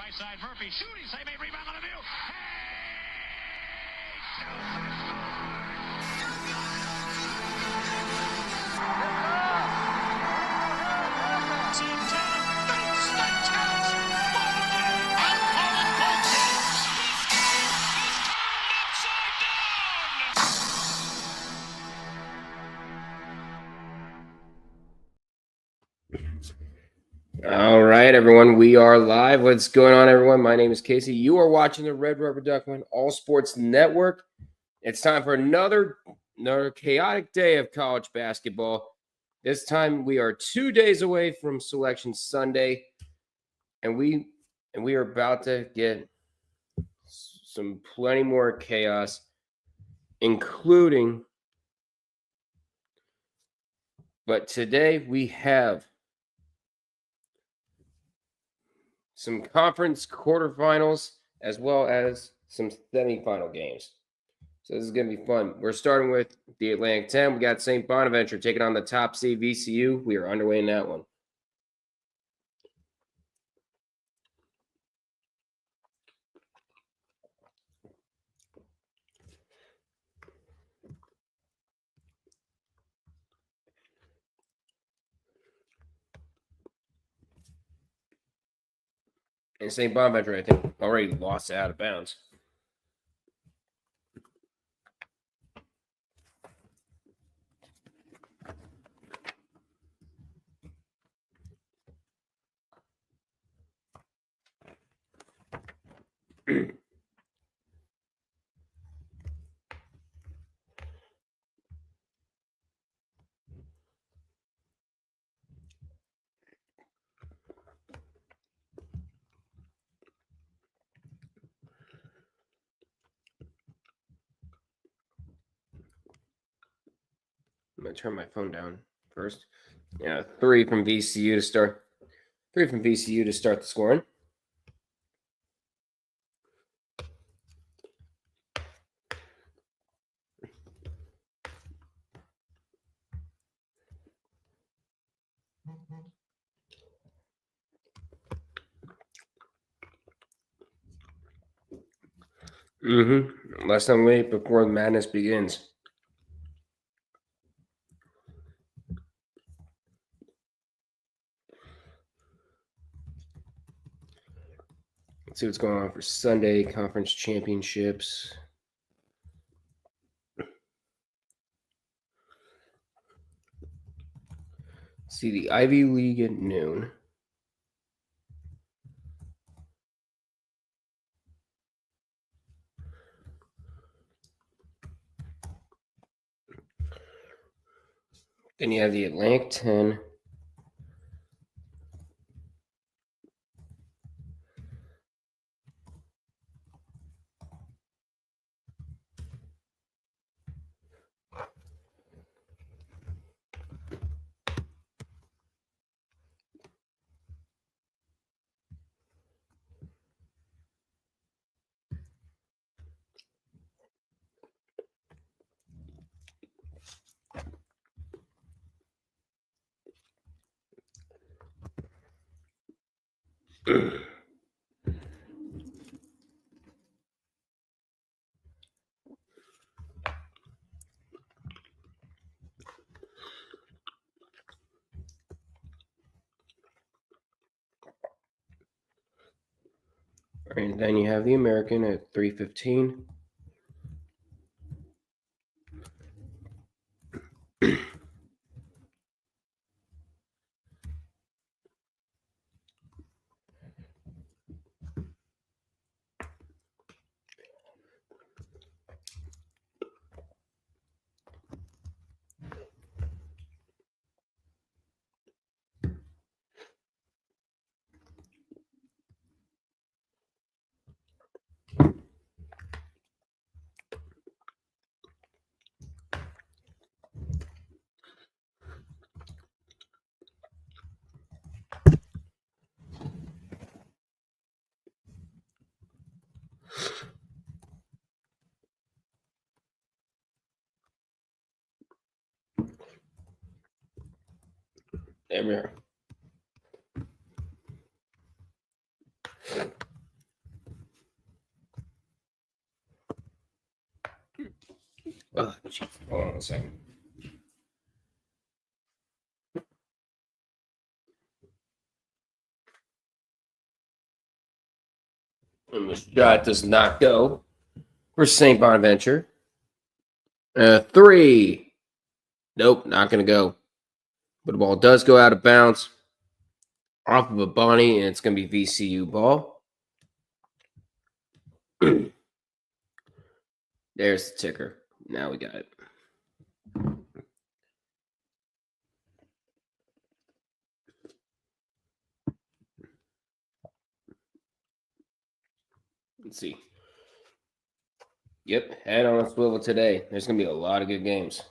high side. Murphy shooting, save a rebound on the view. All right, everyone, we are live. What's going on, everyone? My name is Casey. You are watching the Red Rubber Duckman All Sports Network. It's time for another chaotic day of college basketball. This time we are 2 days away from Selection Sunday, and we are about to get some plenty more chaos, including. But today we have some conference quarterfinals as well as some semifinal games. So this is going to be fun. We're starting with the Atlantic 10. We got St. Bonaventure taking on the top seed VCU. We are underway in that one. And St. Bonaventure, I think, already lost out of bounds. I'm going to turn my phone down first. Yeah, three from VCU to start the scoring. Less than wait before the madness begins. Let's see what's going on for Sunday conference championships. See the Ivy League at noon. Then you have the Atlantic 10. And then you have the American at 3:15. There we are. Oh, geez. Hold on a second. And the shot does not go for St. Bonaventure. 3. Nope, not going to go. But the ball does go out of bounds off of a Bonnie, and it's going to be VCU ball. There's the ticker. Now we got it. Let's see. Yep, head on a swivel today. There's going to be a lot of good games.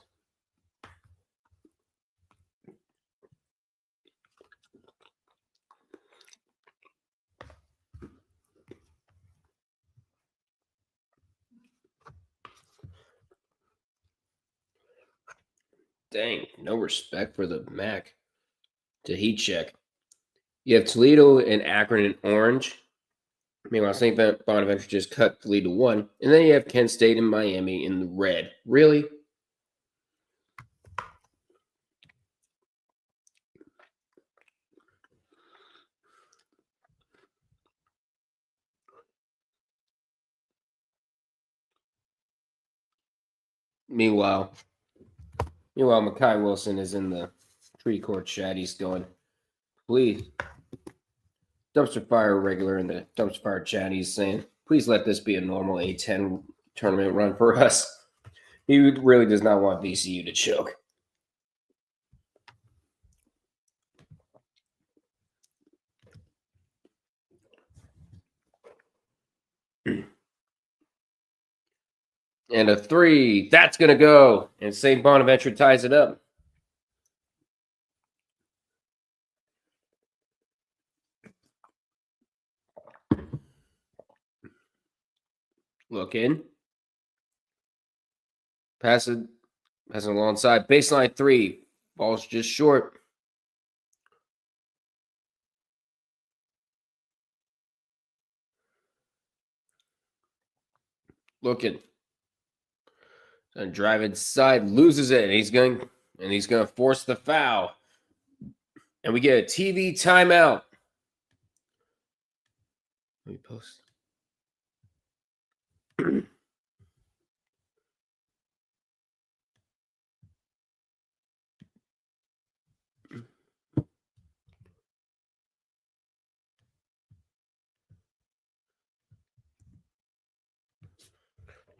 Dang, no respect for the MAC to heat check. You have Toledo and Akron in orange. Meanwhile, St. Bonaventure just cut Toledo 1. And then you have Kent State and Miami in the red. Really? Meanwhile, Makai Wilson is in the tree court chat. He's going, please, dumpster fire regular in the dumpster fire chat. He's saying, please let this be a normal A10 tournament run for us. He really does not want VCU to choke. And a 3. That's going to go. And St. Bonaventure ties it up. Look in. Pass it alongside. Baseline 3. Ball's just short. Looking. And drive inside, loses it, and he's going to force the foul. And we get a TV timeout. Let me post.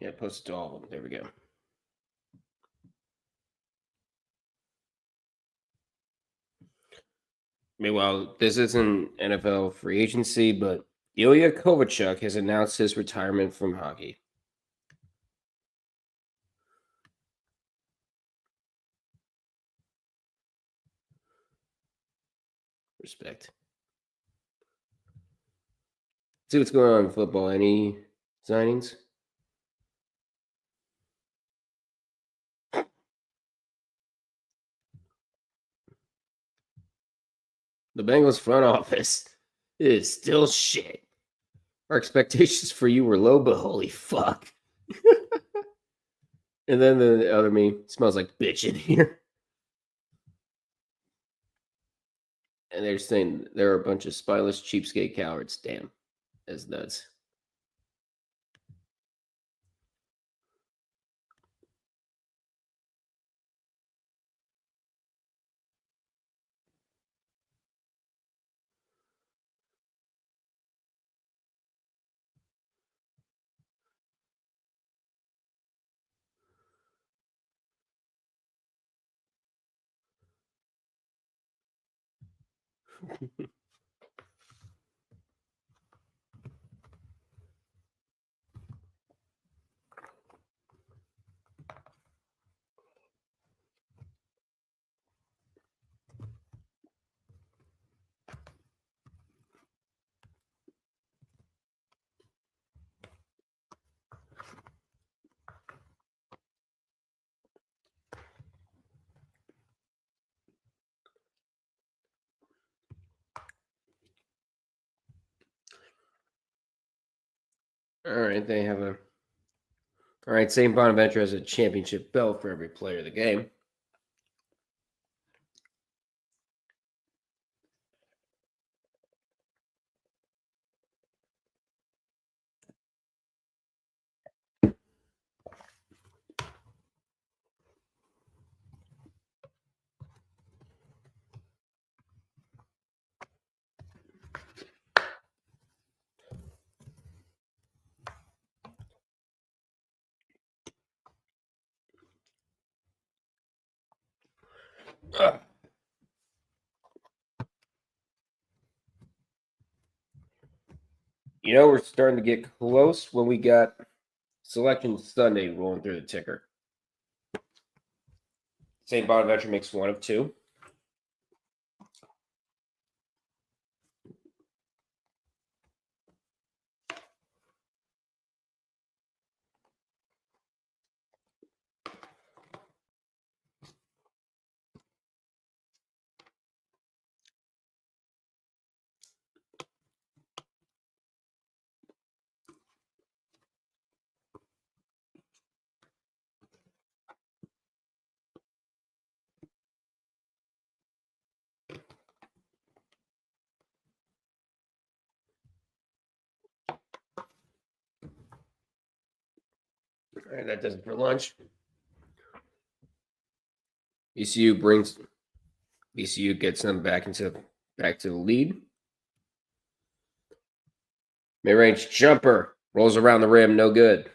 Yeah, post it to all of them. There we go. Meanwhile, this isn't NFL free agency, but Ilya Kovalchuk has announced his retirement from hockey. Respect. See what's going on in football. Any signings? The Bengals front office is still shit. Our expectations for you were low, but holy fuck. And then the other meme smells like bitch in here. And they're saying there are a bunch of spineless, cheapskate cowards. Damn, that's nuts. All right, they have a All right, St. Bonaventure has a championship belt for every player of the game. You know, we're starting to get close when we got Selection Sunday rolling through the ticker. St. Bonaventure makes one of two. All right, that does it for lunch. VCU gets them back to the lead. Mid-range jumper rolls around the rim, no good.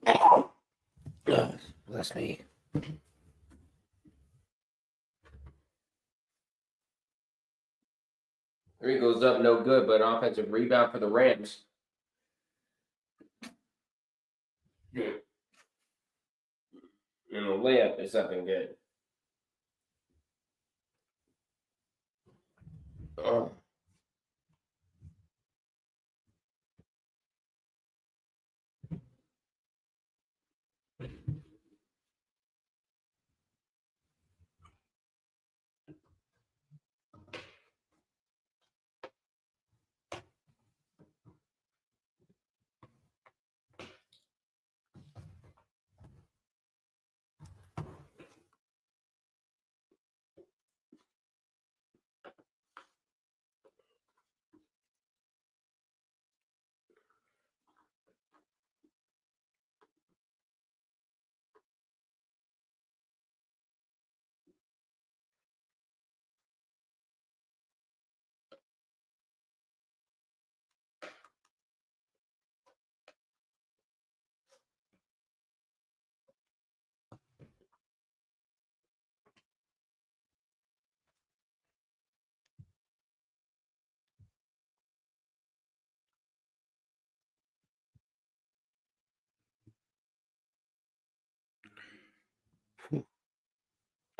Oh, bless me. Three goes up, no good, but an offensive rebound for the Rams. And the layup is something good. Oh.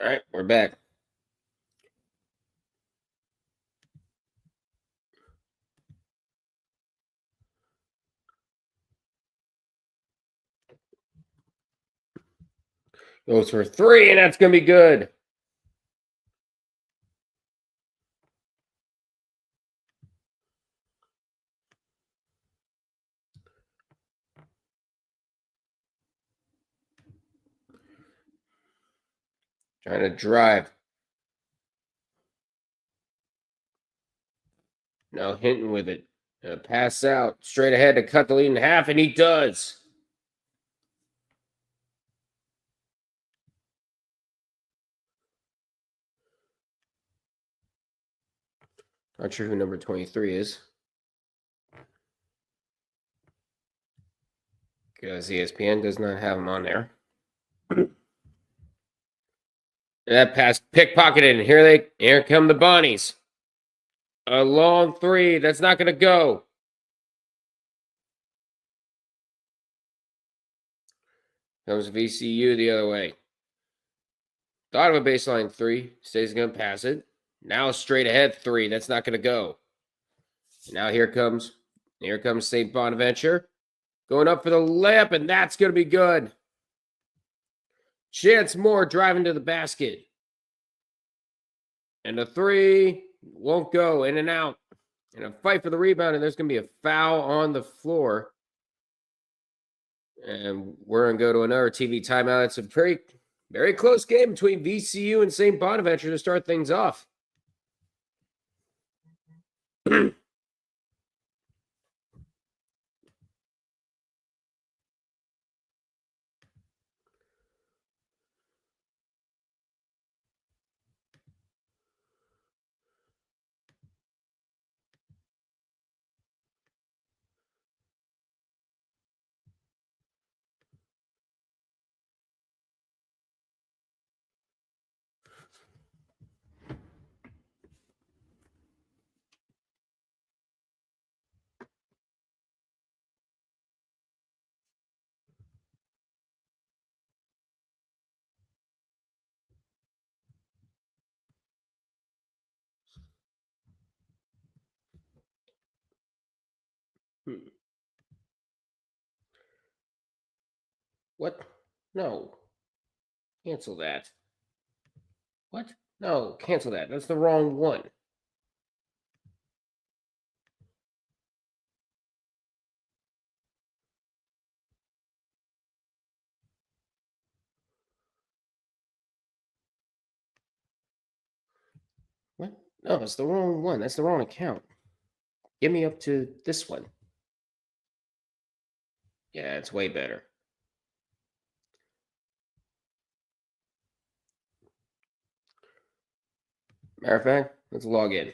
All right, we're back. Goes for three, and that's going to be good. Trying to drive. Now Hinton with it. Pass out straight ahead to cut the lead in half, and he does. Not sure who number 23 is. Because ESPN does not have him on there. And that pass pickpocketed, and here come the Bonnies. A long three. That's not going to go. Comes VCU the other way. Thought of a baseline three. Stays going to pass it. Now straight ahead three. That's not going to go. Now here comes St. Bonaventure. Going up for the layup, and that's going to be good. Chance Moore driving to the basket. And the three won't go. In and out. And a fight for the rebound, and there's going to be a foul on the floor. And we're going to go to another TV timeout. It's a very, very close game between VCU and St. Bonaventure to start things off. What? No. Cancel that. What? No, cancel that. That's the wrong one. What? No, it's the wrong one. That's the wrong account. Get me up to this one. Yeah, it's way better. Matter of fact, let's log in.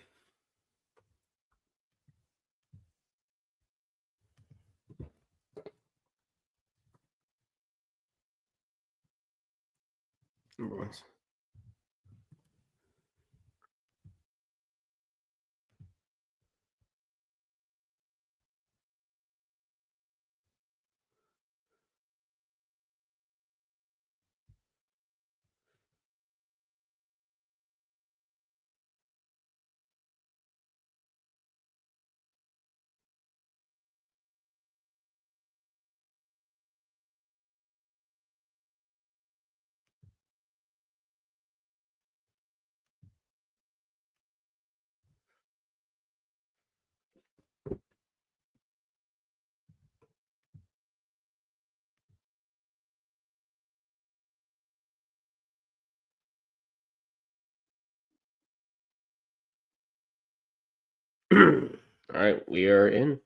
All right, we are in.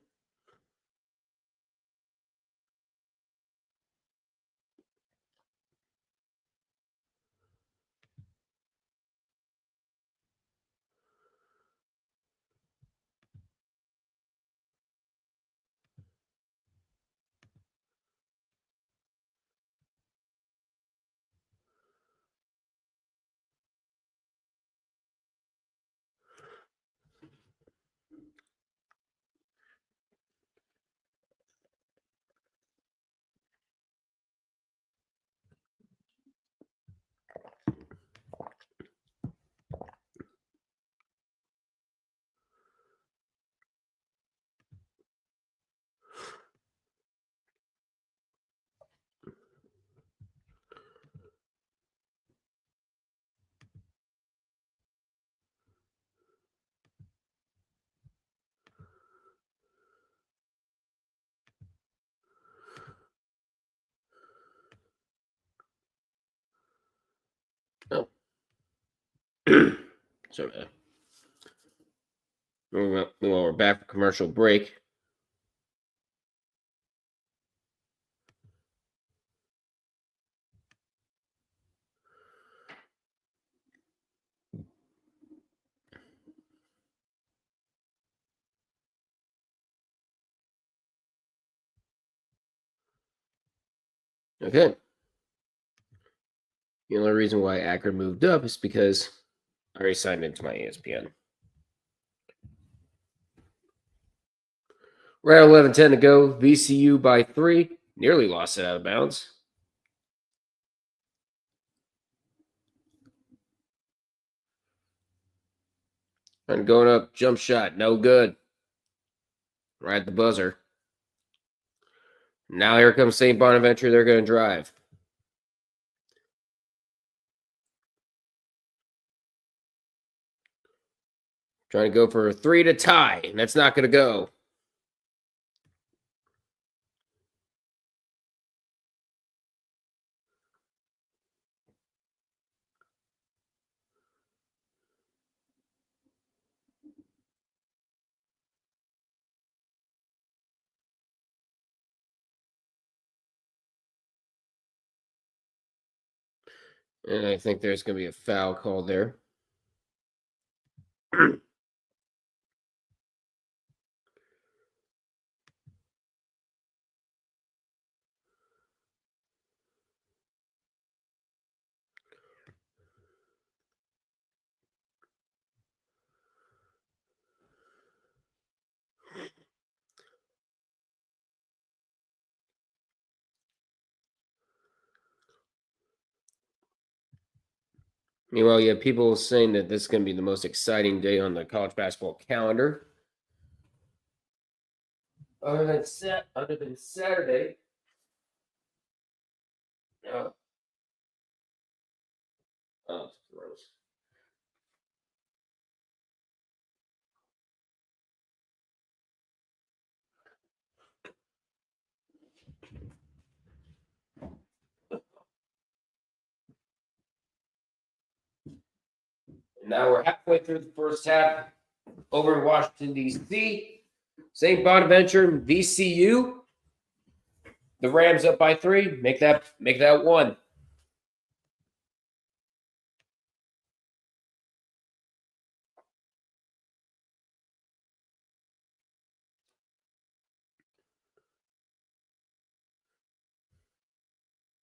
Oh. Sorry about that. Well, we're back for commercial break. Okay. The only reason why Akron moved up is because I already signed into my ESPN. We're at 11:10 to go. VCU by 3. Nearly lost it out of bounds. And going up, jump shot, no good. Right at the buzzer. Now here comes St. Bonaventure. They're going to drive. Trying to go for a 3 to tie, and that's not going to go. And I think there's going to be a foul called there. Meanwhile, you have people saying that this is going to be the most exciting day on the college basketball calendar. Other than Saturday. Oh, it's gross. Now we're halfway through the first half over in Washington, D.C. St. Bonaventure, VCU. The Rams up by 3. Make that 1.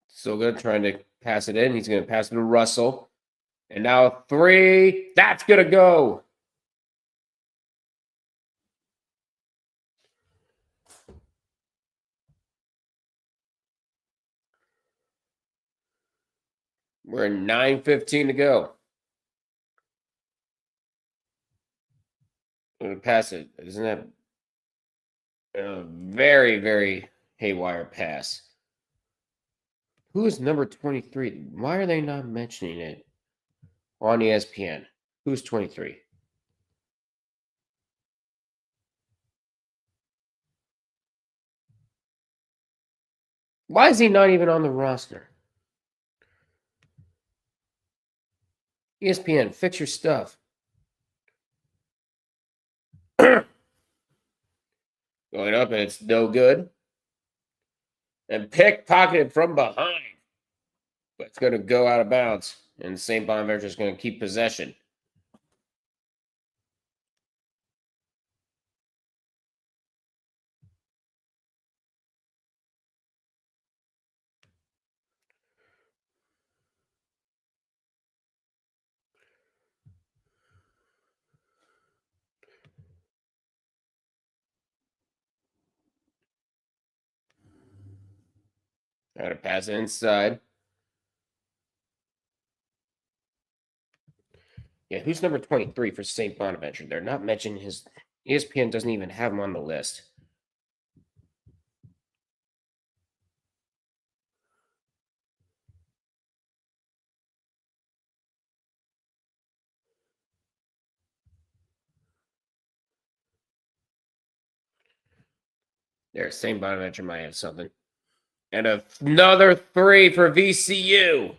Still good, trying to pass it in. He's going to pass it to Russell. And now 3. That's going to go. We're in 9:15 to go. I'm going to pass it. Isn't that a very, very haywire pass? Who is number 23? Why are they not mentioning it on ESPN? Who's 23? Why is he not even on the roster? ESPN, fix your stuff. Going up, and it's no good. And pickpocketed from behind. But it's going to go out of bounds. And St. Bonaventure is going to keep possession. Got to pass it inside. Yeah, who's number 23 for St. Bonaventure? They're not mentioning his. ESPN doesn't even have him on the list. There, St. Bonaventure might have something. And another 3 for VCU.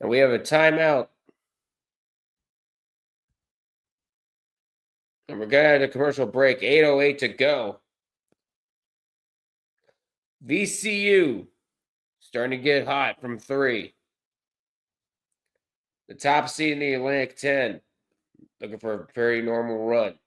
And we have a timeout. And we're going to a commercial break. 8:08 to go. VCU starting to get hot from 3. The top seed in the Atlantic 10. Looking for a very normal run.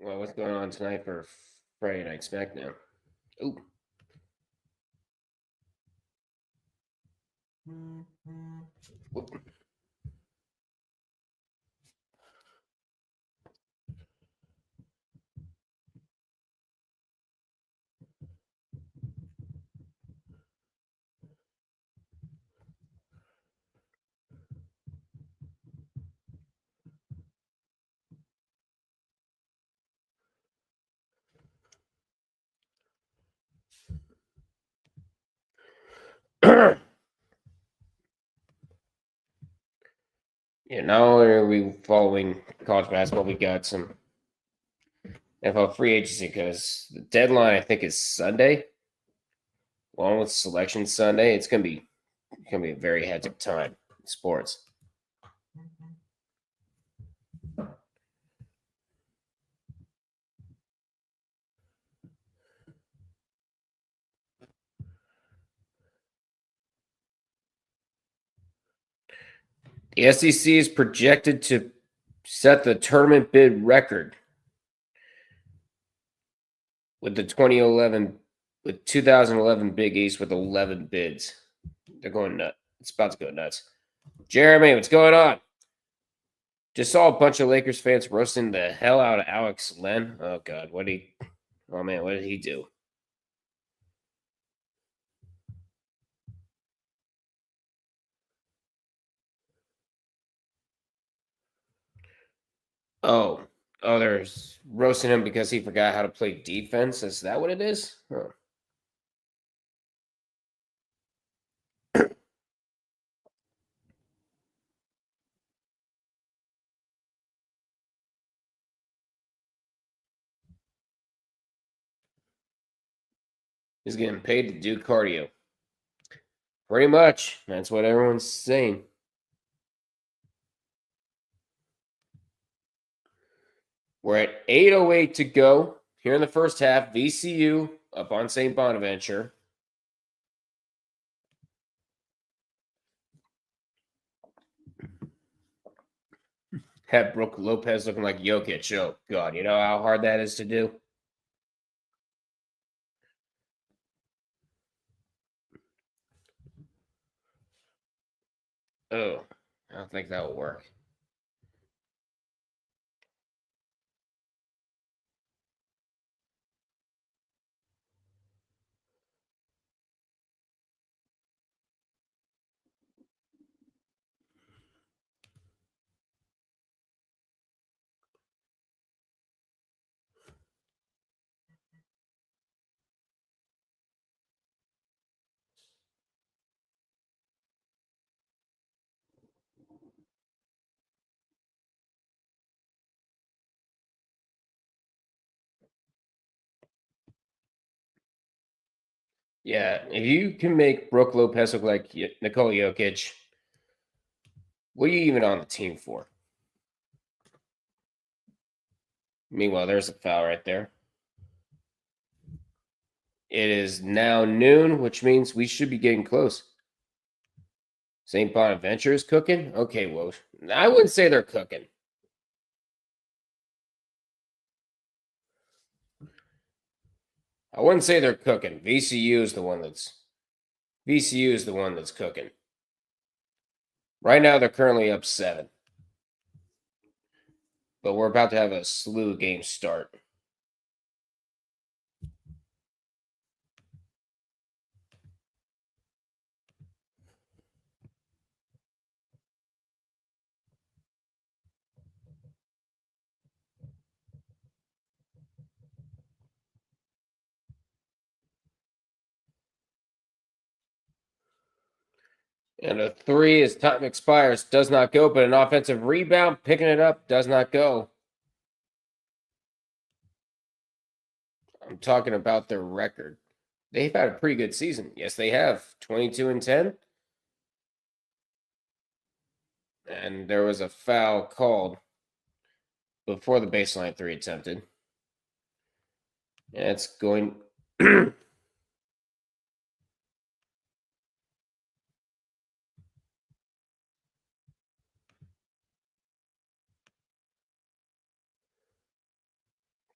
Well, what's going on tonight for Friday Night SmackDown? Ooh. Yeah, not only are we following college basketball, we got some NFL free agency because the deadline I think is Sunday, along with Selection Sunday. It's gonna be a very hectic time in sports. The SEC is projected to set the tournament bid record with the 2011 Big East with 11 bids. They're going nuts. It's about to go nuts. Jeremy, what's going on? Just saw a bunch of Lakers fans roasting the hell out of Alex Len. Oh God, what did he do? Oh, they're roasting him because he forgot how to play defense. Is that what it is? Huh. He's getting paid to do cardio. Pretty much. That's what everyone's saying. We're at 8:08 to go here in the first half. VCU up on St. Bonaventure. Had Brooke Lopez looking like Jokic. Oh, God. You know how hard that is to do? Oh, I don't think that will work. Yeah, if you can make Brooke Lopez look like Nikola Jokic, what are you even on the team for? Meanwhile, there's a foul right there. It is now noon, which means we should be getting close. St. Bonaventure is cooking? Okay, well, I wouldn't say they're cooking. I wouldn't say they're cooking. VCU is the one that's cooking. Right now, they're currently up 7. But we're about to have a slew of games start. And a 3 as time expires does not go, but an offensive rebound, picking it up, does not go. I'm talking about their record. They've had a pretty good season. Yes, they have. 22-10. And there was a foul called before the baseline 3 attempted. And it's going.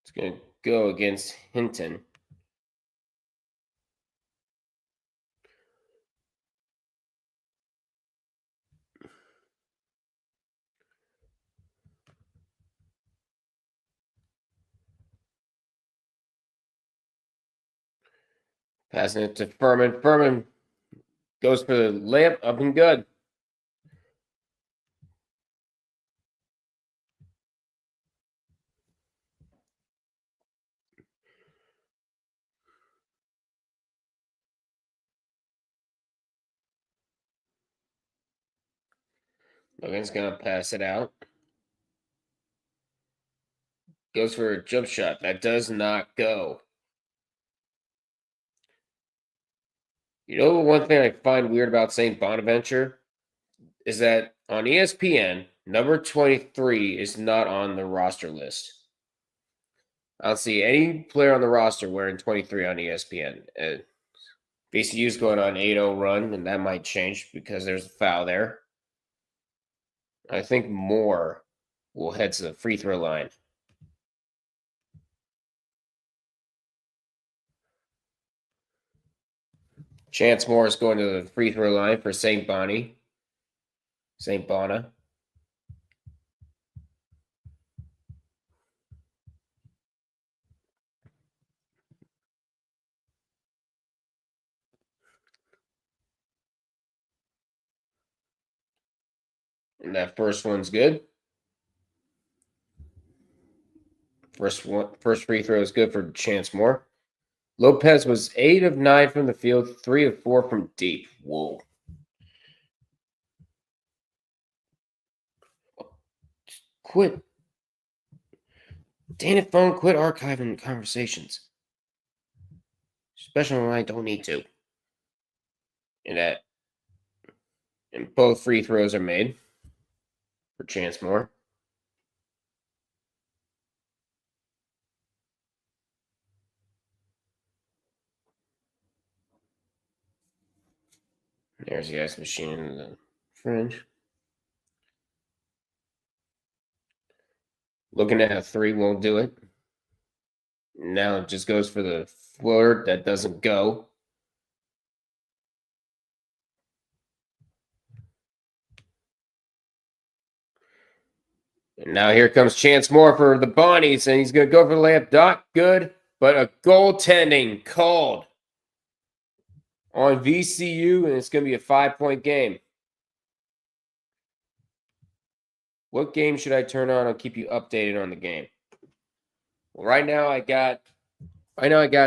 It's going to go against Hinton. Passing it to Furman. Furman goes for the layup, up and good. Logan's gonna pass it out. Goes for a jump shot. That does not go. You know, one thing I find weird about St. Bonaventure is that on ESPN, number 23 is not on the roster list. I don't see any player on the roster wearing 23 on ESPN. VCU's going on 8-0 run, and that might change because there's a foul there. I think Moore will head to the free throw line. Chance Moore is going to the free throw line for St. Bonnie. St. Bona. And that first one's good. First free throw is good for Chance Moore. Lopez was 8 of 9 from the field, 3 of 4 from deep. Whoa. Quit. Dang it, phone, quit archiving conversations. Especially when I don't need to. And both free throws are made for Chance Moore. There's the ice machine in the fringe. Looking at a 3 won't do it. Now it just goes for the floater. That doesn't go. And now here comes Chance Moore for the Bonnies, and he's going to go for the layup. Not good, but a goaltending called on VCU, and it's going to be a 5-point game. What game should I turn on? I'll keep you updated on the game. Well, right now I got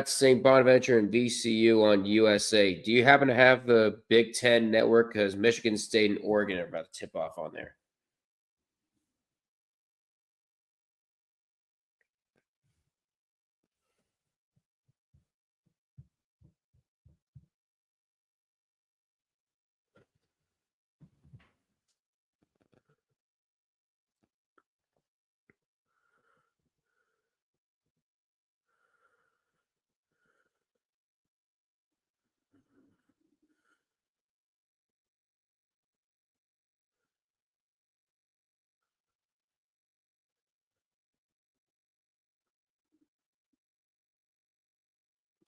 St. Bonaventure and VCU on USA. Do you happen to have the Big Ten network? Because Michigan State and Oregon are about to tip off on there.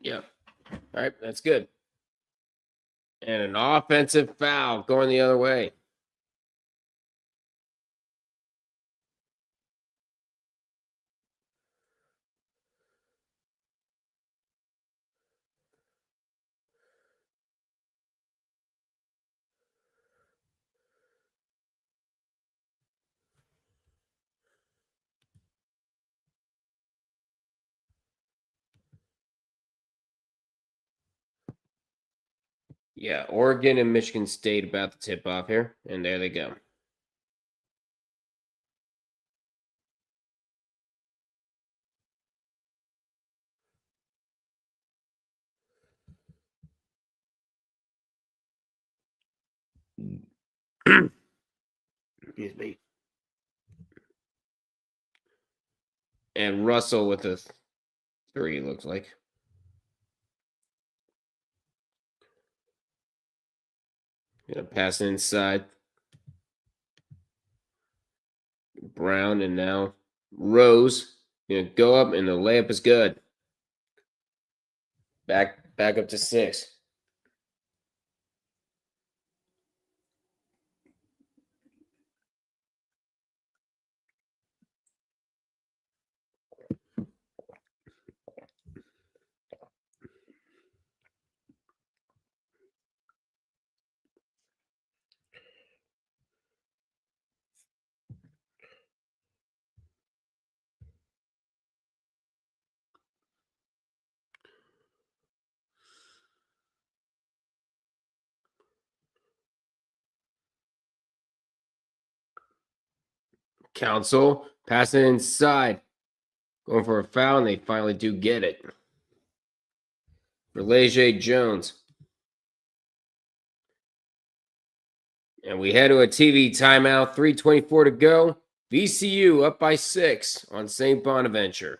Yep. All right, that's good. And an offensive foul going the other way. Yeah, Oregon and Michigan State about to tip off here, and there they go. Excuse me. And Russell with a 3, looks like. Gonna pass inside. Brown and now Rose. Gonna go up and the layup is good. Back up to 6. Council passing it inside. Going for a foul, and they finally do get it. For Leger Jones. And we head to a TV timeout. 3:24 to go. VCU up by 6 on St. Bonaventure.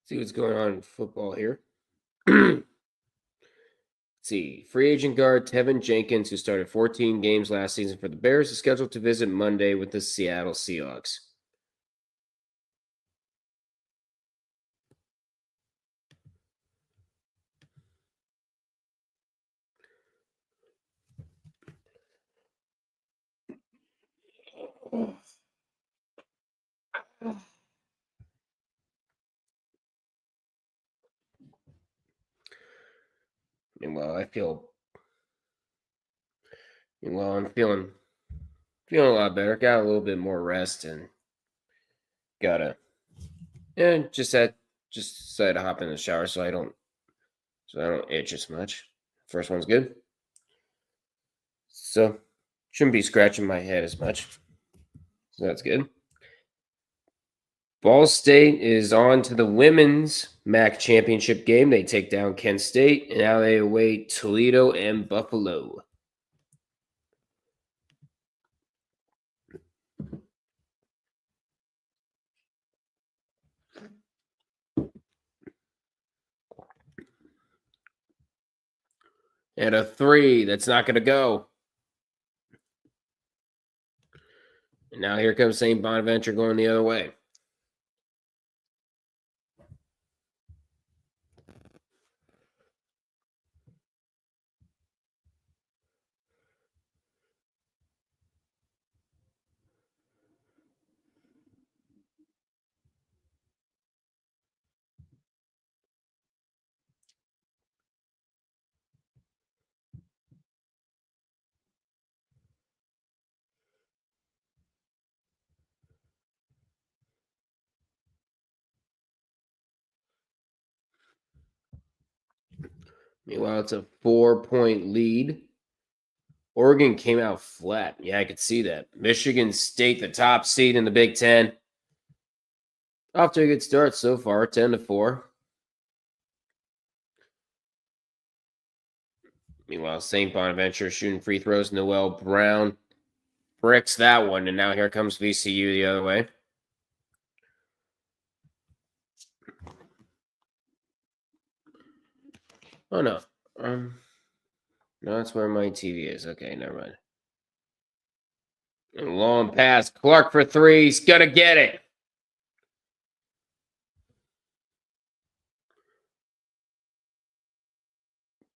See what's going on in football here. Let's see. Free agent guard Tevin Jenkins, who started 14 games last season for the Bears, is scheduled to visit Monday with the Seattle Seahawks. And well, I'm feeling a lot better. Got a little bit more rest and just decided to hop in the shower so I don't itch as much. First one's good. So shouldn't be scratching my head as much. So that's good. Ball State is on to the women's MAC championship game. They take down Kent State, and now they await Toledo and Buffalo. And a 3 that's not going to go. And now here comes St. Bonaventure going the other way. Meanwhile, it's a 4-point lead. Oregon came out flat. Yeah, I could see that. Michigan State, the top seed in the Big Ten. Off to a good start so far, 10-4. Meanwhile, St. Bonaventure shooting free throws. Noel Brown bricks that one, and now here comes VCU the other way. Oh, no. No, that's where my TV is. Okay, never mind. And long pass. Clark for three. He's going to get it.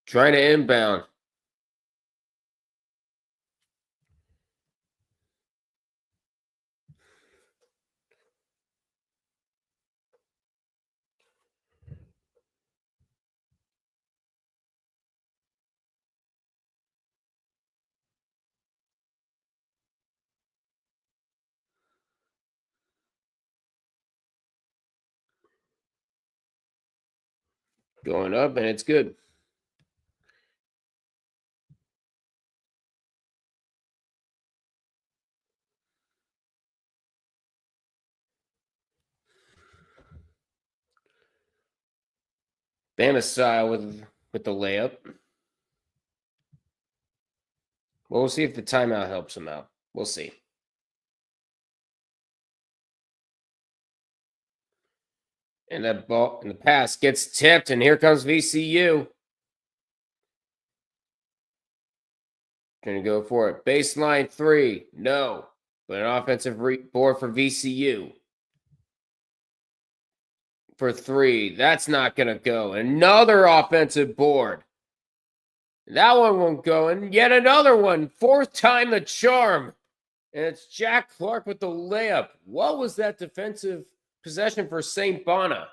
Trying to inbound. Going up, and it's good. Bama style with the layup. Well, we'll see if the timeout helps him out. We'll see. And that ball and the pass gets tipped, and here comes VCU. Gonna go for it. Baseline three. No. But an offensive board for VCU. For three. That's not gonna go. Another offensive board. That one won't go. And yet another one. Fourth time the charm. And it's Jack Clark with the layup. What was that defensive possession for St. Bona?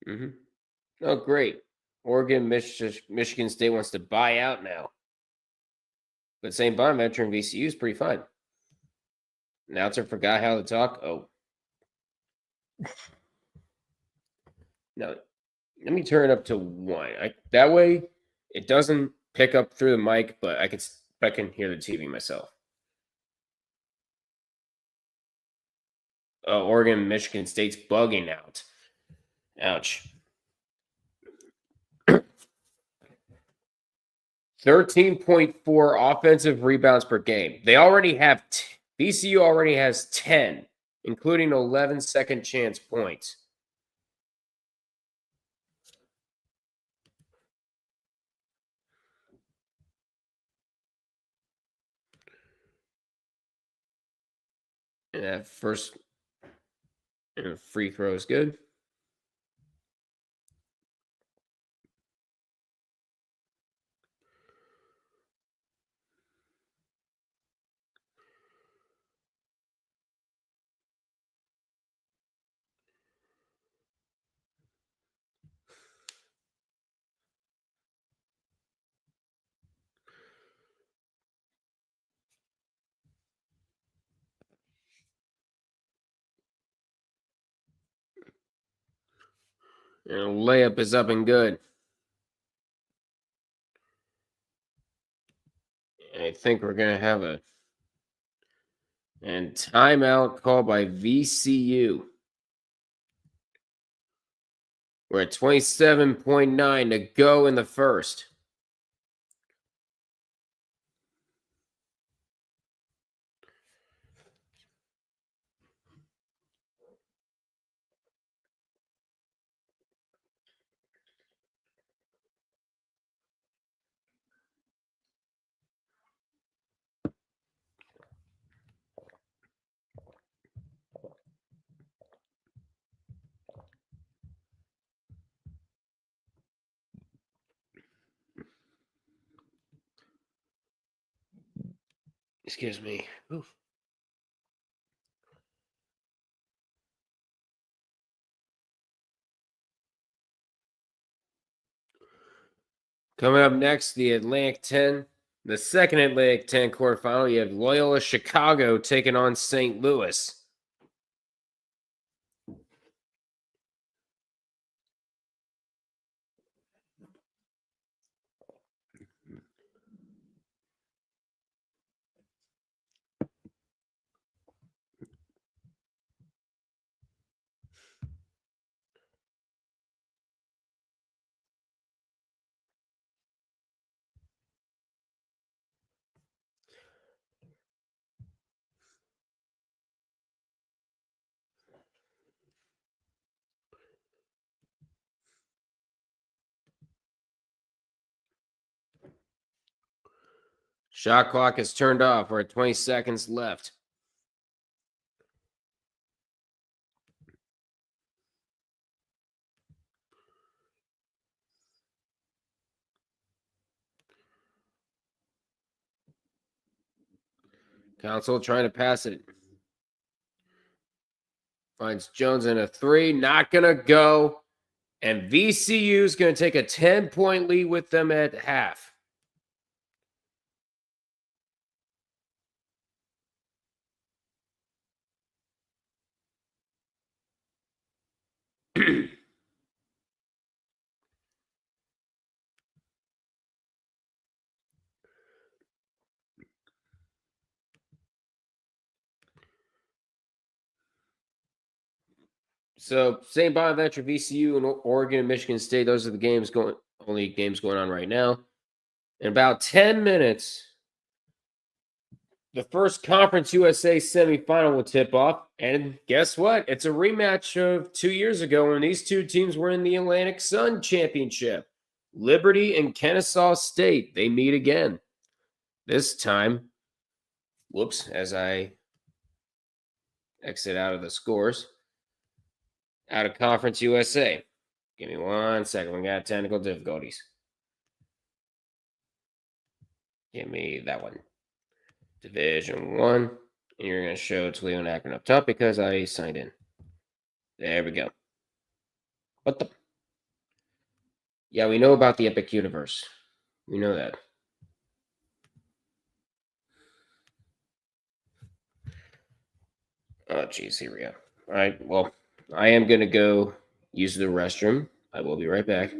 Mm-hmm. Oh, great. Oregon, Michigan State wants to buy out now. But St. Bonaventure and VCU is pretty fine. Announcer forgot how to talk. Oh. No. Let me turn it up to 1. That way it doesn't pick up through the mic, but I can hear the TV myself. Oh, Oregon, Michigan State's bugging out. Ouch. 13.4 offensive rebounds per game. They already have VCU already has 10, including 11 second chance points. And that first free throw is good. And layup is up and good. I think we're going to have a timeout called by VCU. We're at 27.9 to go in the first. Excuse me. Oof. Coming up next, the Atlantic 10. The second Atlantic 10 quarterfinal, you have Loyola Chicago taking on St. Louis. Shot clock is turned off. We're at 20 seconds left. Council trying to pass it. Finds Jones in a 3. Not going to go. And VCU is going to take a 10-point lead with them at half. So St. Bonaventure, VCU, and Oregon and Michigan State. Those are the only games going on right now. In about 10 minutes, the first Conference USA semifinal will tip off. And guess what? It's a rematch of 2 years ago when these two teams were in the Atlantic Sun Championship. Liberty and Kennesaw State. They meet again. This time, as I exit out of the scores, out of Conference USA. Give me 1 second. We got technical difficulties. Give me that one. Division 1. And you're going to show Toledo and Akron up top because I signed in. There we go. What the? Yeah, we know about the Epic Universe. We know that. Oh, geez. Here we go. All right. Well, I am going to go use the restroom. I will be right back.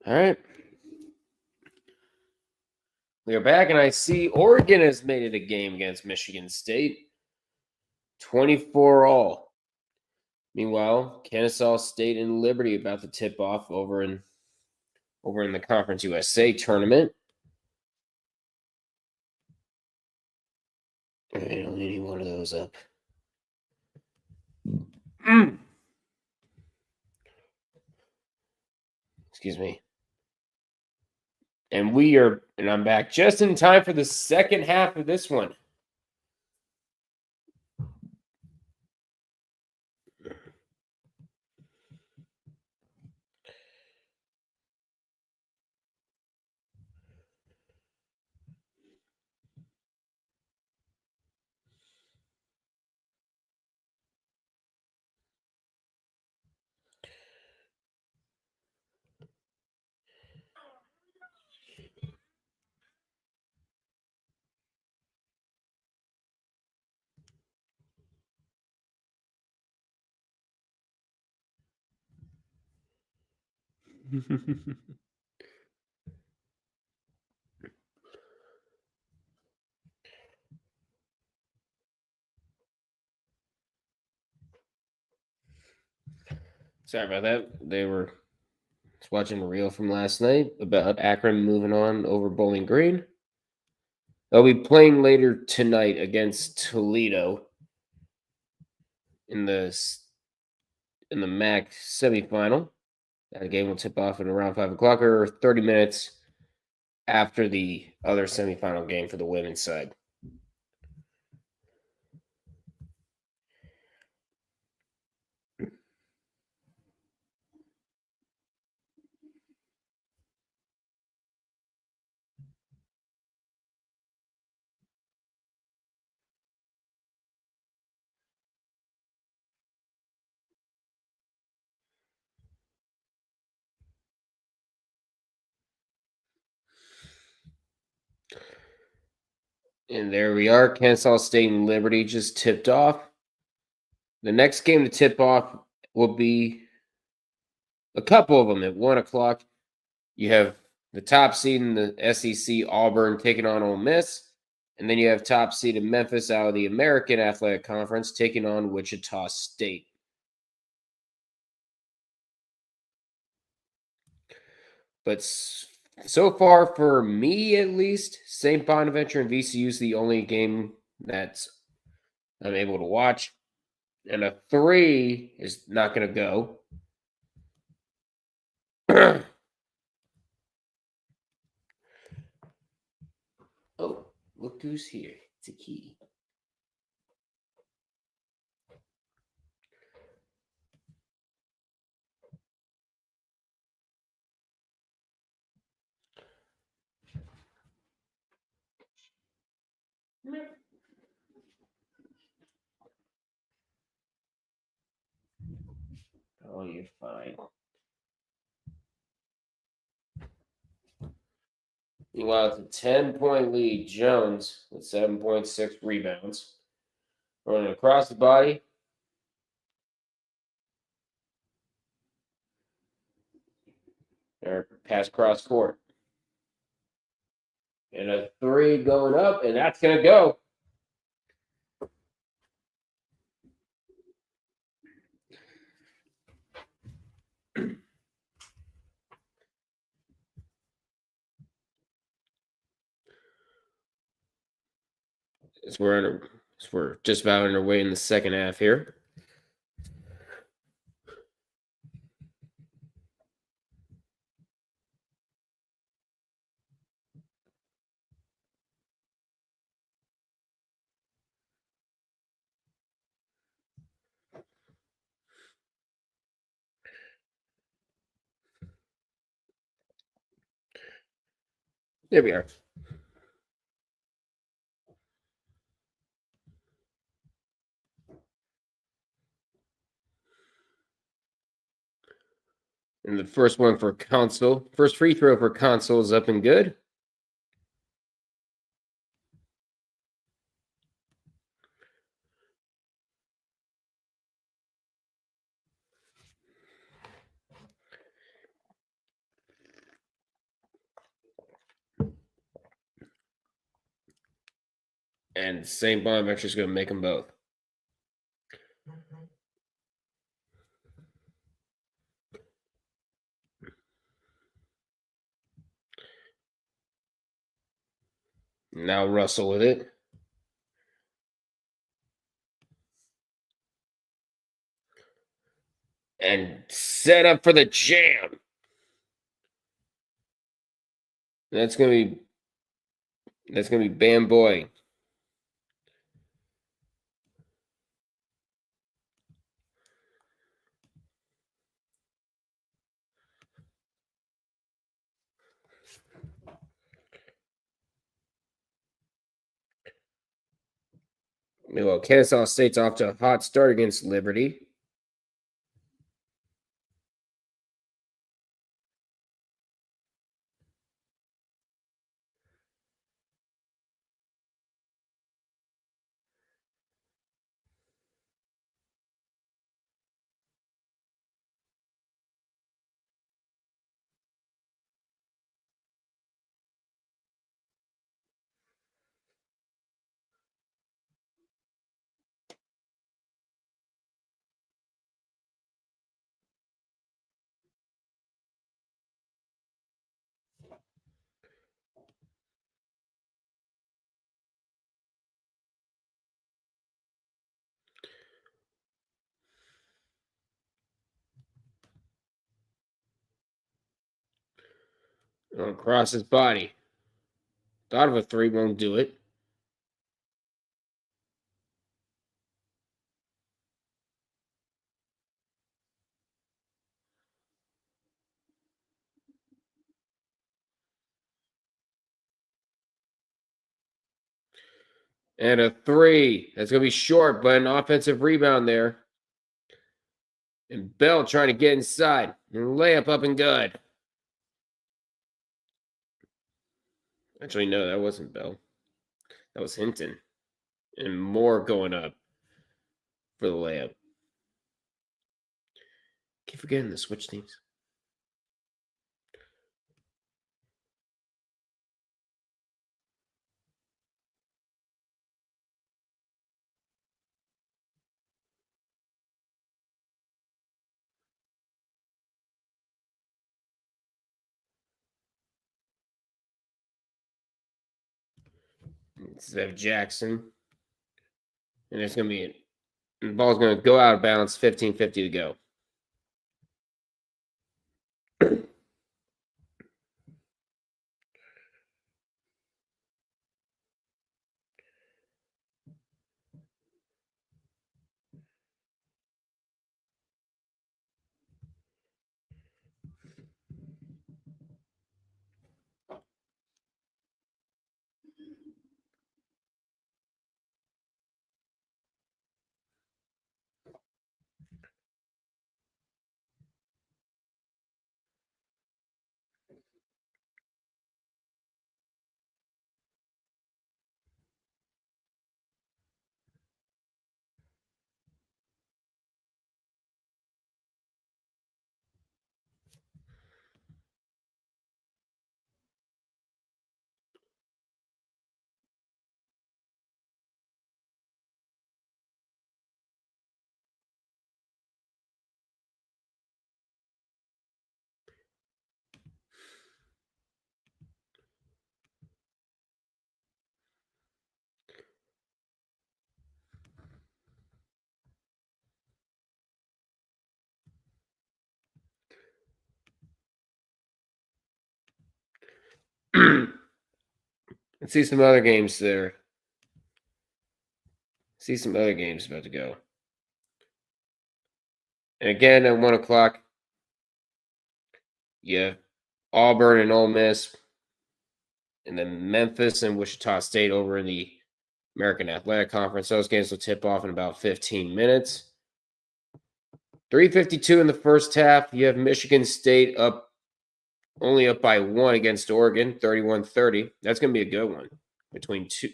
All right. We are back, and I see Oregon has made it a game against Michigan State. 24 all. Meanwhile, Kennesaw State and Liberty about to tip off over in the Conference USA tournament. I don't need one of those up. Excuse me. And I'm back just in time for the second half of this one. Sorry about that. They were watching a reel from last night about Akron moving on over Bowling Green. They'll be playing later tonight against Toledo in the MAC semifinal. That game will tip off at around 5 o'clock or 30 minutes after the other semifinal game for the women's side. And there we are. Kennesaw State and Liberty just tipped off. The next game to tip off will be a couple of them at 1 o'clock. You have the top seed in the SEC, Auburn, taking on Ole Miss. And then you have top seed in Memphis out of the American Athletic Conference taking on Wichita State. But so far, for me at least, St. Bonaventure and VCU is the only game that I'm able to watch. And a 3 is not going to go. Oh, look who's here. It's a key. Oh, you're fine. Meanwhile, it's a 10-point lead. Jones with 7.6 rebounds. Running across the body. Or pass cross court. And a 3 going up, and that's going to go. We're just about underway in the second half here. There we are. And the first one for Console. First free throw for Console is up and good. And St. Bonaventure is going to make them both. Now Russell with it. And set up for the jam. That's gonna be Bam Boy. Well, Kennesaw State's off to a hot start against Liberty. Across his body. Thought of a three, won't do it. And a three. That's going to be short, but an offensive rebound there. And Bell trying to get inside. And layup up and good. Actually, no, that wasn't Bell. That was Hinton. And Moore going up for the layup. Keep forgetting the switch teams. Instead of Jackson. And it's going to be the ball's going to go out of bounds, 15:50 to go. Let's see some other games there. See some other games about to go. And again, at 1 o'clock, yeah, Auburn and Ole Miss. And then Memphis and Wichita State over in the American Athletic Conference. Those games will tip off in about 15 minutes. 3:52 in the first half. You have Michigan State only up by 1 against Oregon, 31-30. That's going to be a good one between two,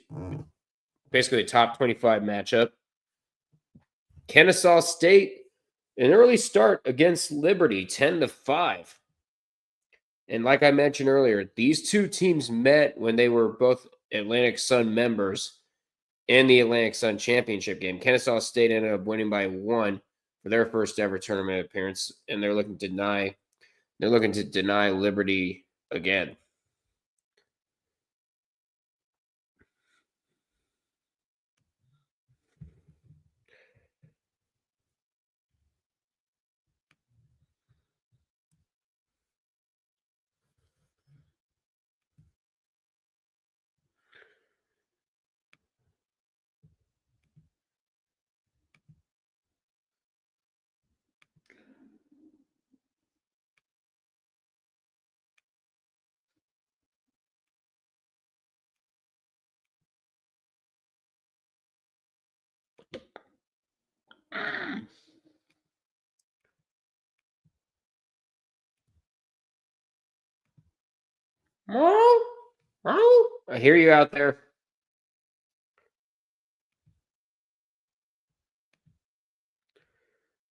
basically a top 25 matchup. Kennesaw State, an early start against Liberty, 10-5. And like I mentioned earlier, these two teams met when they were both Atlantic Sun members in the Atlantic Sun Championship game. Kennesaw State ended up winning by 1 for their first ever tournament appearance, and they're looking to deny Liberty again. I hear you out there.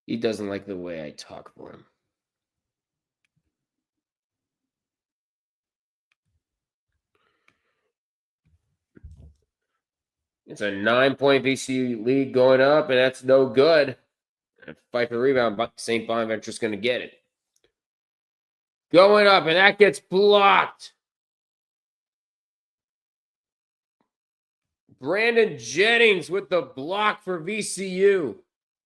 He doesn't like the way I talk for him. It's a 9-point VCU lead going up, and that's no good. Fight for the rebound, but St. Bonaventure's going to get it. Going up, and that gets blocked. Brandon Jennings with the block for VCU.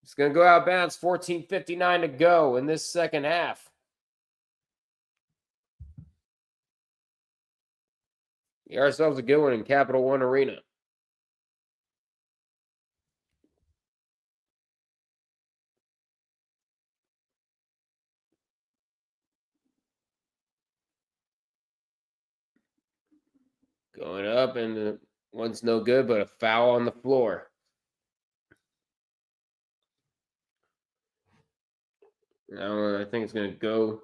It's going to go out of bounds. 14:59 to go in this second half. We got ourselves a good one in Capital One Arena. Going up, and the one's no good, but a foul on the floor. Now I think it's going to go.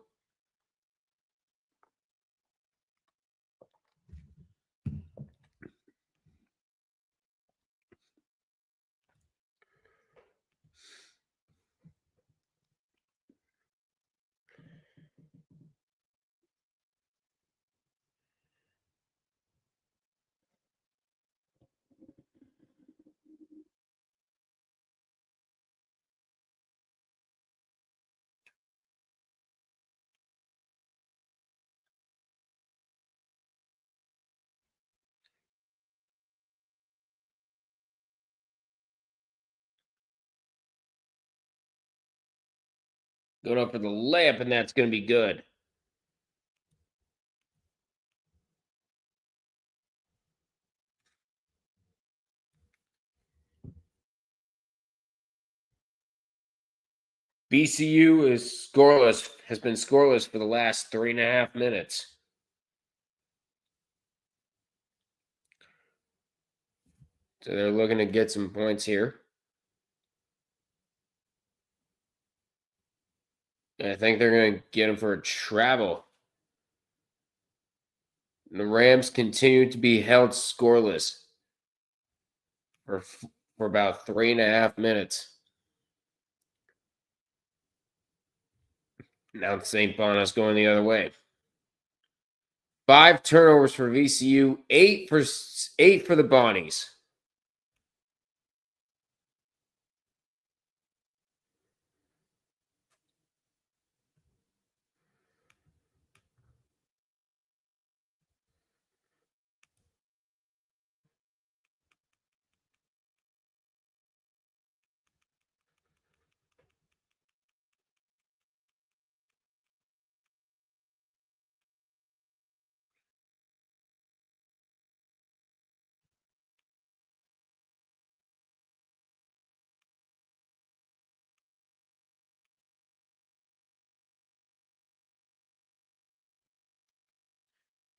Going up for the layup, and that's going to be good. VCU is scoreless, has been scoreless for the last 3.5 minutes. So they're looking to get some points here. I think they're going to get them for a travel. The Rams continue to be held scoreless for about 3.5 minutes. Now St. Bona's going the other way. 5 turnovers for VCU, 8 for the Bonnies.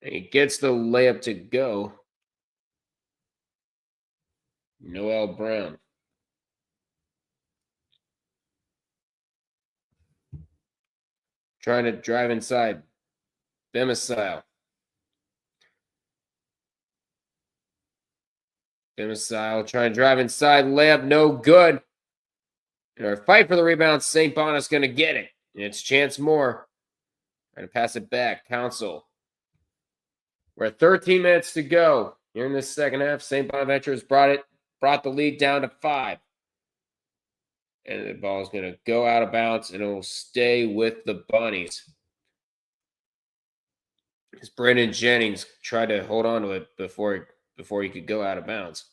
And he gets the layup to go. Noel Brown. Trying to drive inside. Bemisile. Bemisile trying to drive inside. Layup no good. And our fight for the rebound. St. Bona's going to get it. And it's Chance Moore. Trying to pass it back. Council. We're at 13 minutes to go. Here in this second half, St. Bonaventure has brought it brought the lead down to 5. And the ball is going to go out of bounds, and it will stay with the Bunnies. As Brandon Jennings tried to hold on to it before he could go out of bounds.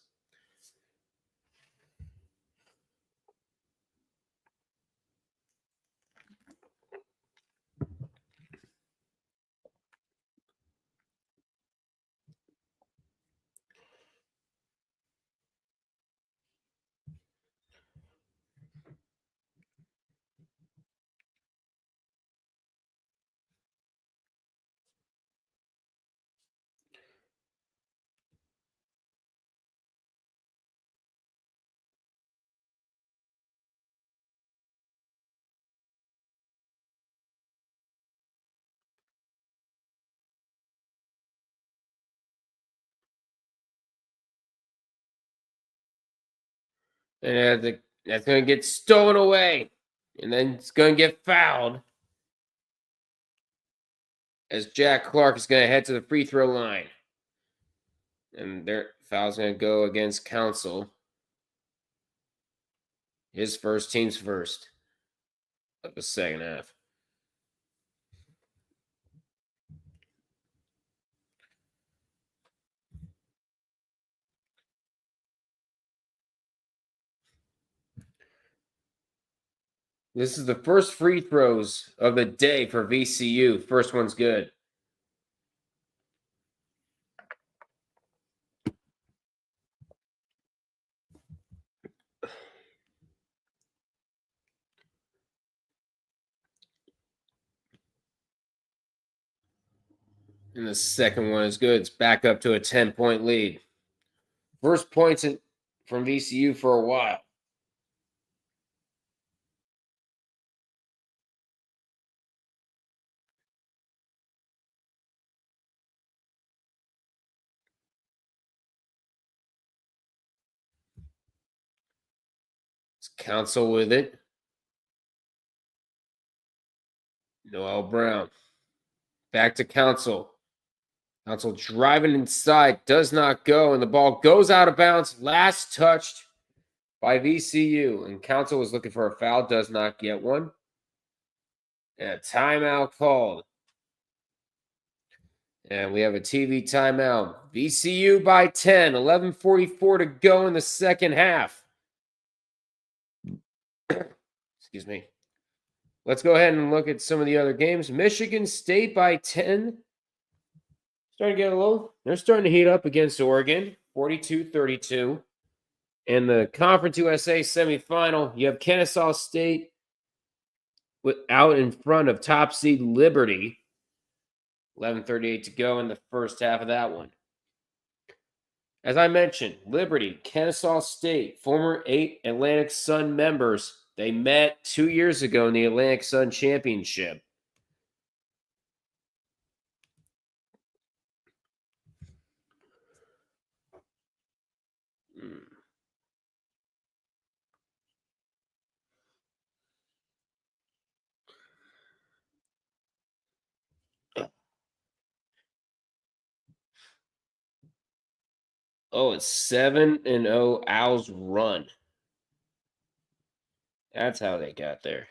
And that's going to get stolen away. And then it's going to get fouled. As Jack Clark is going to head to the free throw line. And their foul's going to go against Council. His first, team's first of the second half. This is the first free throws of the day for VCU. First one's good. And the second one is good. It's back up to a 10-point lead. First points from VCU for a while. It's Council with it. Noel Brown. Back to Council. Council driving inside. Does not go. And the ball goes out of bounds. Last touched by VCU. And Council was looking for a foul. Does not get one. And a timeout called. And we have a TV timeout. VCU by 10. 11:44 to go in the second half. Excuse me. Let's go ahead and look at some of the other games. Michigan State by 10. Starting to get a little. They're starting to heat up against Oregon. 42-32. In the Conference USA semifinal, you have Kennesaw State out in front of top seed Liberty. 11:38 to go in the first half of that one. As I mentioned, Liberty, Kennesaw State, former 8 Atlantic Sun members, they met 2 years ago in the Atlantic Sun Championship. Oh, it's 7-0 Owls run. That's how they got there.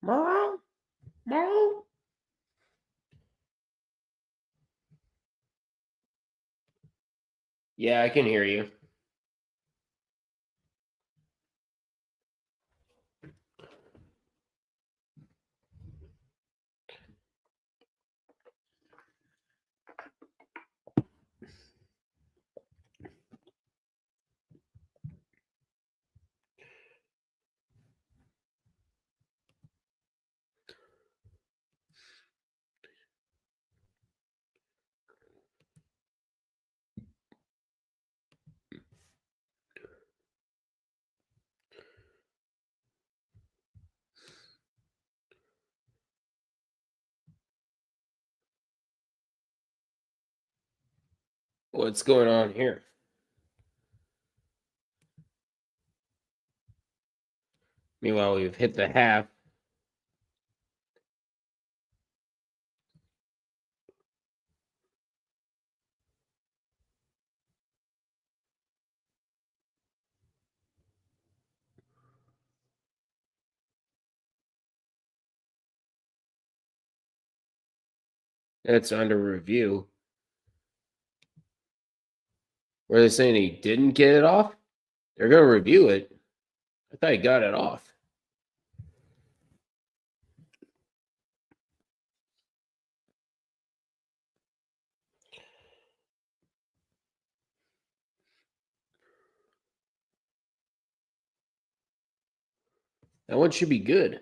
Mom? Mom? Yeah, I can hear you. What's going on here? Meanwhile, we've hit the half. That's under review. Were they saying he didn't get it off? They're going to review it. I thought he got it off. That one should be good.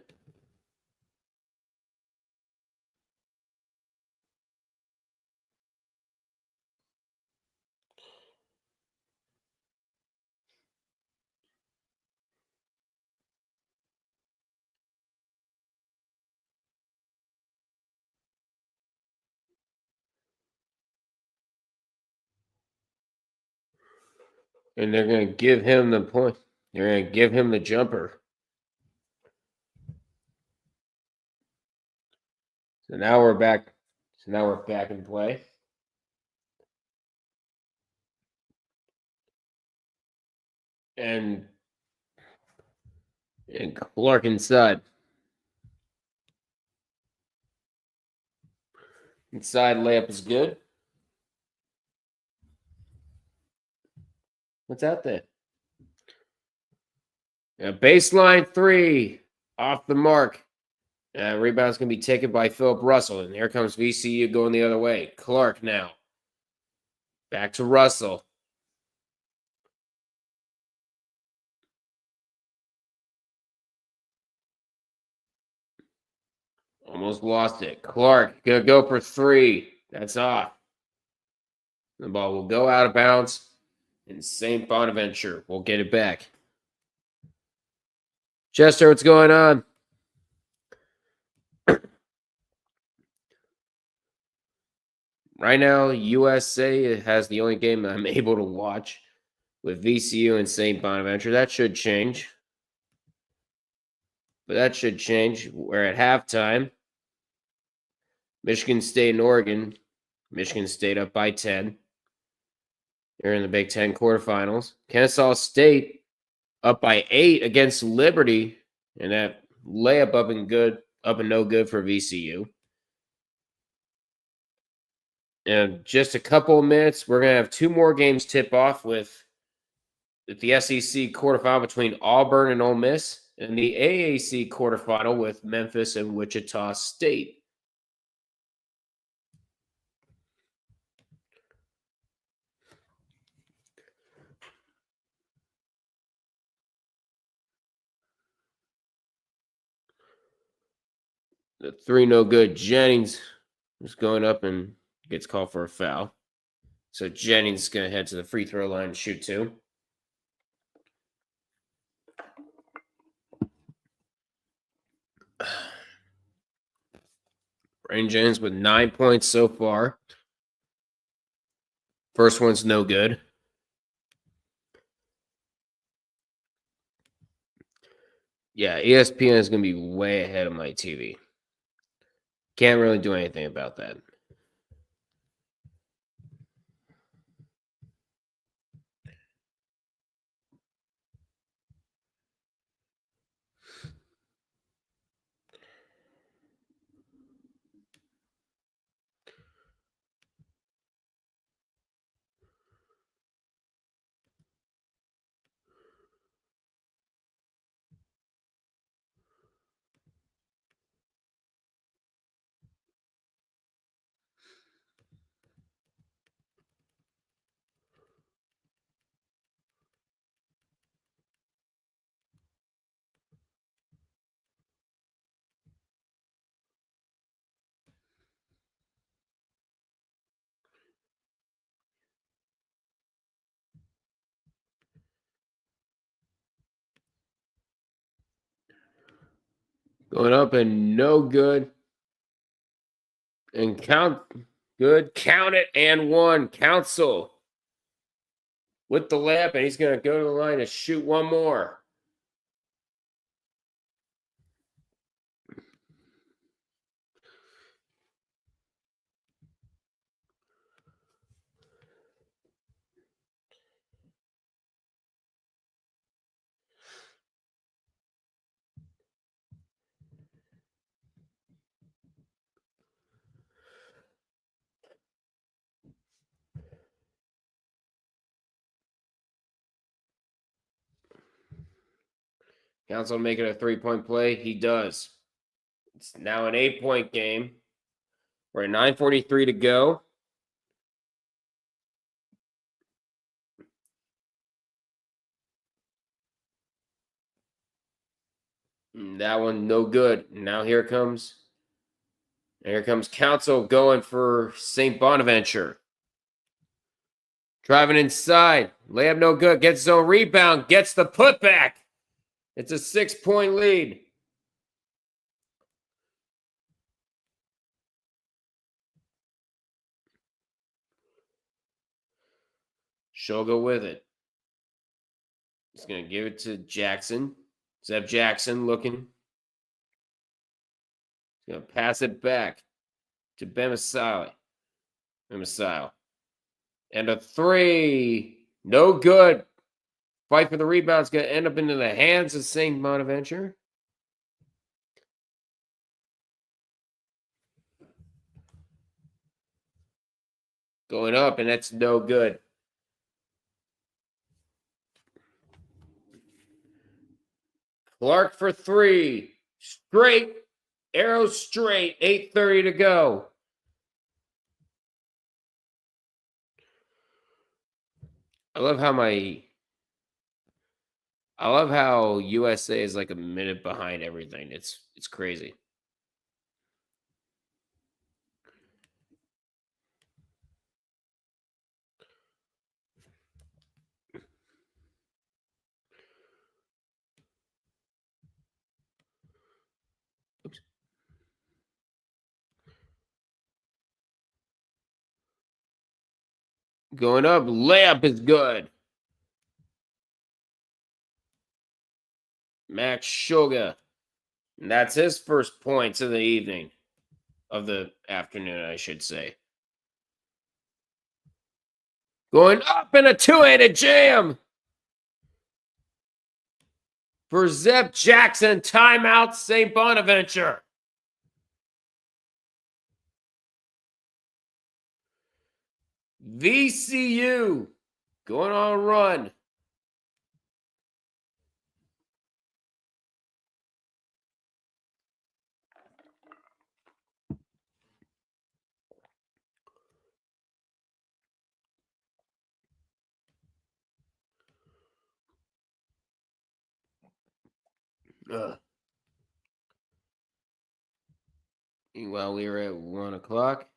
And they're going to give him the point. They're going to give him the jumper. So now we're back. So now we're back in play. And Clark inside. Inside layup is good. What's out there? Baseline three. Off the mark. Rebound's going to be taken by Philip Russell. And here comes VCU going the other way. Clark now. Back to Russell. Almost lost it. Clark going to go for three. That's off. The ball will go out of bounds. And St. Bonaventure will get it back. Chester, what's going on? Right now, USA has the only game that I'm able to watch with VCU and St. Bonaventure. That should change. But that should change. We're at halftime. Michigan State and Oregon. Michigan State up by 10. They're in the Big Ten quarterfinals. Kennesaw State up by 8 against Liberty. And that layup up and no good for VCU. In just a couple of minutes, we're going to have 2 more games tip off with the SEC quarterfinal between Auburn and Ole Miss and the AAC quarterfinal with Memphis and Wichita State. The 3 no good. Jennings is going up and gets called for a foul. So Jennings is going to head to the free throw line and shoot 2. Brain Jennings with 9 points so far. First one's no good. Yeah, ESPN is going to be way ahead of my TV. Can't really do anything about that. Going up and no good. And count good. Count it and 1. Council with the layup, and he's going to go to the line to shoot one more. Counts on making a 3-point play. He does. It's now an 8-point game. We're at 9:43 to go. That one, no good. Now here comes Council going for St. Bonaventure. Driving inside. Layup no good. Gets his own rebound. Gets the putback. It's a 6-point lead. Shogo with it. He's going to give it to Jackson. Zeb Jackson looking. He's going to pass it back to Bemisile. And a 3. No good. Fight for the rebound. It's going to end up into the hands of St. Bonaventure. Going up, and that's no good. Clark for 3. Straight. Arrow straight. 8:30 to go. I love how USA is like a minute behind everything. It's crazy. Oops. Going up, layup is good. Max Shoga. And that's his first points of the evening. Of the afternoon, I should say. Going up in a 2-handed jam. For Zeb Jackson, timeout, St. Bonaventure. VCU going on a run. Meanwhile, we were at 1 o'clock.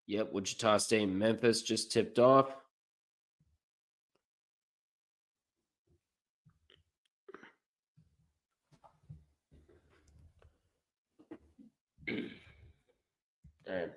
Yep, Wichita State and Memphis just tipped off. All right.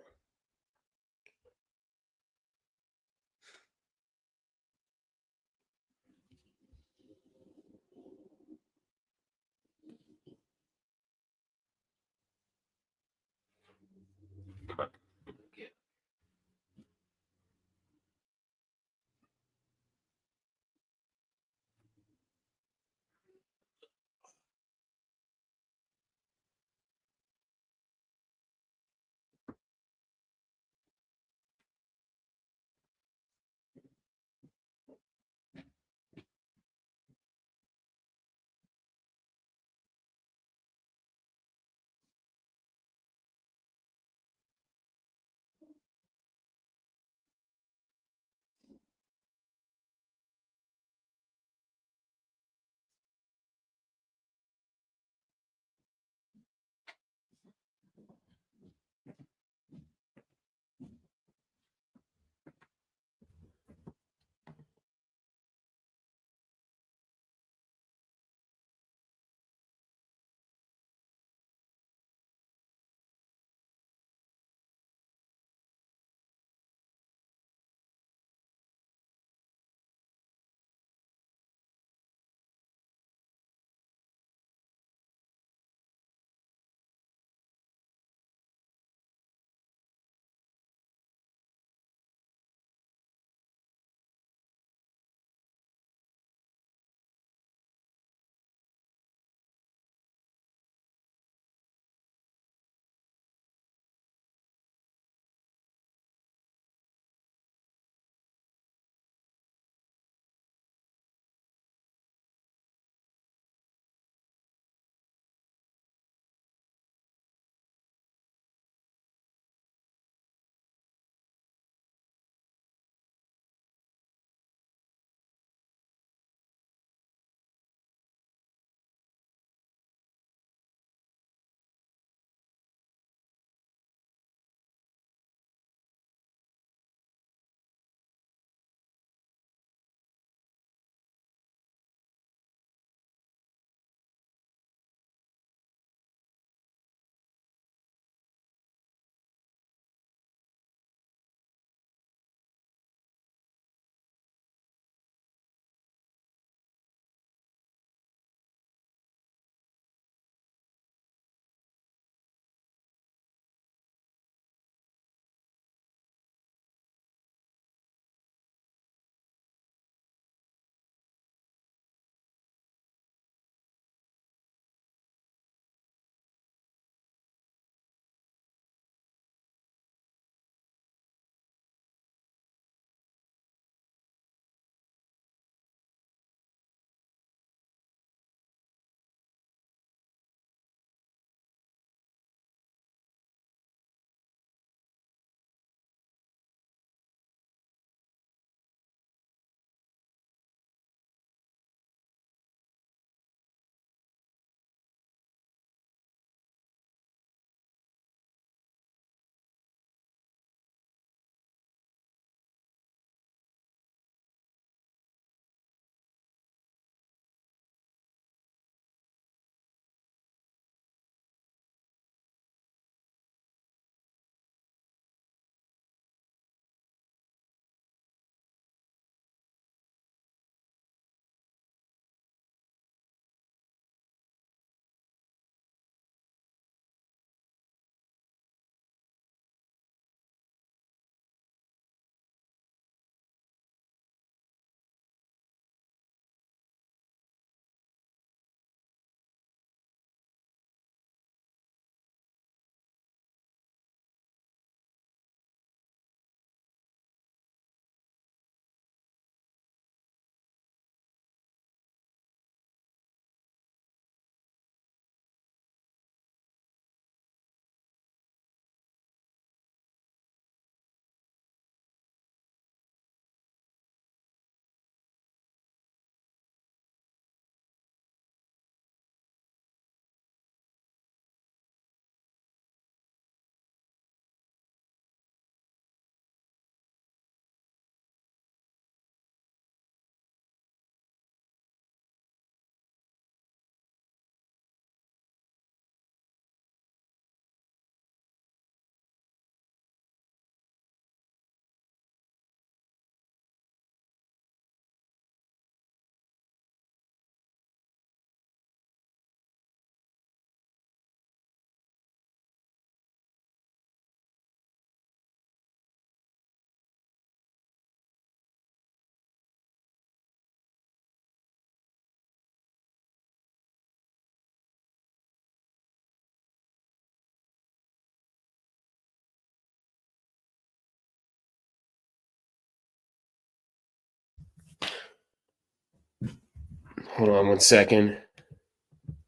Hold on 1 second.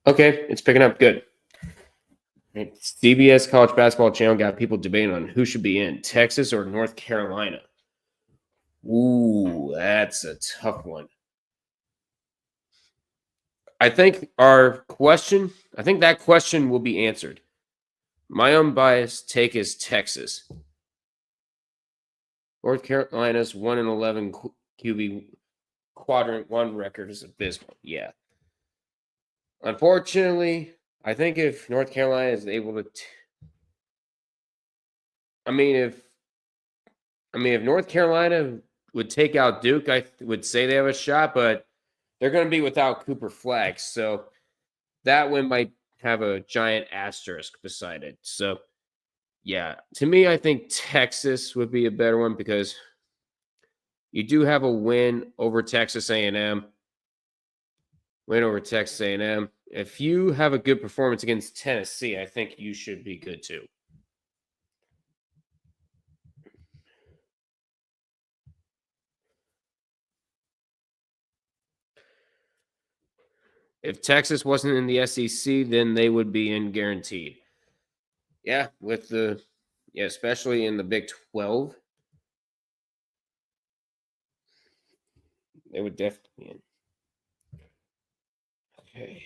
Okay, it's picking up. Good. CBS College Basketball Channel got people debating on who should be in, Texas or North Carolina. Ooh, that's a tough one. I think that question will be answered. My unbiased take is Texas. North Carolina's 1-11 QB quadrant 1 record is abysmal. Yeah. Unfortunately, I think if North Carolina is able to if North Carolina would take out Duke, I would say they have a shot, but they're going to be without Cooper Flag, so that win might have a giant asterisk beside it. So, yeah, to me, I think Texas would be a better one because you do have a win over Texas A&M. If you have a good performance against Tennessee, I think you should be good too. If Texas wasn't in the SEC, then they would be in guaranteed. Yeah, especially in the Big 12, they would definitely be in. Okay.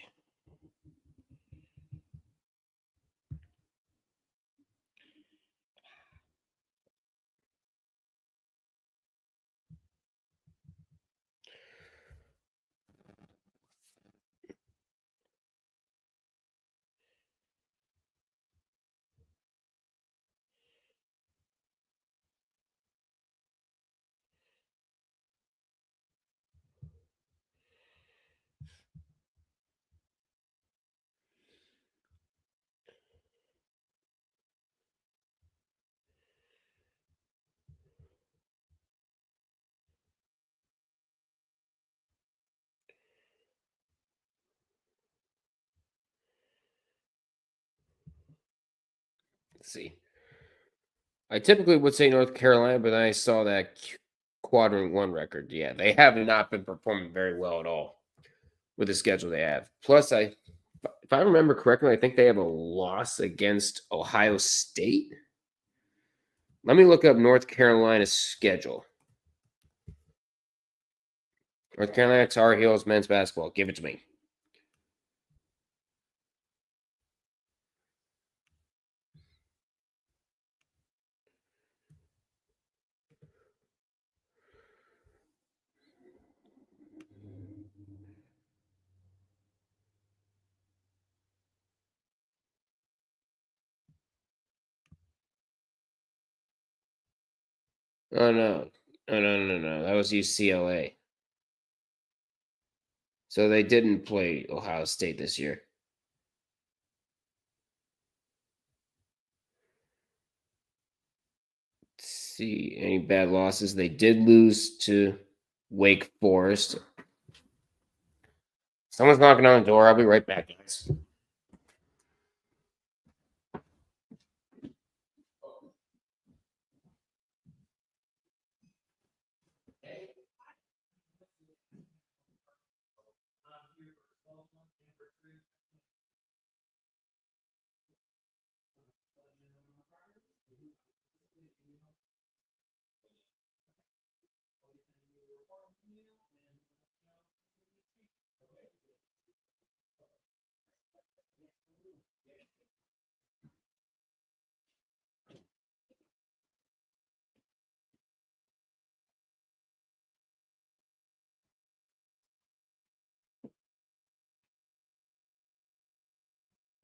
Let's see. I typically would say North Carolina, but then I saw that quadrant 1 record. Yeah, they have not been performing very well at all with the schedule they have. Plus, if I remember correctly, I think they have a loss against Ohio State. Let me look up North Carolina's schedule. North Carolina Tar Heels men's basketball. Give it to me. Oh, no. No. That was UCLA. So they didn't play Ohio State this year. Let's see any bad losses. They did lose to Wake Forest. Someone's knocking on the door. I'll be right back, guys.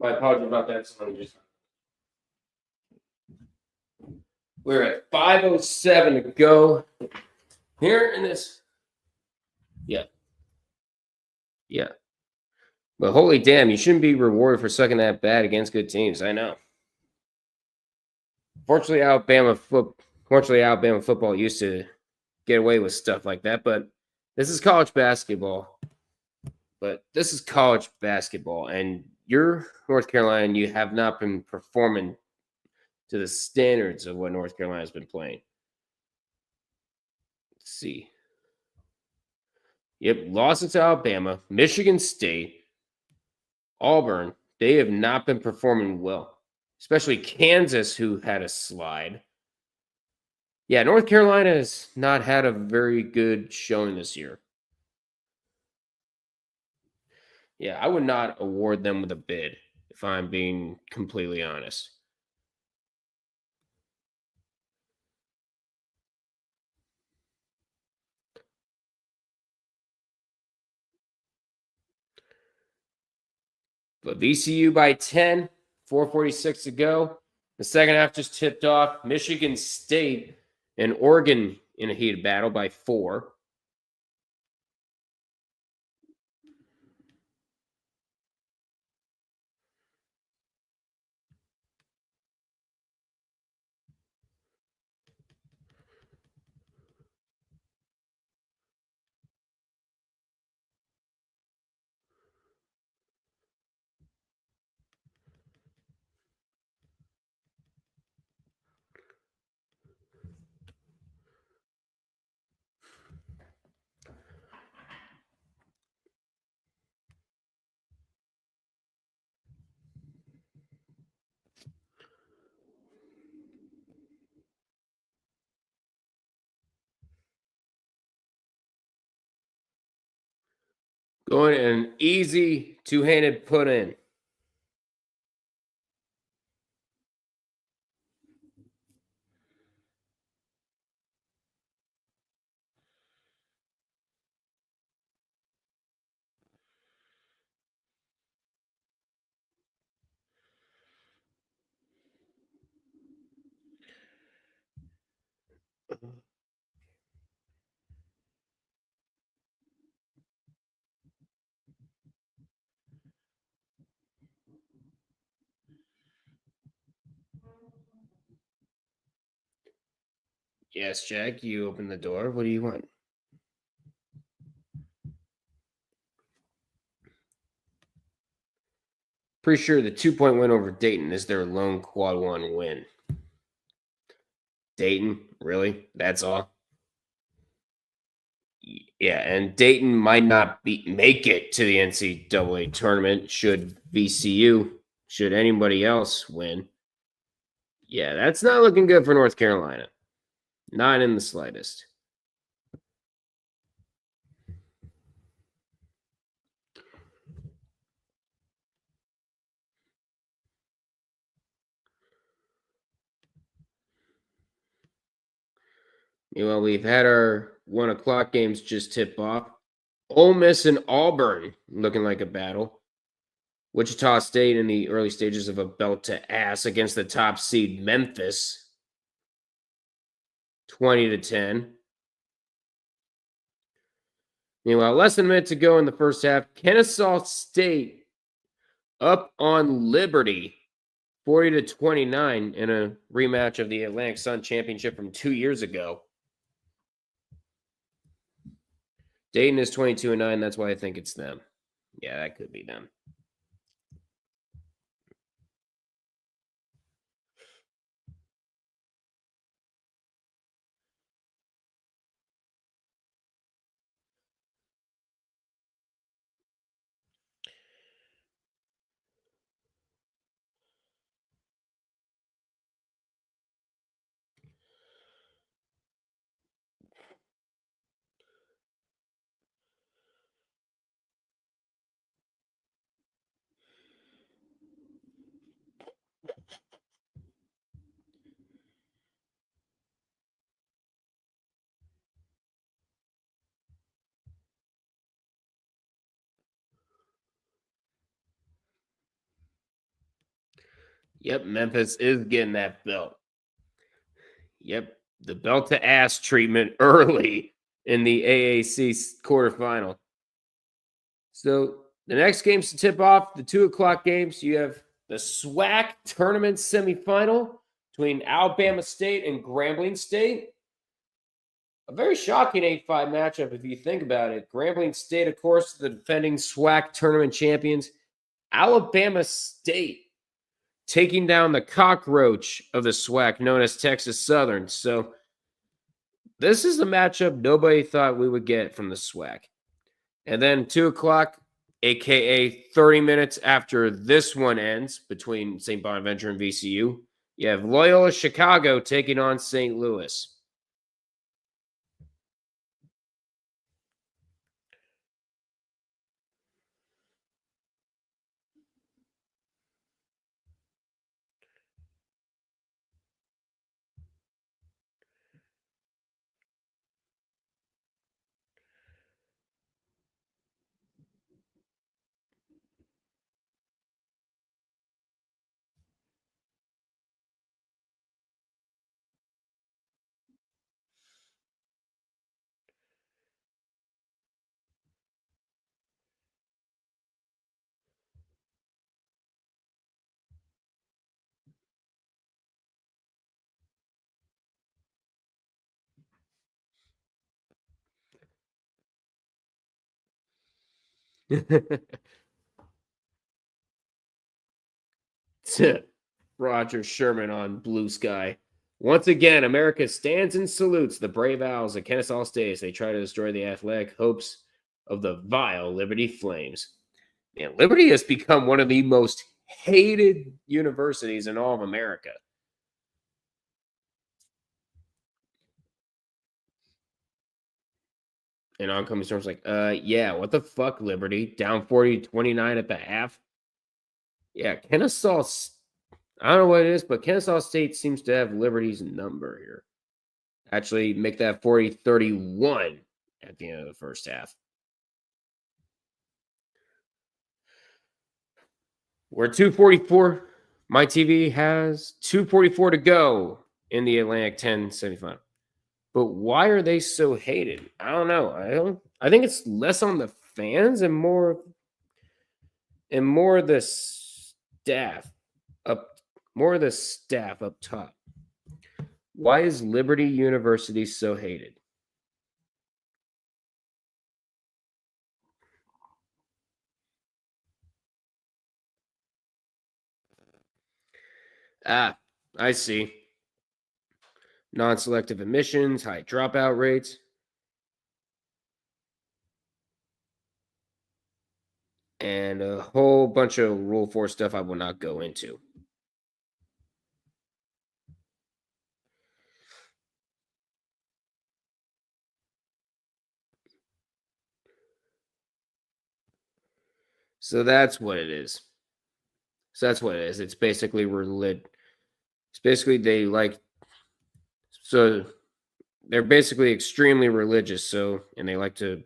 My apologies about that. We're at 5:07 to go here in this. Yeah. But holy damn, you shouldn't be rewarded for sucking that bad against good teams. I know. Fortunately, Alabama football used to get away with stuff like that, but this is college basketball. And you're North Carolina, you have not been performing to the standards of what North Carolina's been playing. Let's see. Yep, losses to Alabama, Michigan State, Auburn. They have not been performing well, especially Kansas, who had a slide. Yeah, North Carolina has not had a very good showing this year. Yeah, I would not award them with a bid, if I'm being completely honest. But VCU by 10, 4:46 to go. The second half just tipped off. Michigan State and Oregon in a heated battle by 4. Going an easy two-handed put in. Yes, Jack, you open the door. What do you want? Pretty sure the 2-point win over Dayton is their lone quad 1 win. Dayton, really? That's all? Yeah, and Dayton might not make it to the NCAA tournament should VCU, should anybody else win. Yeah, that's not looking good for North Carolina. Not in the slightest. Meanwhile, we've had our 1 o'clock games just tip off. Ole Miss and Auburn looking like a battle. Wichita State in the early stages of a belt to ass against the top seed Memphis. 20-10. Meanwhile, less than a minute to go in the first half. Kennesaw State up on Liberty 40-29 in a rematch of the Atlantic Sun Championship from 2 years ago. Dayton is 22-9. That's why I think it's them. Yeah, that could be them. Yep, Memphis is getting that belt. Yep, the belt to ass treatment early in the AAC quarterfinal. So the next games to tip off, the 2 o'clock games, you have the SWAC tournament semifinal between Alabama State and Grambling State. A very shocking 8-5 matchup if you think about it. Grambling State, of course, the defending SWAC tournament champions. Alabama State taking down the cockroach of the SWAC known as Texas Southern. So this is a matchup nobody thought we would get from the SWAC. And then 2 o'clock, aka 30 minutes after this one ends between St. Bonaventure and VCU, you have Loyola Chicago taking on St. Louis. Roger Sherman on Blue Sky. Once again, America stands and salutes the brave Owls at Kennesaw State as they try to destroy the athletic hopes of the vile Liberty Flames. Man, Liberty has become one of the most hated universities in all of America. And oncoming storm's like, yeah, what the fuck, Liberty? Down 40-29 at the half. Yeah, Kennesaw, I don't know what it is, but Kennesaw State seems to have Liberty's number here. Actually, make that 40-31 at the end of the first half. We're 244. My TV has 244 to go in the Atlantic 10 semifinal. But why are they so hated? I don't know. I think it's less on the fans and more the staff up top. Why is Liberty University so hated? Ah, I see. Non-selective admissions, high dropout rates. And a whole bunch of Rule 4 stuff I will not go into. So that's what it is. It's basically they like, so they're basically extremely religious. So, and they like to,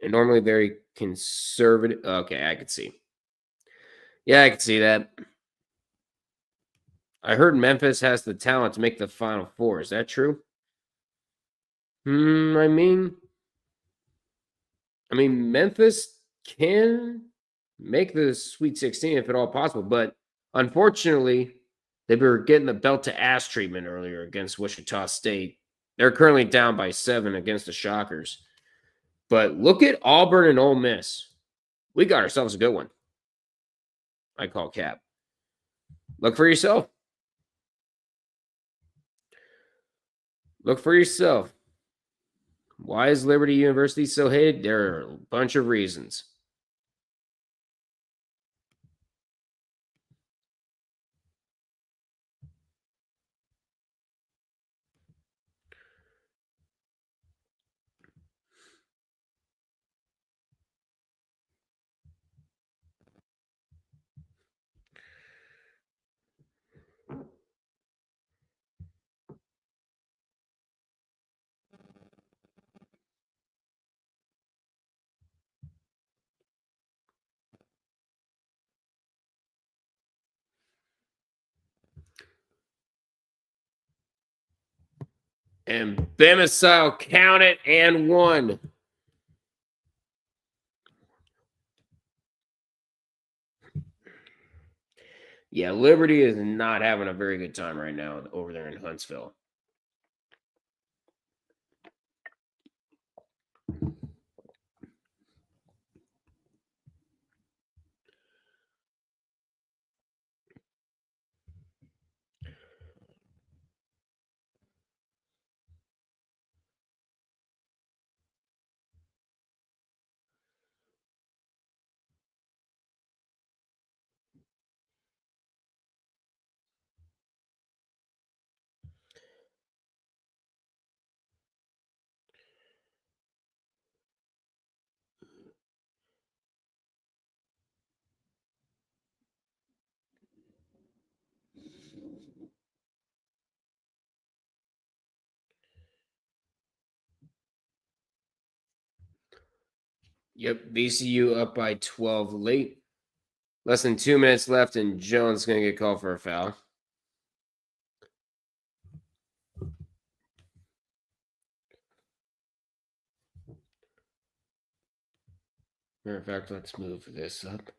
and normally very conservative. Okay, I could see. Yeah, I could see that. I heard Memphis has the talent to make the Final Four. Is that true? I mean, Memphis can make the Sweet 16 if at all possible, but unfortunately, they were getting the belt to ass treatment earlier against Wichita State. They're currently down by 7 against the Shockers. But look at Auburn and Ole Miss. We got ourselves a good one. I call cap. Look for yourself. Look for yourself. Why is Liberty University so hated? There are a bunch of reasons. And Bama style, count it and one. Yeah, Liberty is not having a very good time right now over there in Huntsville. Yep, VCU up by 12 late. Less than 2 minutes left, and Jones is going to get called for a foul. Matter of fact, let's move this up.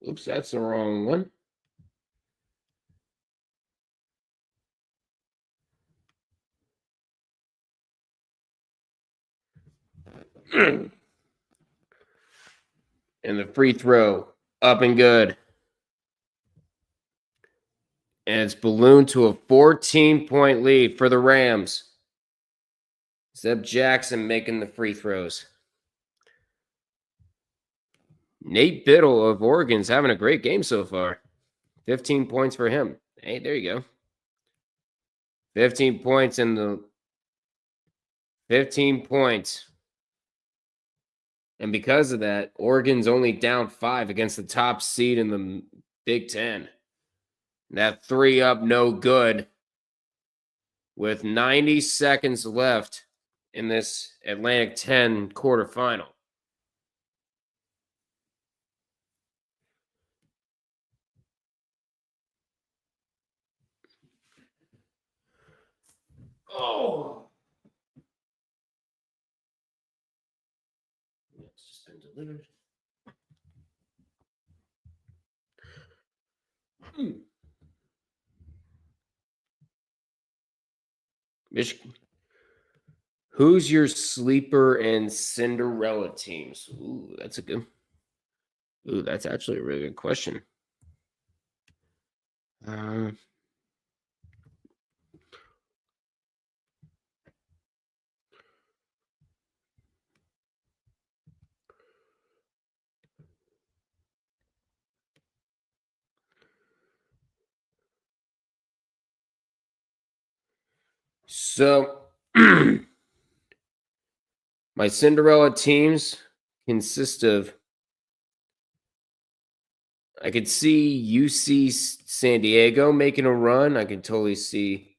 Oops, that's the wrong one. And the free throw, up and good. And it's ballooned to a 14-point lead for the Rams. Zeb Jackson making the free throws. Nate Biddle of Oregon's having a great game so far. 15 points for him. Hey, there you go. 15 points in the 15 points. And because of that, Oregon's only down 5 against the top seed in the Big Ten. That 3 up, no good. With 90 seconds left in this Atlantic 10 quarterfinal. Oh! It's just been delivered. Michigan. Who's your sleeper and Cinderella teams? Ooh, that's a good. Ooh, that's actually a really good question. So, my Cinderella teams consist of. I could see UC San Diego making a run. I can totally see.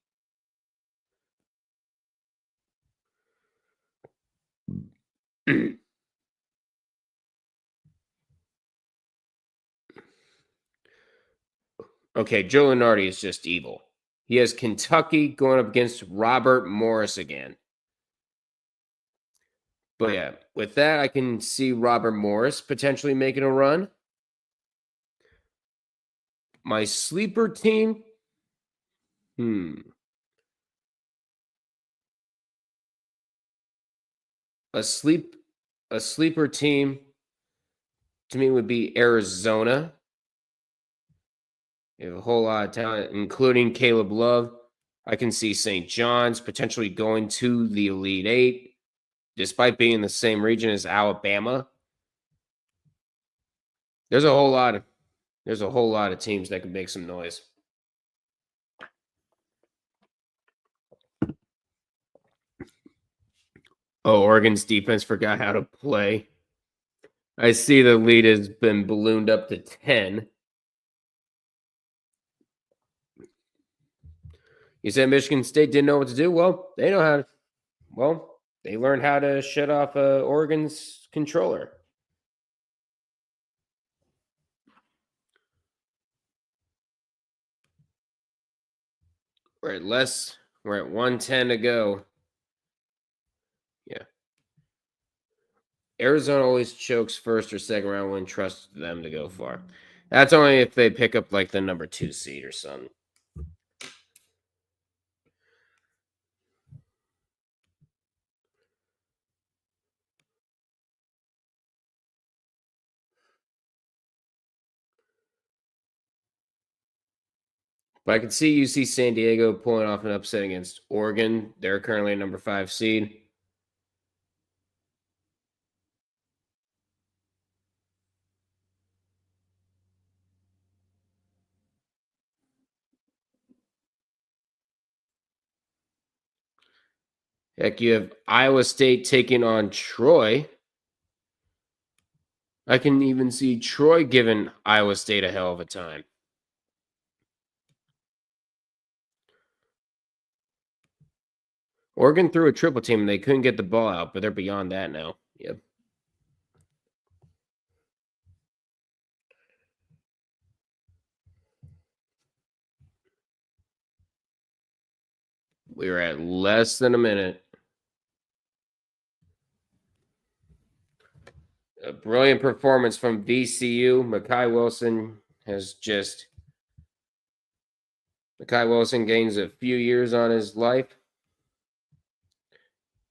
Okay, Joe Lunardi is just evil. He has Kentucky going up against Robert Morris again. But yeah, with that, I can see Robert Morris potentially making a run. My sleeper team. A sleeper team to me would be Arizona. You have a whole lot of talent, including Caleb Love. I can see St. John's potentially going to the Elite Eight, despite being in the same region as Alabama. There's a whole lot of teams that can make some noise. Oh, Oregon's defense forgot how to play. I see the lead has been ballooned up to 10. You said Michigan State didn't know what to do. Well, they know how to. Well, they learned how to shut off Oregon's controller. We're at 110 to go. Yeah. Arizona always chokes first or second round when trust them to go far. That's only if they pick up like the number 2 seed or something. But I could see UC San Diego pulling off an upset against Oregon. They're currently a number 5 seed. Heck, you have Iowa State taking on Troy. I can even see Troy giving Iowa State a hell of a time. Oregon threw a triple team and they couldn't get the ball out, but they're beyond that now. Yep. We were at less than a minute. A brilliant performance from VCU. Makai Wilson gains a few years on his life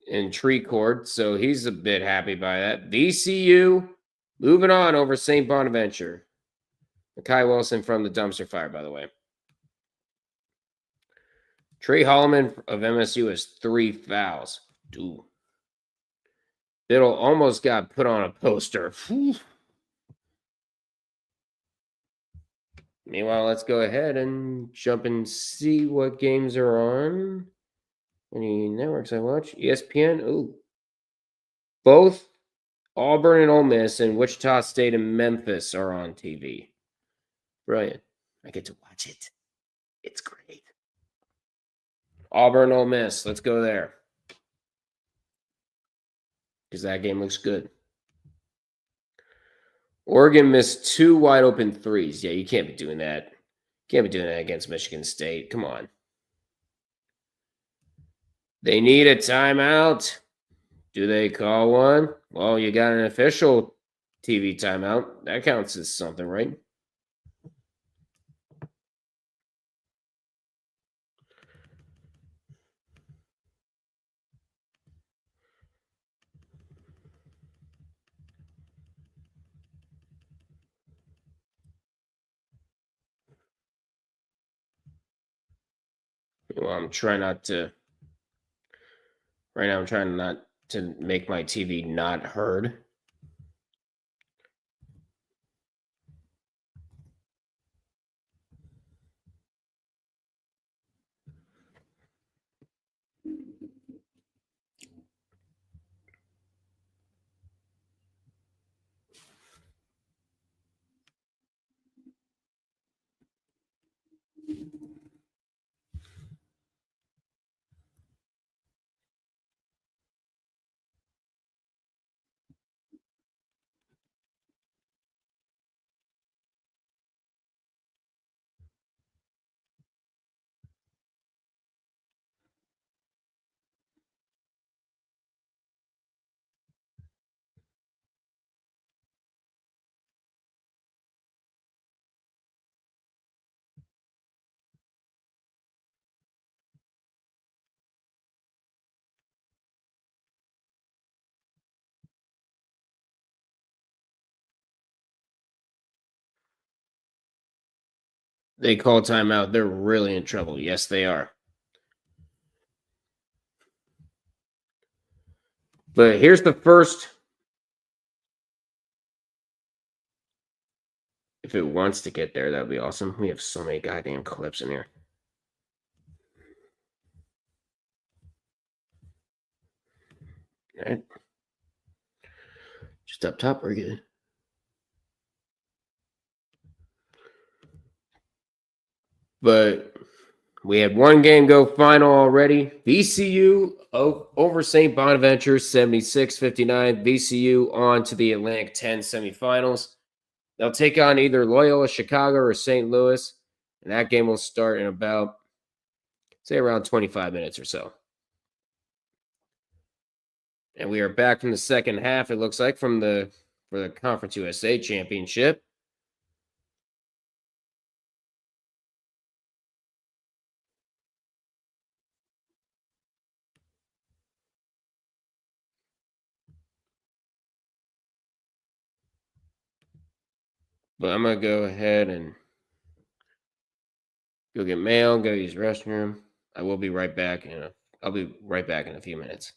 in tree cord, so he's a bit happy by that. VCU moving on over St. Bonaventure. Makai Wilson from the dumpster fire, by the way. Trey Holloman of MSU has 3 fouls. Dude. Biddle almost got put on a poster. Whew. Meanwhile, let's go ahead and jump and see what games are on. Any networks I watch? ESPN. Ooh. Both Auburn and Ole Miss and Wichita State and Memphis are on TV. Brilliant. I get to watch it. It's great. Auburn, Ole Miss. Let's go there. Because that game looks good. Oregon missed 2 wide open threes. Yeah, you can't be doing that. Can't be doing that against Michigan State. Come on. They need a timeout. Do they call one? Well, you got an official TV timeout. That counts as something, right? Well, I'm trying not to. Right now, I'm trying not to make my TV not heard. They call timeout. They're really in trouble. Yes, they are. But here's the first. If it wants to get there, that would be awesome. We have so many goddamn clips in here. All right. Just up top, we're good. But We had one game go final already. VCU over St. Bonaventure 76-59. VCU on to the Atlantic 10 semifinals. They'll take on either Loyola Chicago or St. Louis, and that game will start in about, say, around 25 minutes or so. And we are back from the second half, it looks like, for the Conference USA Championship. But I'm going to go ahead and go get mail, go use the restroom. I will be right back. I'll be right back in a few minutes.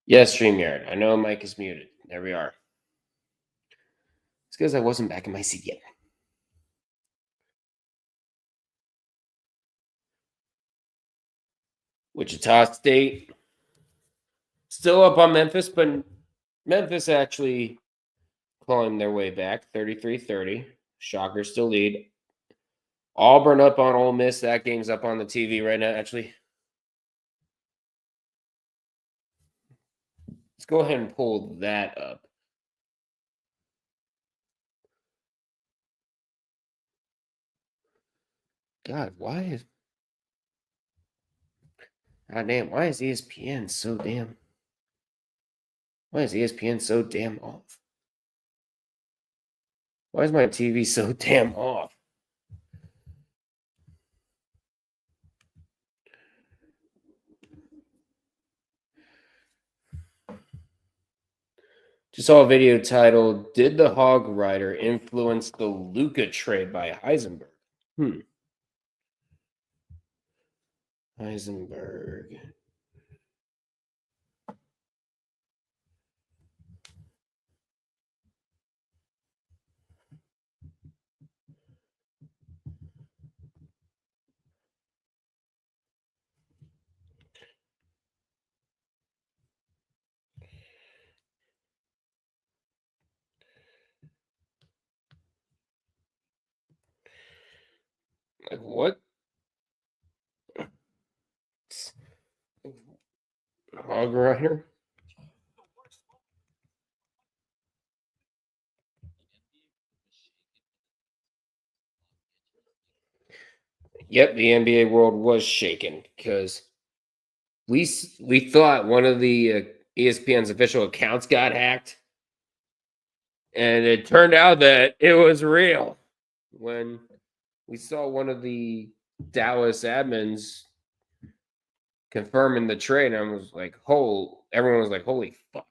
Yes, StreamYard. I know mic is muted. There we are. It's because I wasn't back in my seat yet. Wichita State still up on Memphis, but Memphis actually clawing their way back, 33-30. Shockers still lead. Auburn up on Ole Miss. That game's up on the TV right now, actually. Let's go ahead and pull that up. God, why is ESPN so damn? Why is ESPN so damn off? Why is my TV so damn off? Just saw a video titled, "Did the Hog Rider influence the Luka trade by Heisenberg?" Heisenberg. Like what? Hog Rider? Yep, the NBA world was shaken because we thought one of the ESPN's official accounts got hacked, and it turned out that it was real. When we saw one of the Dallas admins confirming the trade, and I was like, everyone was like, holy fuck.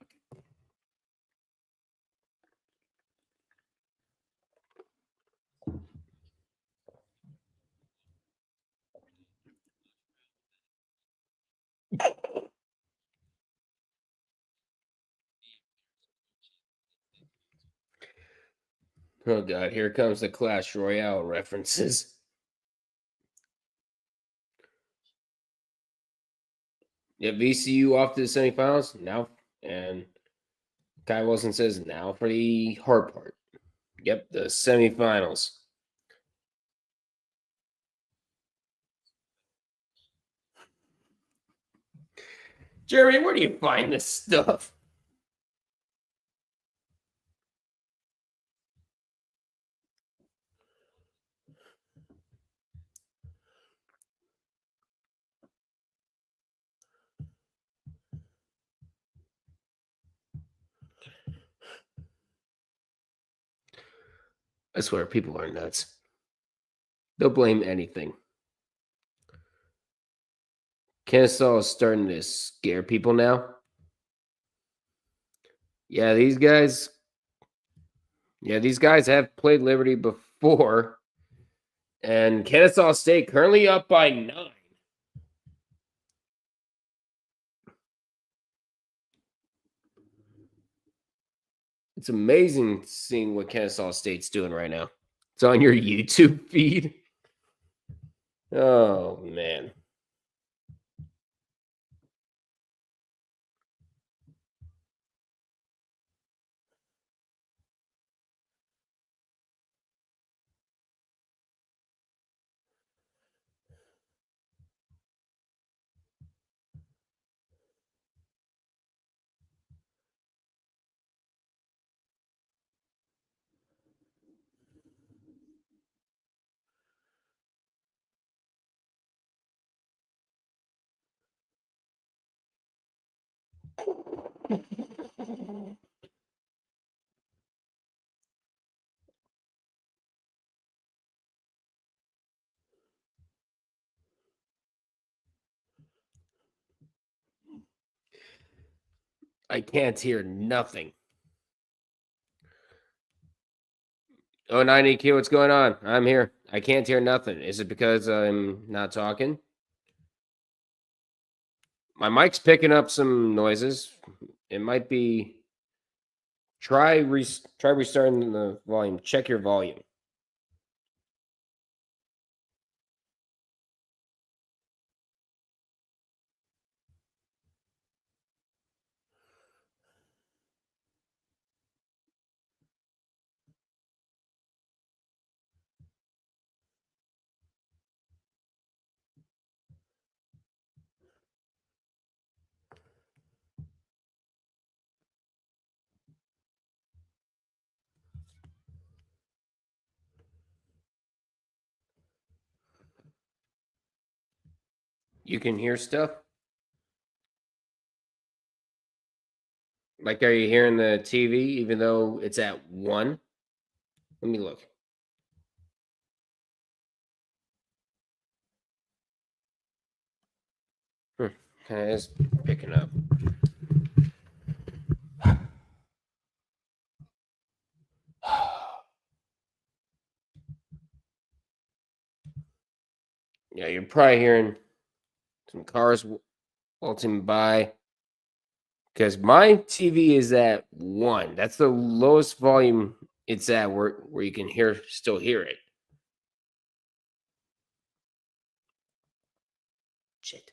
Oh god, here comes the Clash Royale references. Yeah, VCU off to the semifinals now, and Kai Wilson says now for the hard part. Yep, the semifinals. Jeremy, where do you find this stuff? I swear, people are nuts. They'll blame anything. Kennesaw is starting to scare people now. Yeah, these guys have played Liberty before. And Kennesaw State currently up by 9. It's amazing seeing what Kennesaw State's doing right now. It's on your YouTube feed. Oh, man. I can't hear nothing. Oh, 9EQ, what's going on? I'm here. I can't hear nothing. Is it because I'm not talking? My mic's picking up some noises. It might be. Try restarting the volume. Check your volume. You can hear stuff. Like, are you hearing the TV even though it's at 1? Let me look. Okay, it's picking up. Yeah, you're probably hearing some cars waltzing by. Because my TV is at 1. That's the lowest volume it's at where you can still hear it. Shit.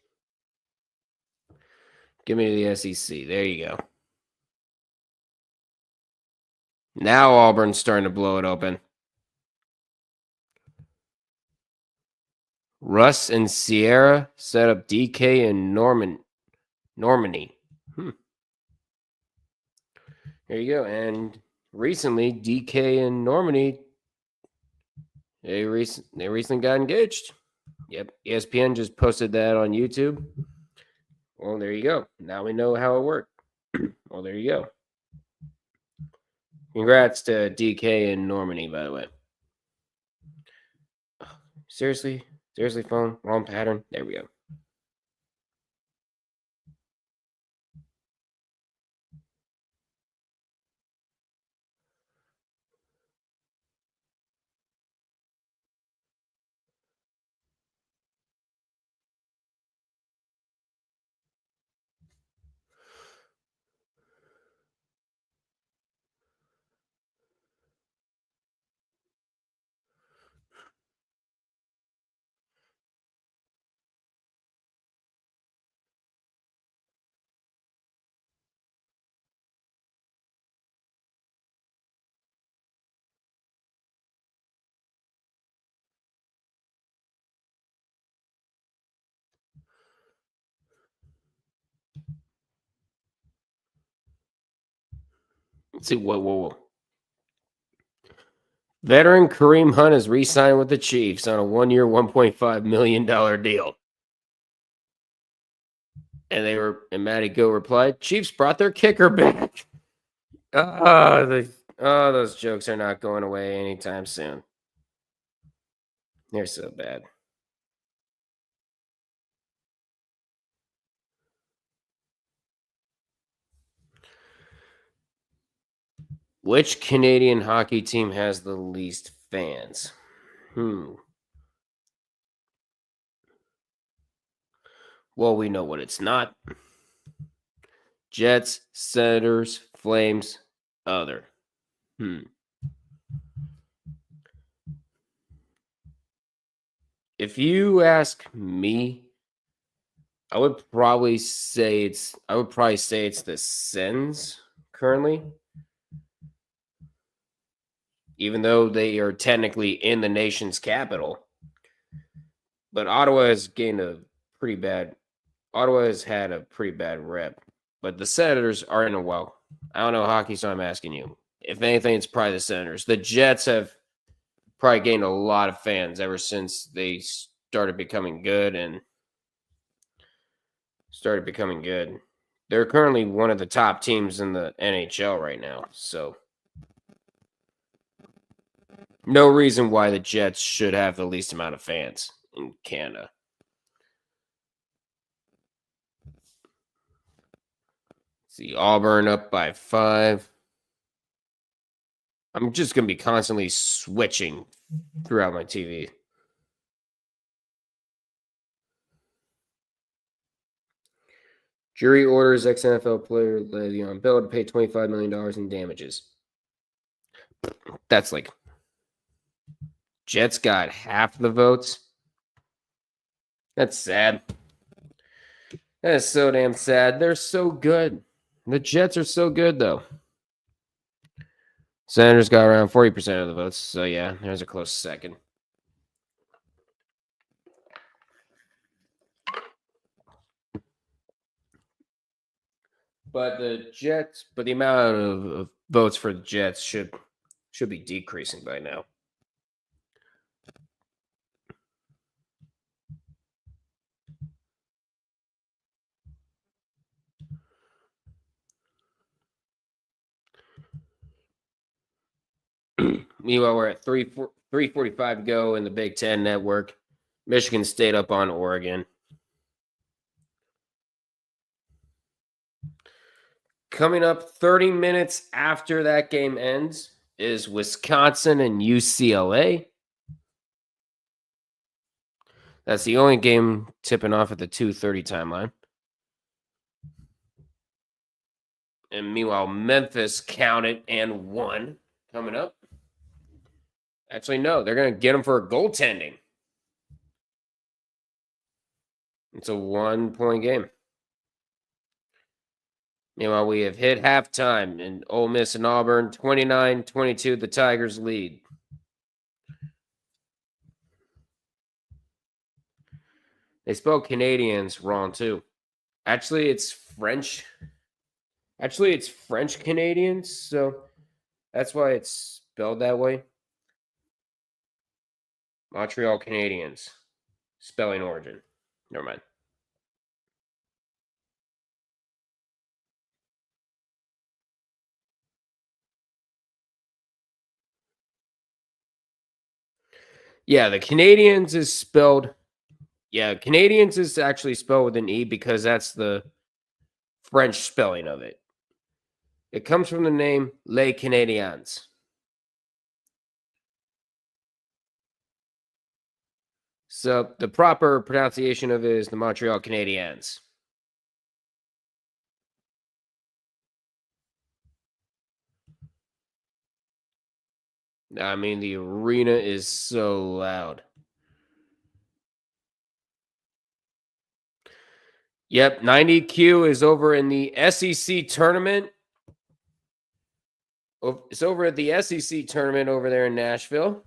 Give me the SEC. There you go. Now Auburn's starting to blow it open. Russ and Sierra set up DK and Normandy. There you go. And recently, DK and Normandy, they recently got engaged. Yep. ESPN just posted that on YouTube. Well, there you go. Now we know how it worked. Well, there you go. Congrats to DK and Normandy, by the way. Seriously, phone, wrong pattern. There we go. Let's see. Whoa. Veteran Kareem Hunt has re-signed with the Chiefs on a 1-year, $1.5 million deal. And Matty Go replied, Chiefs brought their kicker back. Those jokes are not going away anytime soon. They're so bad. Which Canadian hockey team has the least fans? Well, we know what it's not. Jets, Senators, Flames, other. If you ask me, I would probably say it's the Sens currently. Even though they are technically in the nation's capital. But Ottawa has had a pretty bad rep. But the Senators are in a well. I don't know hockey, so I'm asking you. If anything, it's probably the Senators. The Jets have probably gained a lot of fans ever since they started becoming good. They're currently one of the top teams in the NHL right now. So no reason why the Jets should have the least amount of fans in Canada. See, Auburn up by 5. I'm just going to be constantly switching throughout my TV. Jury orders ex-NFL player Le'Veon Bell to pay $25 million in damages. That's like Jets got half the votes. That's sad. That is so damn sad. They're so good. The Jets are so good, though. Senators got around 40% of the votes. So, yeah, there's a close second. But the amount of votes for the Jets should be decreasing by now. Meanwhile, we're at 3:45 to go in the Big Ten Network. Michigan State up on Oregon. Coming up 30 minutes after that game ends is Wisconsin and UCLA. That's the only game tipping off at the 2:30 timeline. And meanwhile, Memphis counted and won coming up. Actually, no, they're going to get them for a goaltending. It's a 1-point game. Meanwhile, we have hit halftime in Ole Miss and Auburn, 29-22, the Tigers lead. They spell Canadians wrong, too. Actually, it's French. It's French Canadians, so that's why it's spelled that way. Montreal Canadiens. Spelling origin. Never mind. Yeah, the Canadians is spelled. Yeah, Canadians is actually spelled with an E because that's the French spelling of it. It comes from the name Les Canadiens. So the proper pronunciation of it is the Montreal Canadiens. I mean, the arena is so loud. Yep, 90Q is over in the SEC tournament. It's over at the SEC tournament over there in Nashville.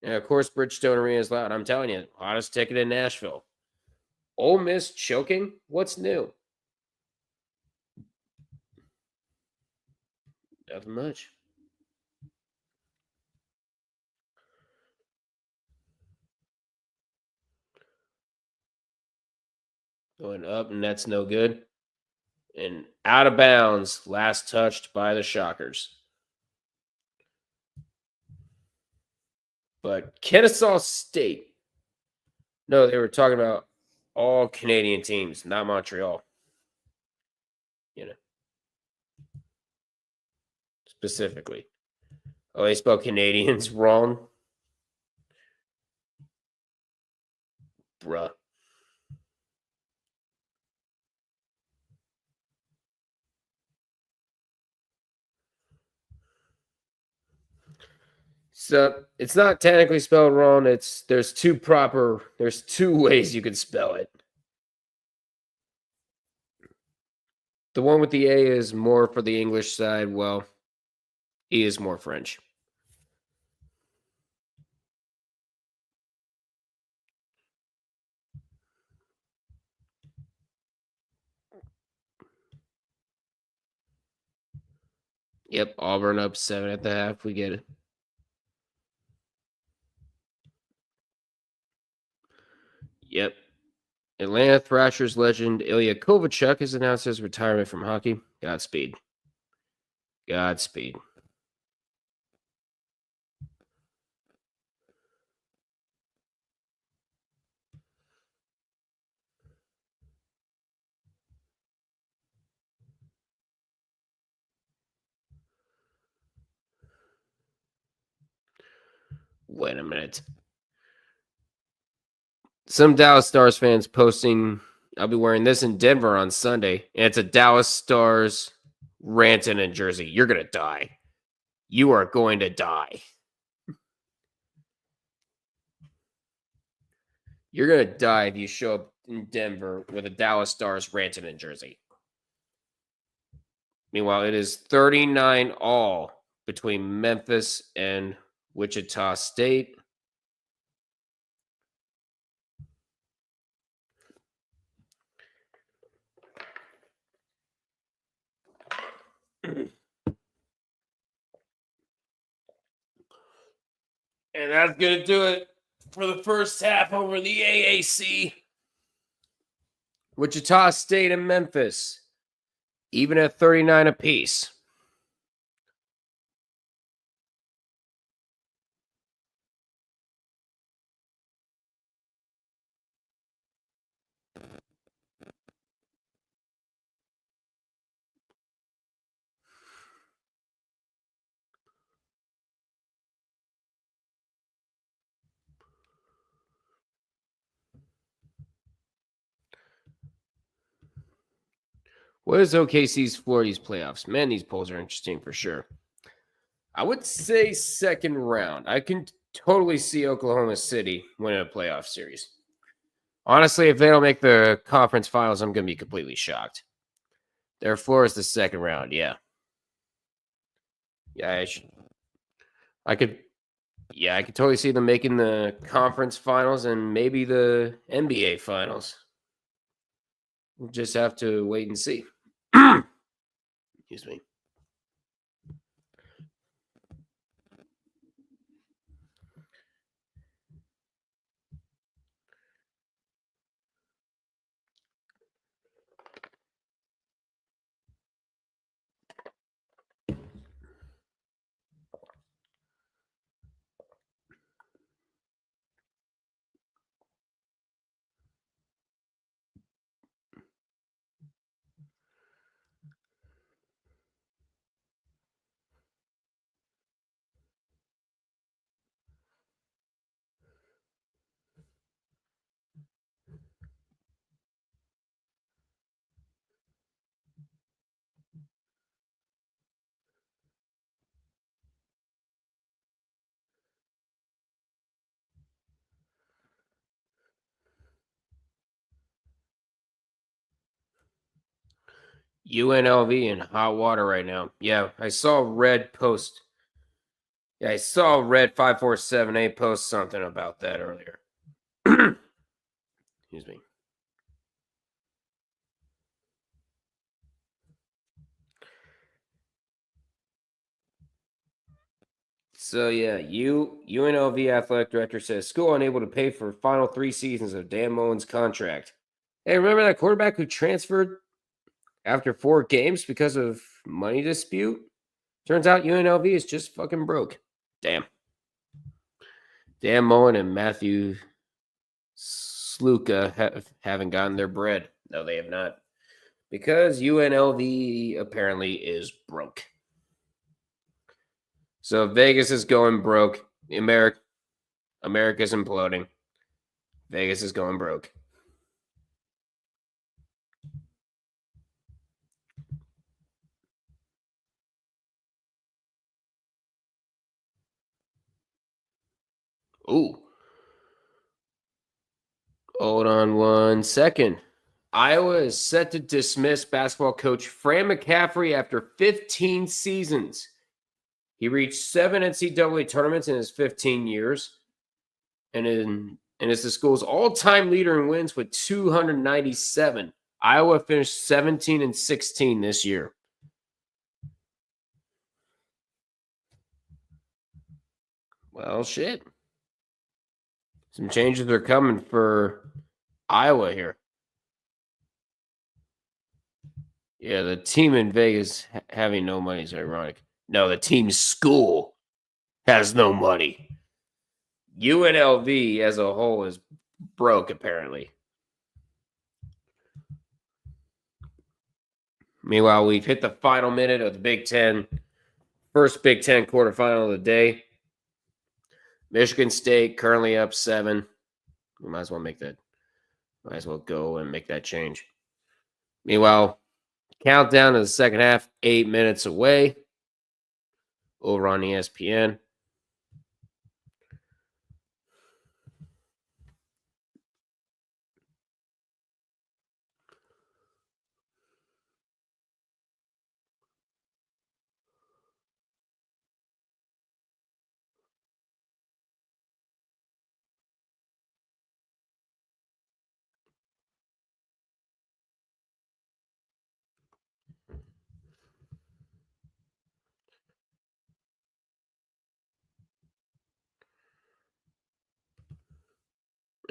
And of course, Bridgestone Arena is loud. I'm telling you, hottest ticket in Nashville. Ole Miss choking? What's new? Nothing much. Going up, and that's no good. And out of bounds, last touched by the Shockers. But Kennesaw State. No, they were talking about all Canadian teams, not Montreal. You know, specifically. Oh, they spell Canadians wrong. Bruh. So it's not technically spelled wrong. There's two ways you could spell it. The one with the A is more for the English side. Well, E is more French. Yep, Auburn up 7 at the half. We get it. Yep. Atlanta Thrashers legend Ilya Kovalchuk has announced his retirement from hockey. Godspeed. Godspeed. Wait a minute. Some Dallas Stars fans posting I'll be wearing this in Denver on Sunday. And it's a Dallas Stars Rantanen jersey. You're going to die. You are going to die. You're going to die if you show up in Denver with a Dallas Stars Rantanen jersey. Meanwhile, it is 39 all between Memphis and Wichita State. And that's going to do it for the first half over the AAC. Wichita State and Memphis, even at 39 apiece. What is OKC's Florida's playoffs? Man, these polls are interesting for sure. I would say second round. I can totally see Oklahoma City winning a playoff series. Honestly, if they don't make the conference finals, I'm going to be completely shocked. Their floor is the second round, yeah. Yeah, I could totally see them making the conference finals and maybe the NBA finals. We'll just have to wait and see. Excuse me. UNLV in hot water right now. Yeah, I saw Red post. Yeah, I saw Red 5478 post something about that earlier. Excuse me. So yeah, UNLV athletic director says school unable to pay for final 3 seasons of Dan Mullen's contract. Hey, remember that quarterback who transferred after 4 games because of money dispute? Turns out UNLV is just fucking broke. Damn. Dan Mullen and Matthew Sluka haven't gotten their bread. No, they have not. Because UNLV apparently is broke. So Vegas is going broke. America's imploding. Vegas is going broke. Ooh. Hold on 1 second. Iowa is set to dismiss basketball coach Fran McCaffrey after 15 seasons. He reached 7 NCAA tournaments in his 15 years and is the school's all-time leader in wins with 297. Iowa finished 17-16 this year. Well, shit. Some changes are coming for Iowa here. Yeah, the team in Vegas having no money is ironic. No, the team's school has no money. UNLV as a whole is broke, apparently. Meanwhile, we've hit the final minute of the Big Ten. First Big Ten quarterfinal of the day. Michigan State currently up 7. We might as well make that Might as well go and make that change. Meanwhile, countdown to the second half, 8 minutes away. Over on ESPN.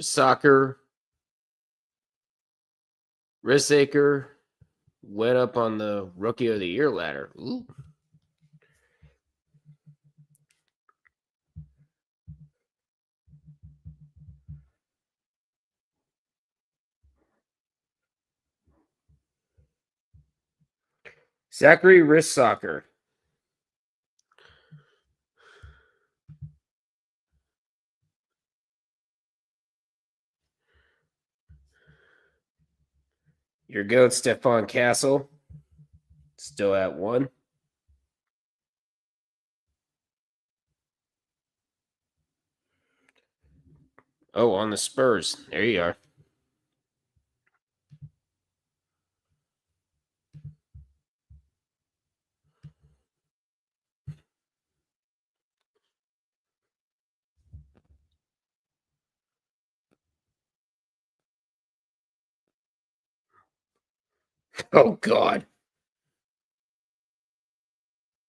Soccer, Rissaker went up on the Rookie of the Year ladder. Ooh. Zachary Rissaker. Your goat, Stefan Castle, still at 1. Oh, on the Spurs. There you are. Oh, God.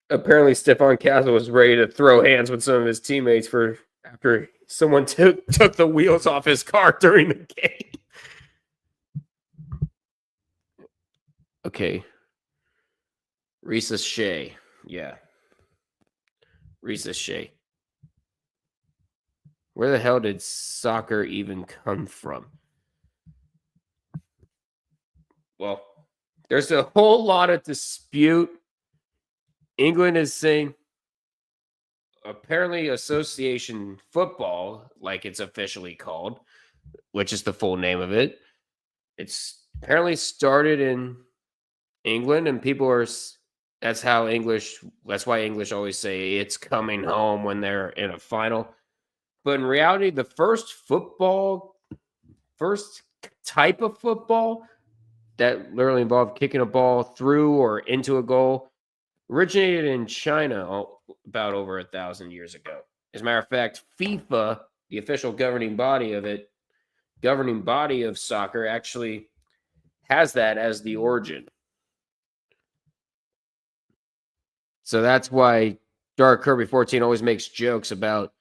Apparently, Stefan Castle was ready to throw hands with some of his teammates after someone took the wheels off his car during the game. Okay. Risa Shea. Yeah. Risa Shea. Where the hell did soccer even come from? Well, there's a whole lot of dispute. England is saying apparently association football, like it's officially called, which is the full name of it. It's apparently started in England, and people are. That's why English always say it's coming home when they're in a final. But in reality, the first type of football that literally involved kicking a ball through or into a goal originated in China about over 1,000 years ago. As a matter of fact, FIFA, the official governing body of soccer, actually has that as the origin. So that's why Dark Kirby 14 always makes jokes about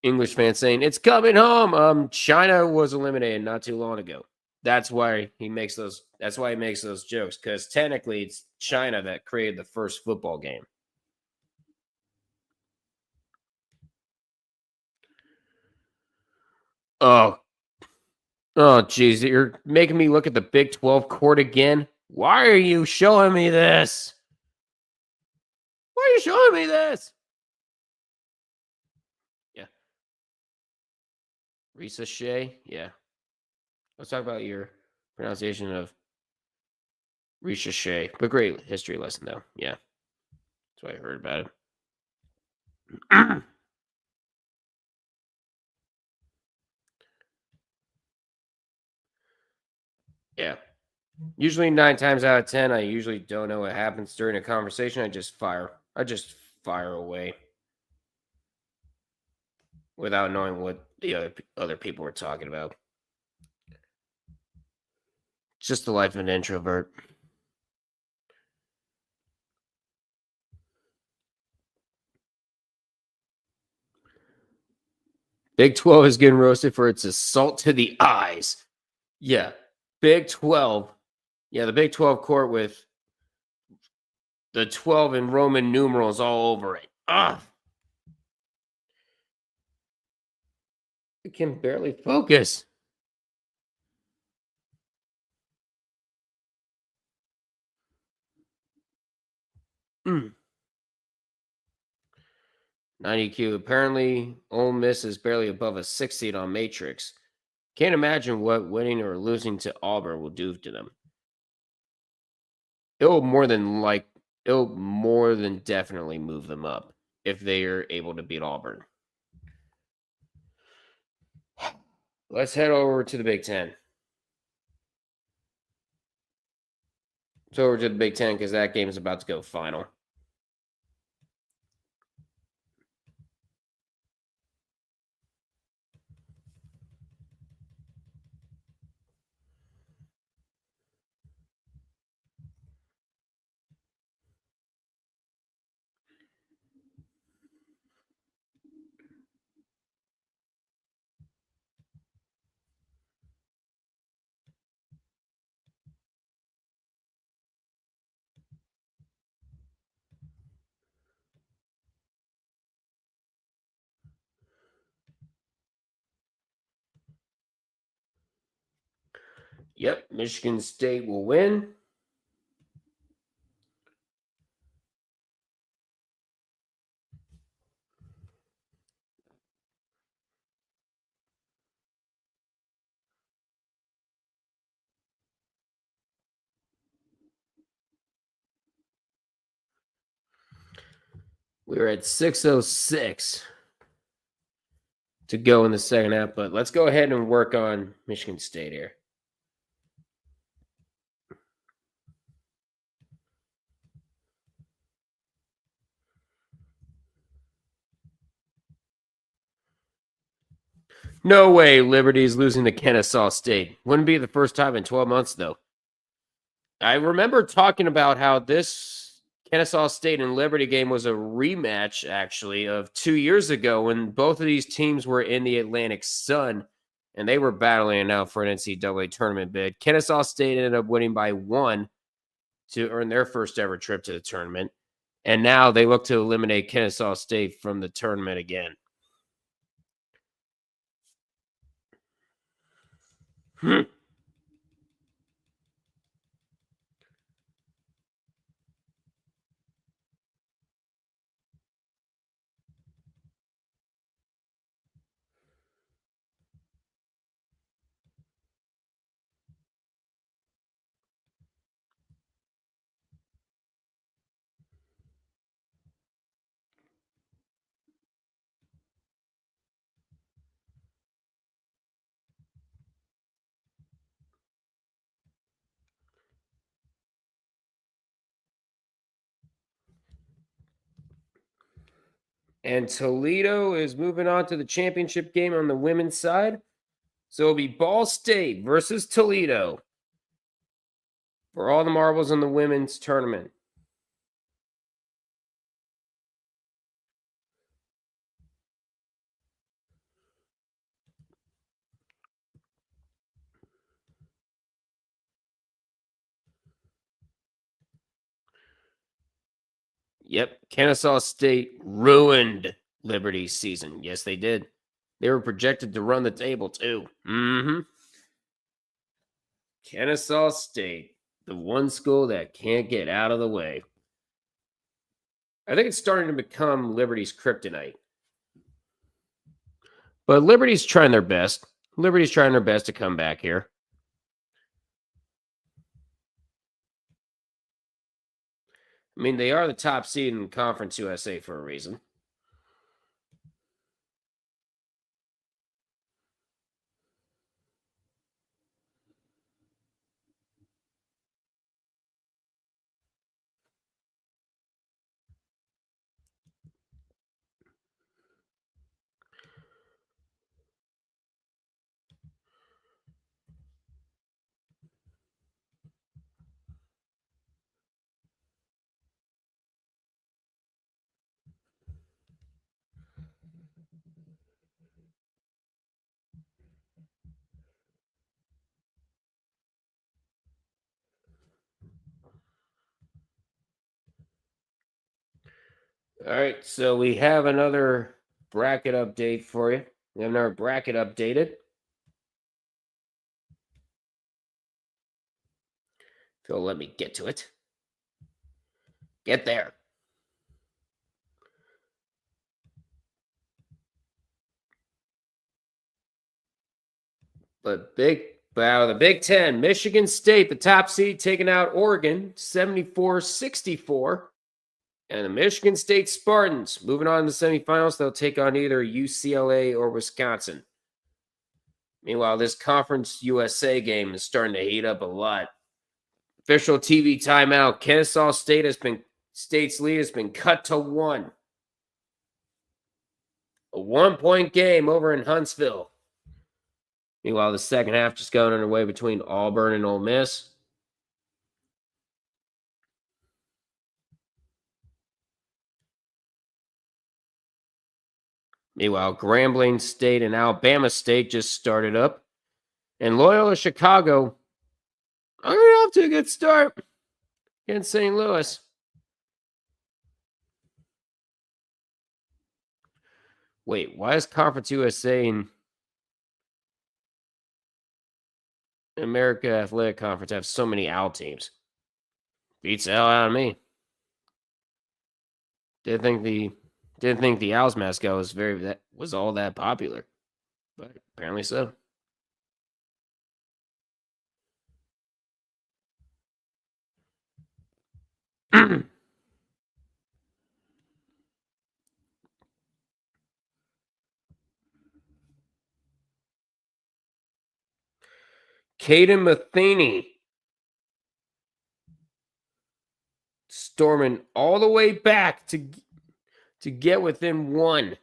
English fans saying it's coming home. China was eliminated not too long ago. That's why he makes those. That's why he makes those jokes, because technically it's China that created the first football game. Oh, geez, you're making me look at the Big 12 court again. Why are you showing me this? Why are you showing me this? Yeah, Risa Shea. Yeah, let's talk about your pronunciation of Risa Shea. But great history lesson, though. Yeah, that's what I heard about it. Yeah. Usually 9 times out of 10, I usually don't know what happens during a conversation. I just fire away without knowing what the other people were talking about. It's just the life of an introvert. Big 12 is getting roasted for its assault to the eyes. Yeah. Big 12. Yeah, the Big 12 court with the 12 in Roman numerals all over it. Ah. It can barely focus. Mm. 90 Q. Apparently, Ole Miss is barely above a 6 seed on Matrix. Can't imagine what winning or losing to Auburn will do to them. It'll more than like it'll more than definitely move them up if they are able to beat Auburn. Let's head over to the Big Ten. So over to the Big Ten because that game is about to go final. Yep, Michigan State will win. We're at 6:06 to go in the second half, but let's go ahead and work on Michigan State here. No way Liberty's losing to Kennesaw State. Wouldn't be the first time in 12 months, though. I remember talking about how this Kennesaw State and Liberty game was a rematch, actually, of 2 years ago when both of these teams were in the Atlantic Sun and they were battling it out for an NCAA tournament bid. Kennesaw State ended up winning by 1 to earn their first ever trip to the tournament. And now they look to eliminate Kennesaw State from the tournament again. And Toledo is moving on to the championship game on the women's side. So it'll be Ball State versus Toledo for all the marbles in the women's tournament. Yep, Kennesaw State ruined Liberty's season. Yes, they did. They were projected to run the table, too. Kennesaw State, the one school that can't get out of the way. I think it's starting to become Liberty's kryptonite. But Liberty's trying their best. Liberty's trying their best to come back here. I mean, they are the top seed in Conference USA for a reason. All right, so we have another bracket update for you. We have another bracket updated. If you'll let me get to it. Get there. But out of the Big Ten, Michigan State, the top seed, taking out Oregon 74-64. And the Michigan State Spartans moving on to the semifinals. They'll take on either UCLA or Wisconsin. Meanwhile, this Conference USA game is starting to heat up a lot. Official TV timeout. Kennesaw State State's lead has been cut to 1. A 1-point game over in Huntsville. Meanwhile, the second half just going underway between Auburn and Ole Miss. Meanwhile, Grambling State and Alabama State just started up. And Loyola Chicago are off to a good start against St. Louis. Wait, why is Conference USA and America Athletic Conference have so many OWL teams? Beats the hell out of me. Didn't think the Owls mascot was all that popular, but apparently so. Caden Matheny storming all the way back to get within 1.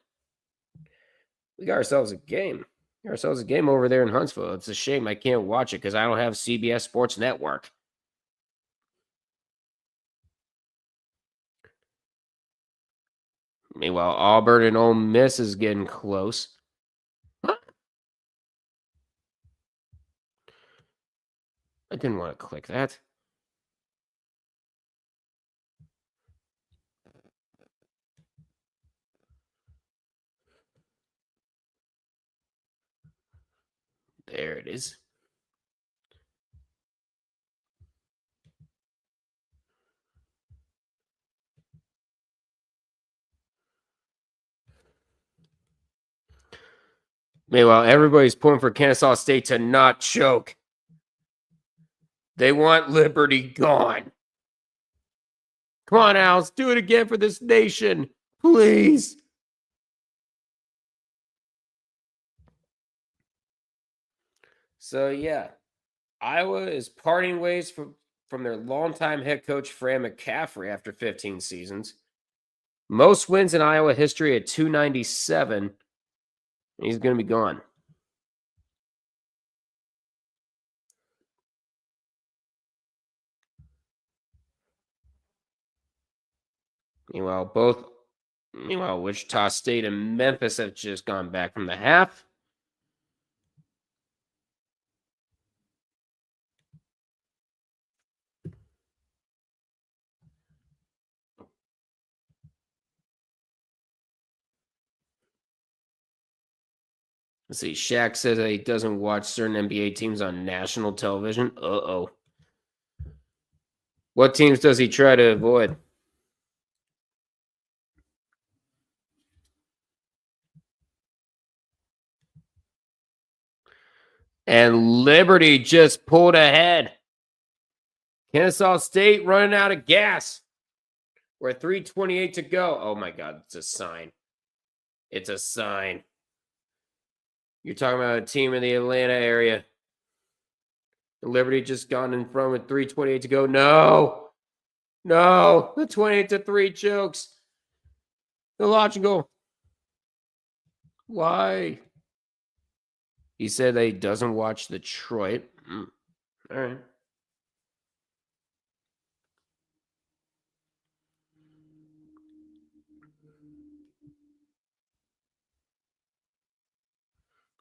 We got ourselves a game. We got ourselves a game over there in Huntsville. It's a shame I can't watch it because I don't have CBS Sports Network. Meanwhile, Auburn and Ole Miss is getting close. Huh? I didn't want to click that. There it is. Meanwhile, everybody's pulling for Kennesaw State to not choke. They want Liberty gone. Come on, Owls, do it again for this nation, please. So, yeah, Iowa is parting ways from their longtime head coach, Fran McCaffrey, after 15 seasons. Most wins in Iowa history at 297. And he's going to be gone. Meanwhile, Wichita State and Memphis have just gone back from the half. Let's see. Shaq says that he doesn't watch certain NBA teams on national television. Uh-oh. What teams does he try to avoid? And Liberty just pulled ahead. Kennesaw State running out of gas. We're at 3:28 to go. Oh, my God. It's a sign. It's a sign. You're talking about a team in the Atlanta area. Liberty just gone in front with 3:28 to go. No. The 28-3 chokes. The logical. Why? He said that he doesn't watch Detroit. All right.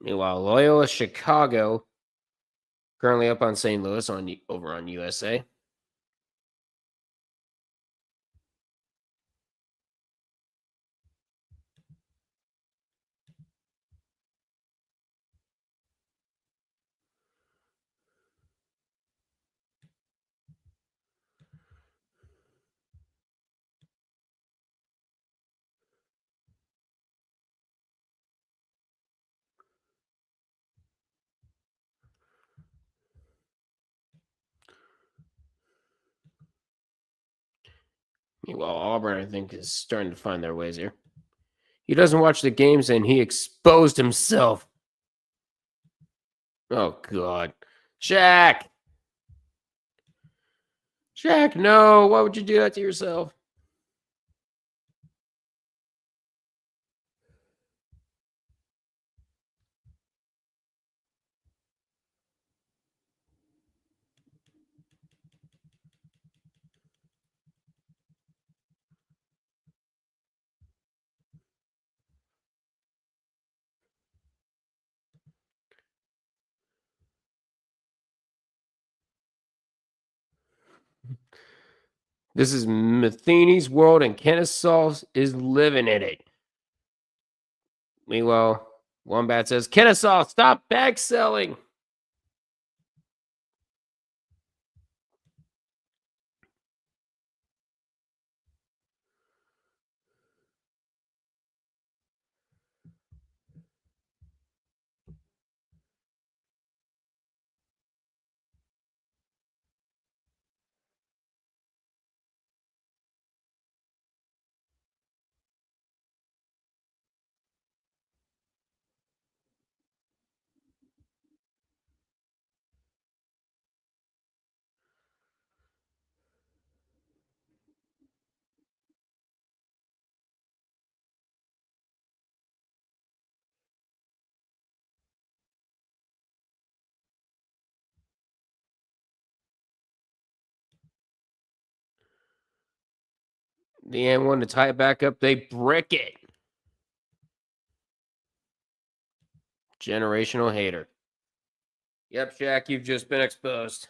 Meanwhile, Loyola Chicago currently up on St. Louis over on USA. Well, Auburn, I think, is starting to find their ways here. He doesn't watch the games, and he exposed himself. Oh, God. Shaq! Shaq, no. Why would you do that to yourself? This is Matheny's world, and Kennesaw is living in it. Meanwhile, Wombat says, Kennesaw, stop bag selling. The end one to tie it back up. They brick it. Generational hater. Yep, Shaq, you've just been exposed.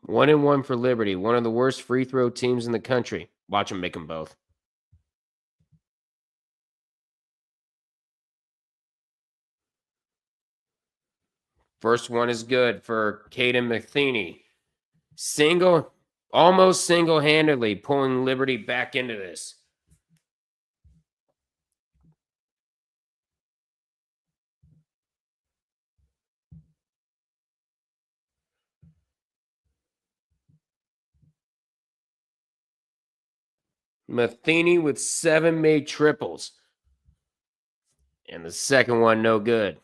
One and one for Liberty, one of the worst free throw teams in the country. Watch them make them both. First one is good for Caden Matheny. Almost single-handedly pulling Liberty back into this. Matheny with 7 made triples. And the second one, no good.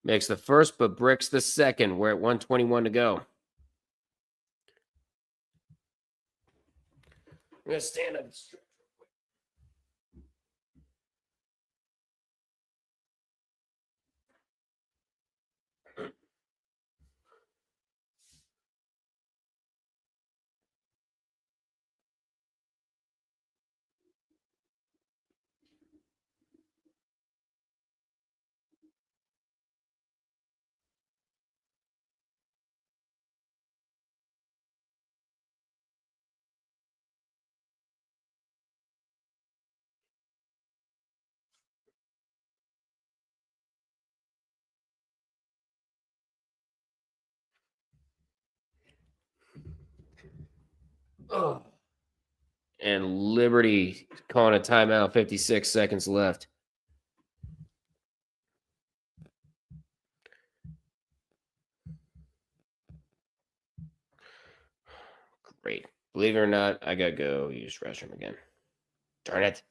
Makes the first, but bricks the second. We're at 1:21 to go. I'm going to stand up. Ugh. And Liberty calling a timeout, 56 seconds left. Great. Believe it or not, I got to go use the restroom again. Darn it.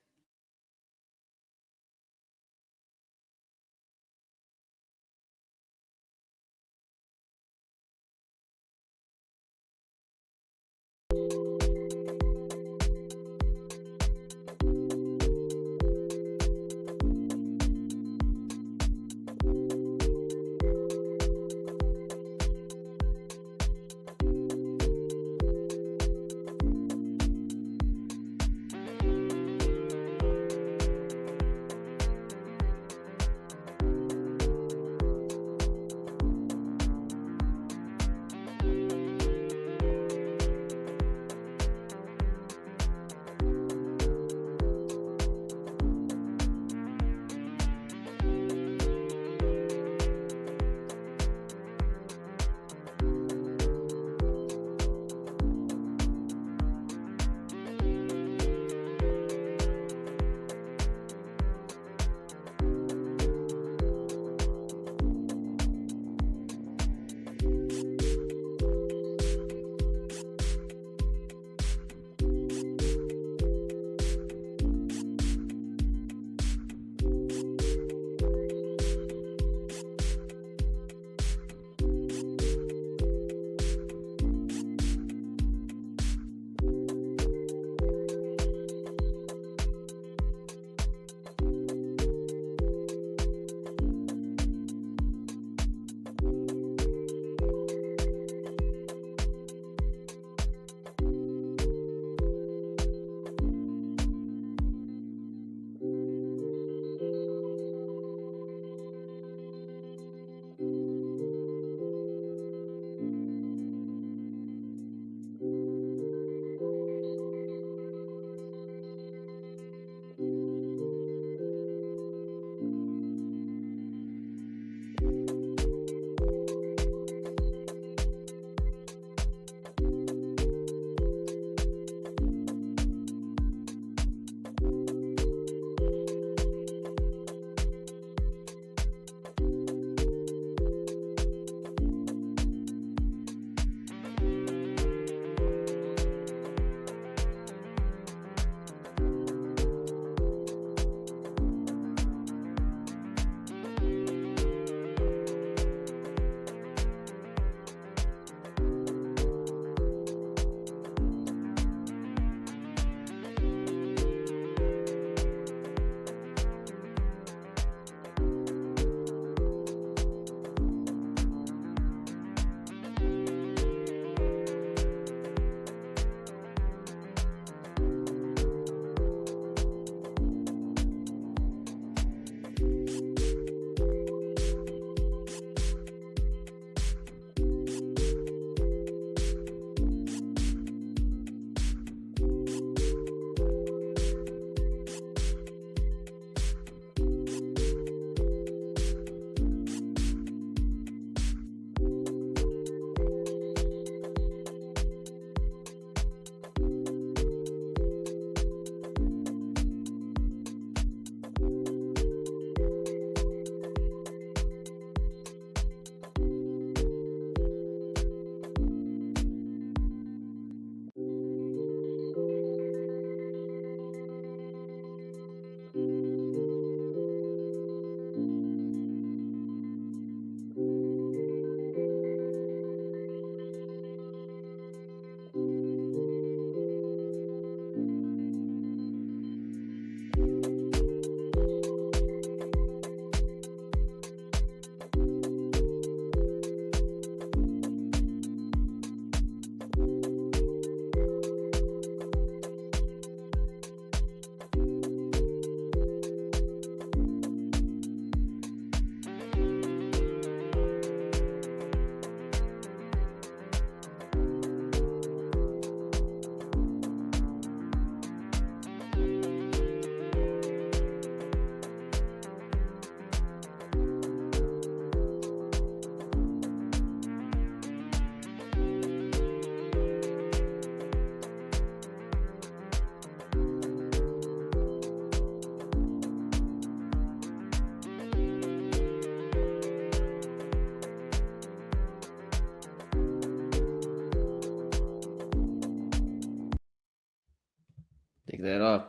Take that off.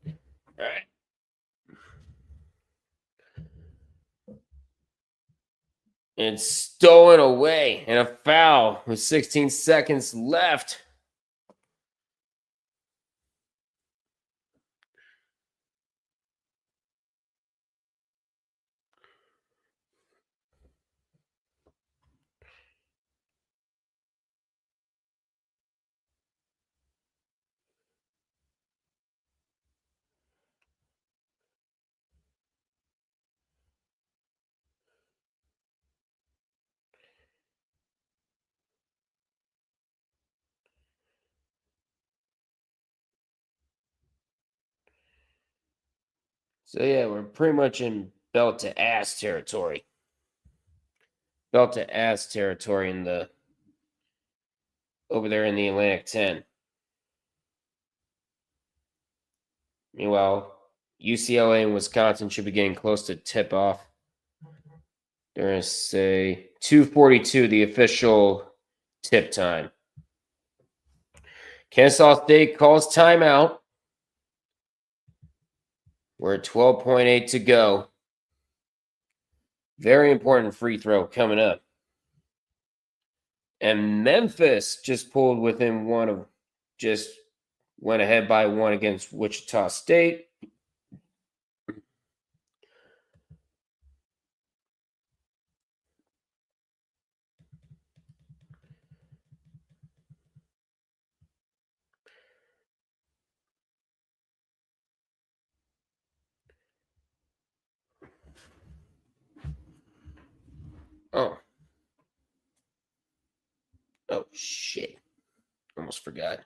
All right. It's stolen away and a foul with 16 seconds left. So yeah, we're pretty much in belt to ass territory. Belt to ass territory in the over there in the Atlantic 10. Meanwhile, UCLA and Wisconsin should be getting close to tip off. They're going to say 2:42, the official tip time. Kennesaw State calls timeout. We're at 12.8 to go. Very important free throw coming up. And Memphis just pulled within one of, just went ahead by one against Wichita State. Oh. Oh, shit. Almost forgot.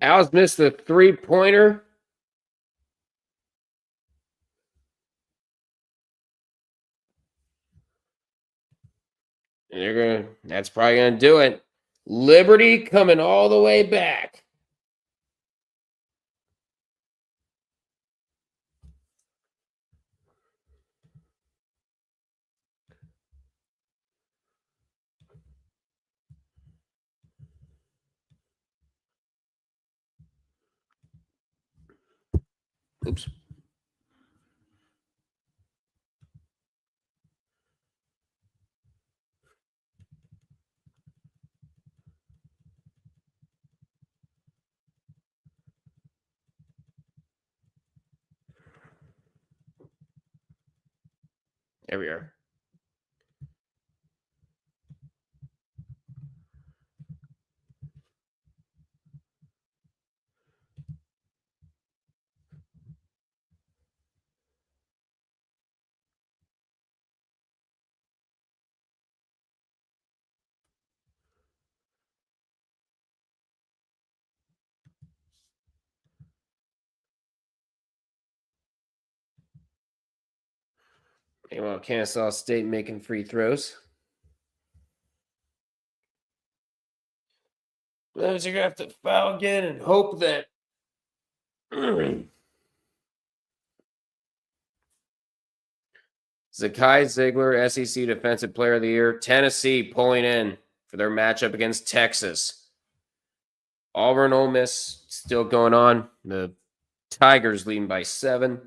Al's missed the three-pointer. That's probably gonna do it. Liberty coming all the way back. Oops. There we are. Meanwhile, Kansas State making free throws. But you're going to have to foul again and hope that Zakai Ziegler, SEC Defensive Player of the Year. Tennessee pulling in for their matchup against Texas. Auburn, Ole Miss still going on. The Tigers leading by 7.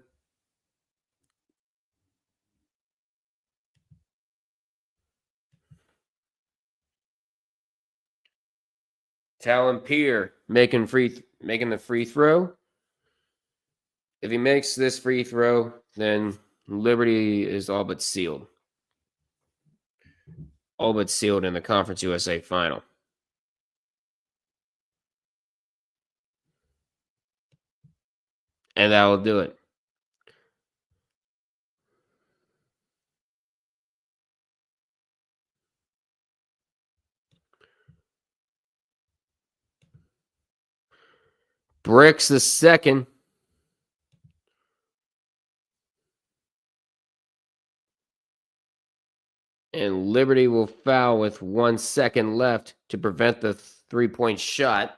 Talon Pierre making the free throw. If he makes this free throw, then Liberty is all but sealed. All but sealed in the Conference USA final. And that will do it. Bricks the second. And Liberty will foul with 1 second left to prevent the 3-point shot.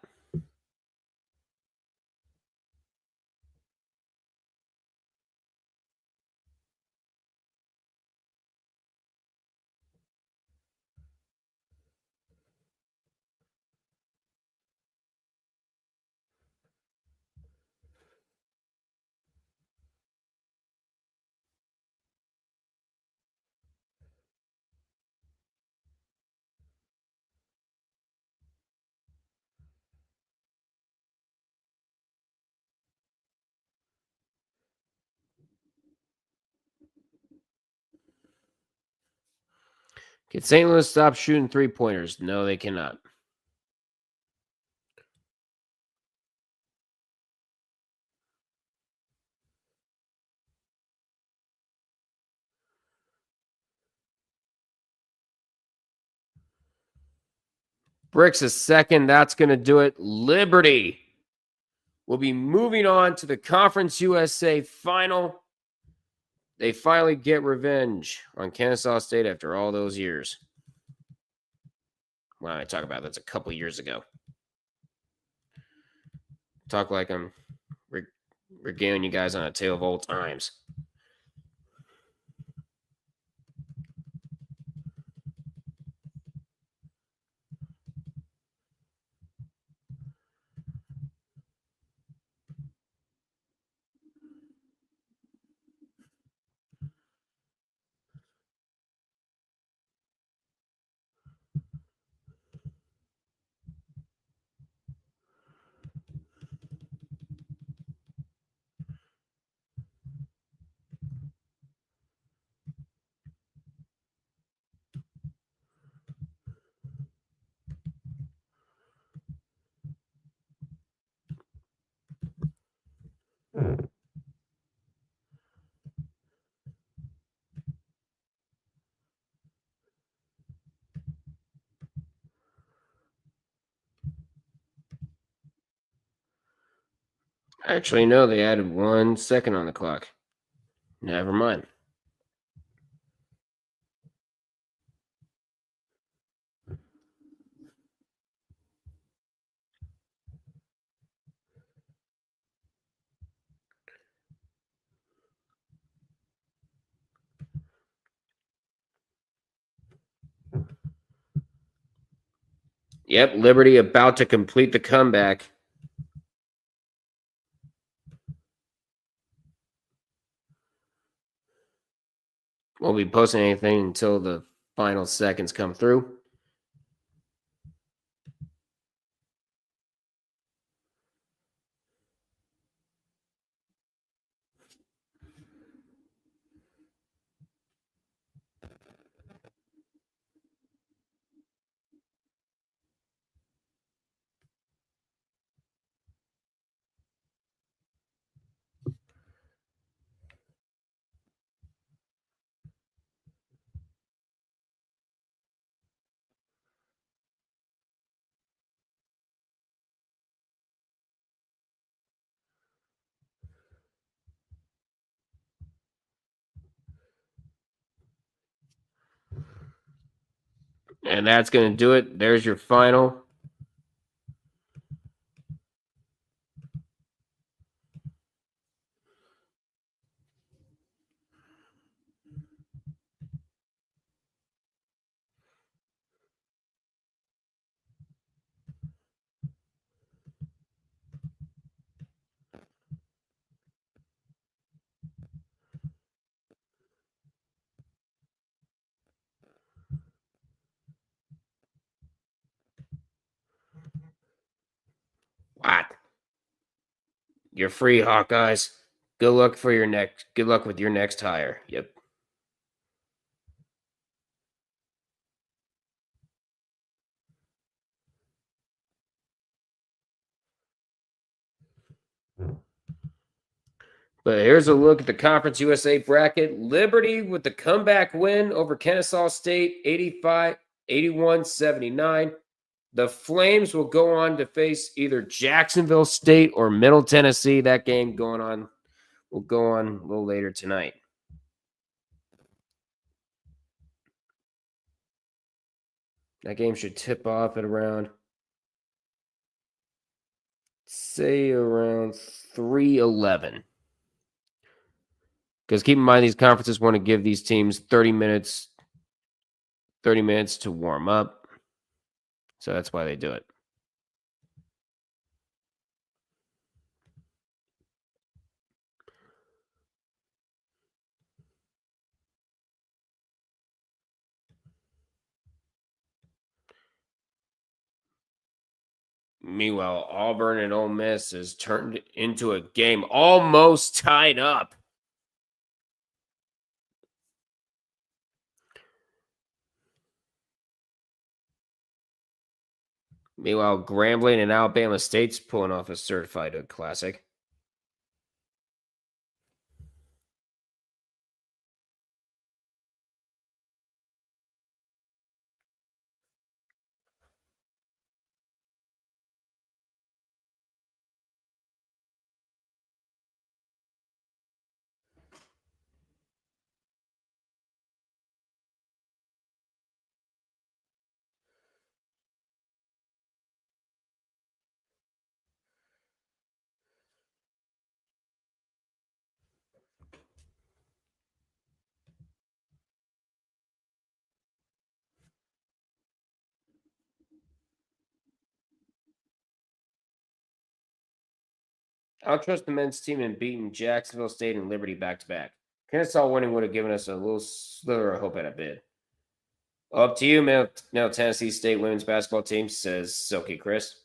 Can St. Louis stop shooting 3-pointers? No, they cannot. Bricks a second. That's going to do it. Liberty will be moving on to the Conference USA final. They finally get revenge on Kansas State after all those years. When I talk about that's a couple years ago. Talk like I'm regaling you guys on a tale of old times. Actually, no, they added 1 second on the clock. Never mind. Yep, Liberty about to complete the comeback. Won't be posting anything until the final seconds come through. And that's going to do it. There's your final. What? You're free, Hawkeyes. Good luck for your next. Good luck with your next hire. Yep. But here's a look at the Conference USA bracket. Liberty with the comeback win over Kennesaw State, 81-79. The Flames will go on to face either Jacksonville State or Middle Tennessee. That game will go on a little later tonight. That game should tip off at around 3:11. Because keep in mind, these conferences want to give these teams 30 minutes to warm up. So that's why they do it. Meanwhile, Auburn and Ole Miss has turned into a game almost tied up. Meanwhile, Grambling and Alabama State's pulling off a certified hood classic. I'll trust the men's team in beating Jacksonville State and Liberty back to back. Kennesaw winning would have given us a little sliver of hope at a bid. Up to you, Middle Tennessee State women's basketball team, says Silky Chris.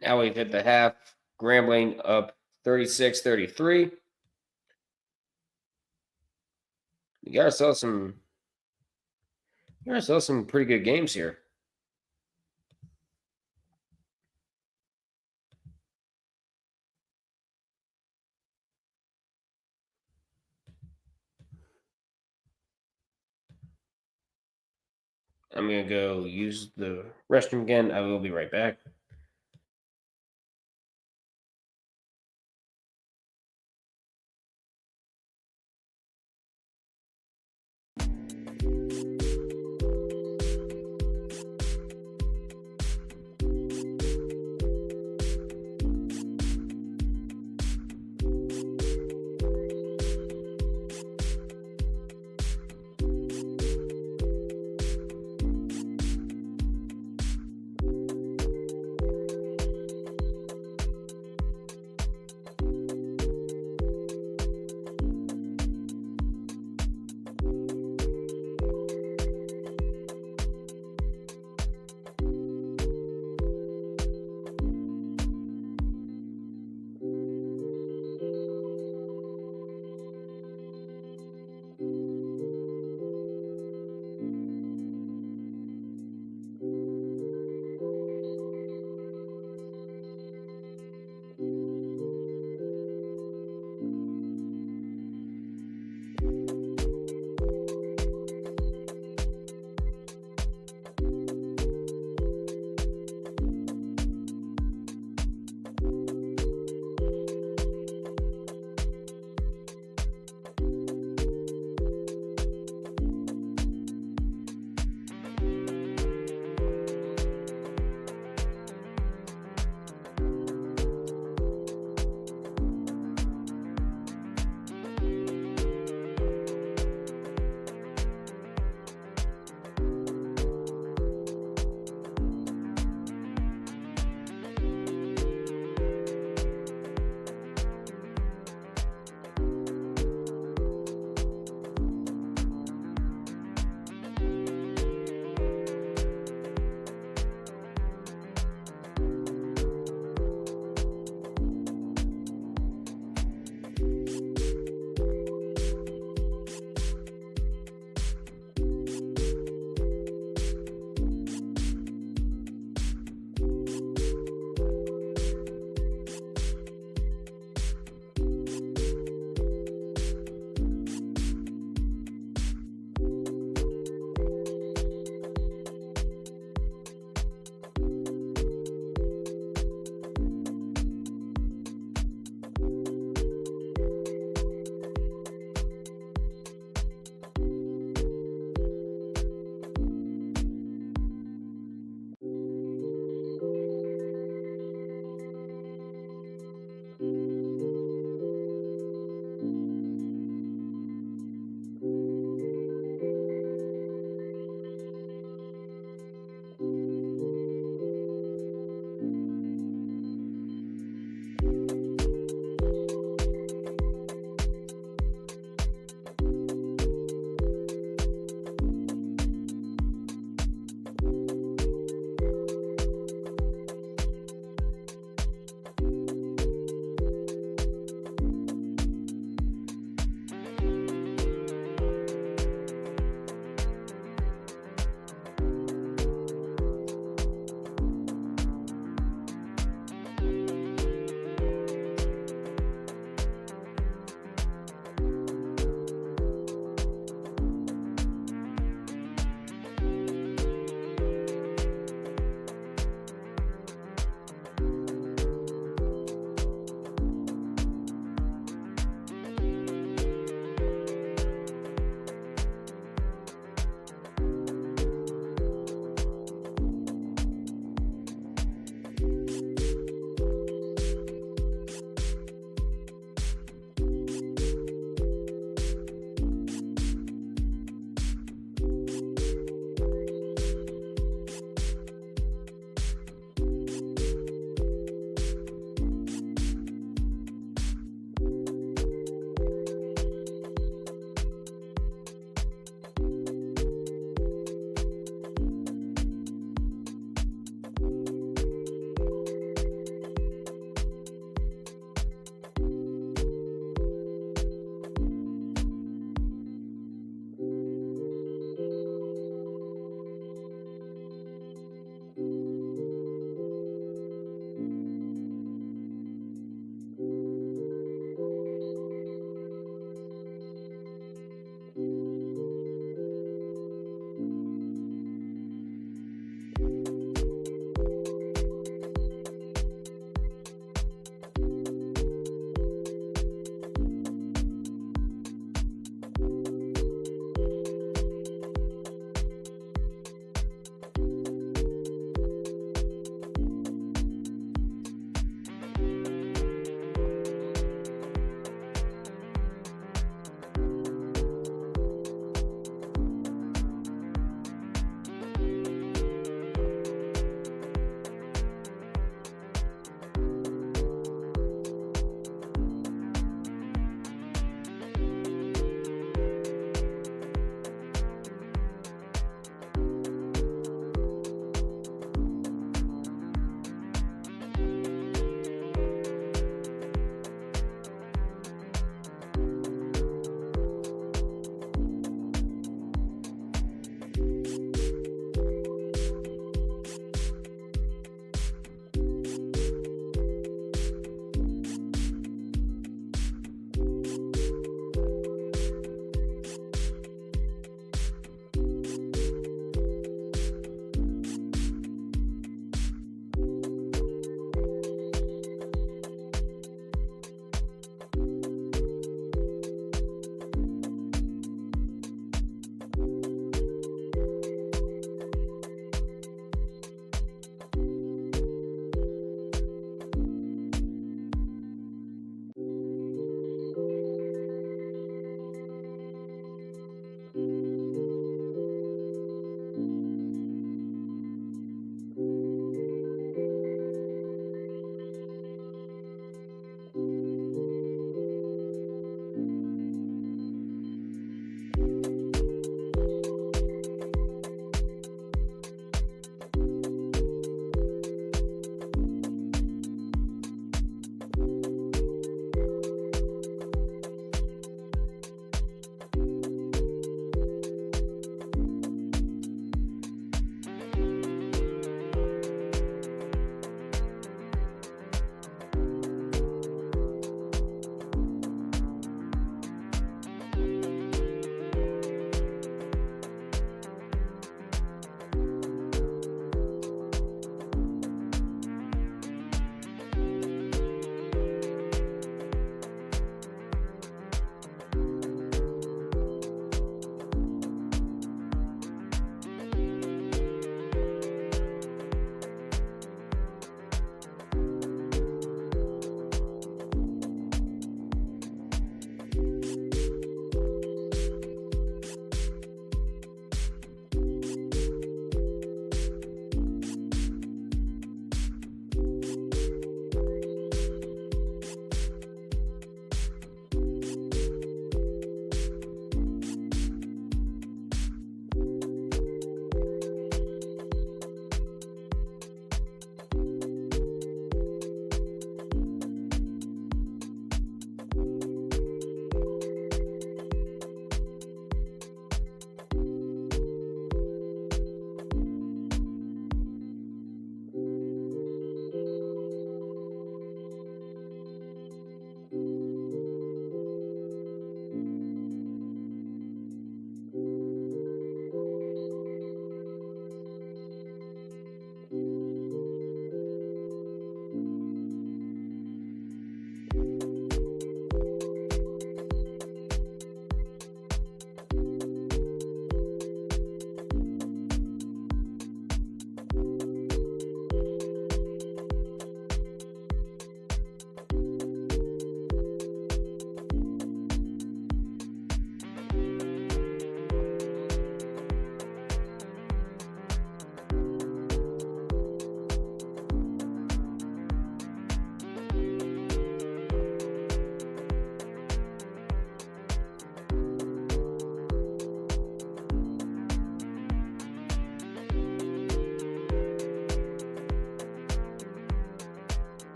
Now we've hit the half. Grambling up 36-33. We got ourselves some pretty good games here. I'm going to go use the restroom again. I will be right back.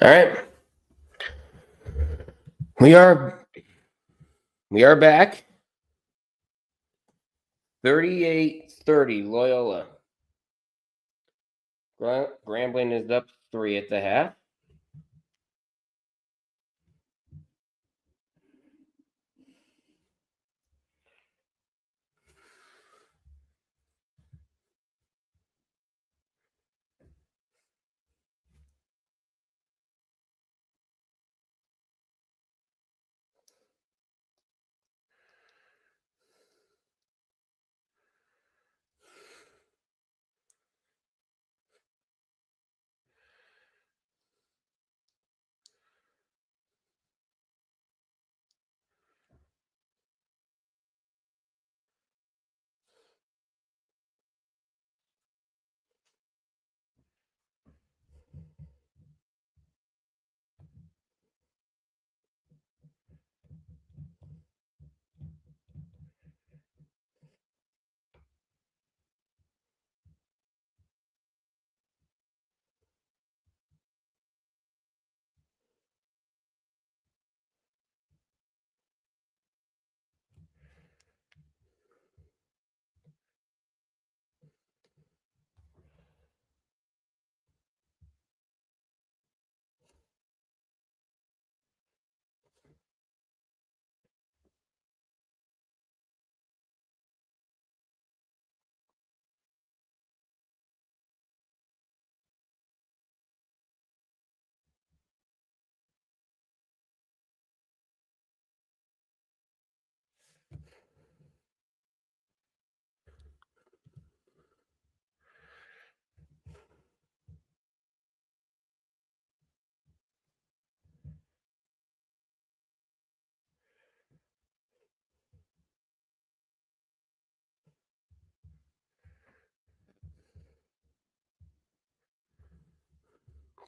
All right. We are back. 38-30 Loyola. Grambling is up 3 at the half.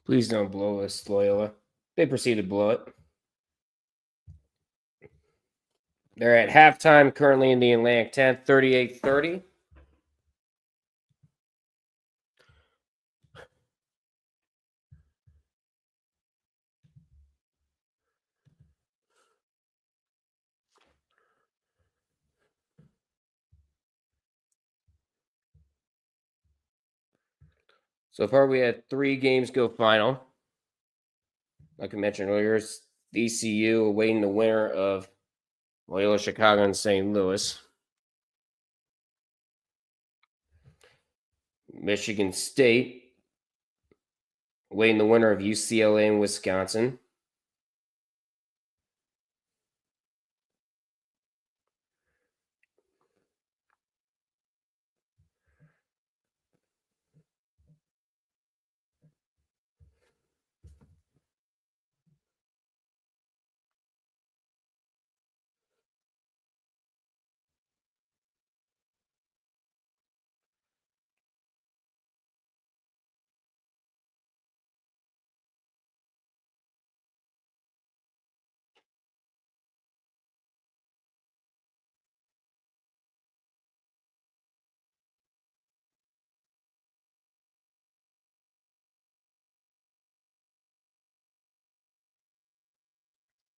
Please don't blow us, Loyola. They proceed to blow it. They're at halftime currently in the Atlantic 10, 38-30. So far, we had 3 games go final. Like I mentioned earlier, ECU awaiting the winner of Loyola Chicago and St. Louis. Michigan State awaiting the winner of UCLA and Wisconsin.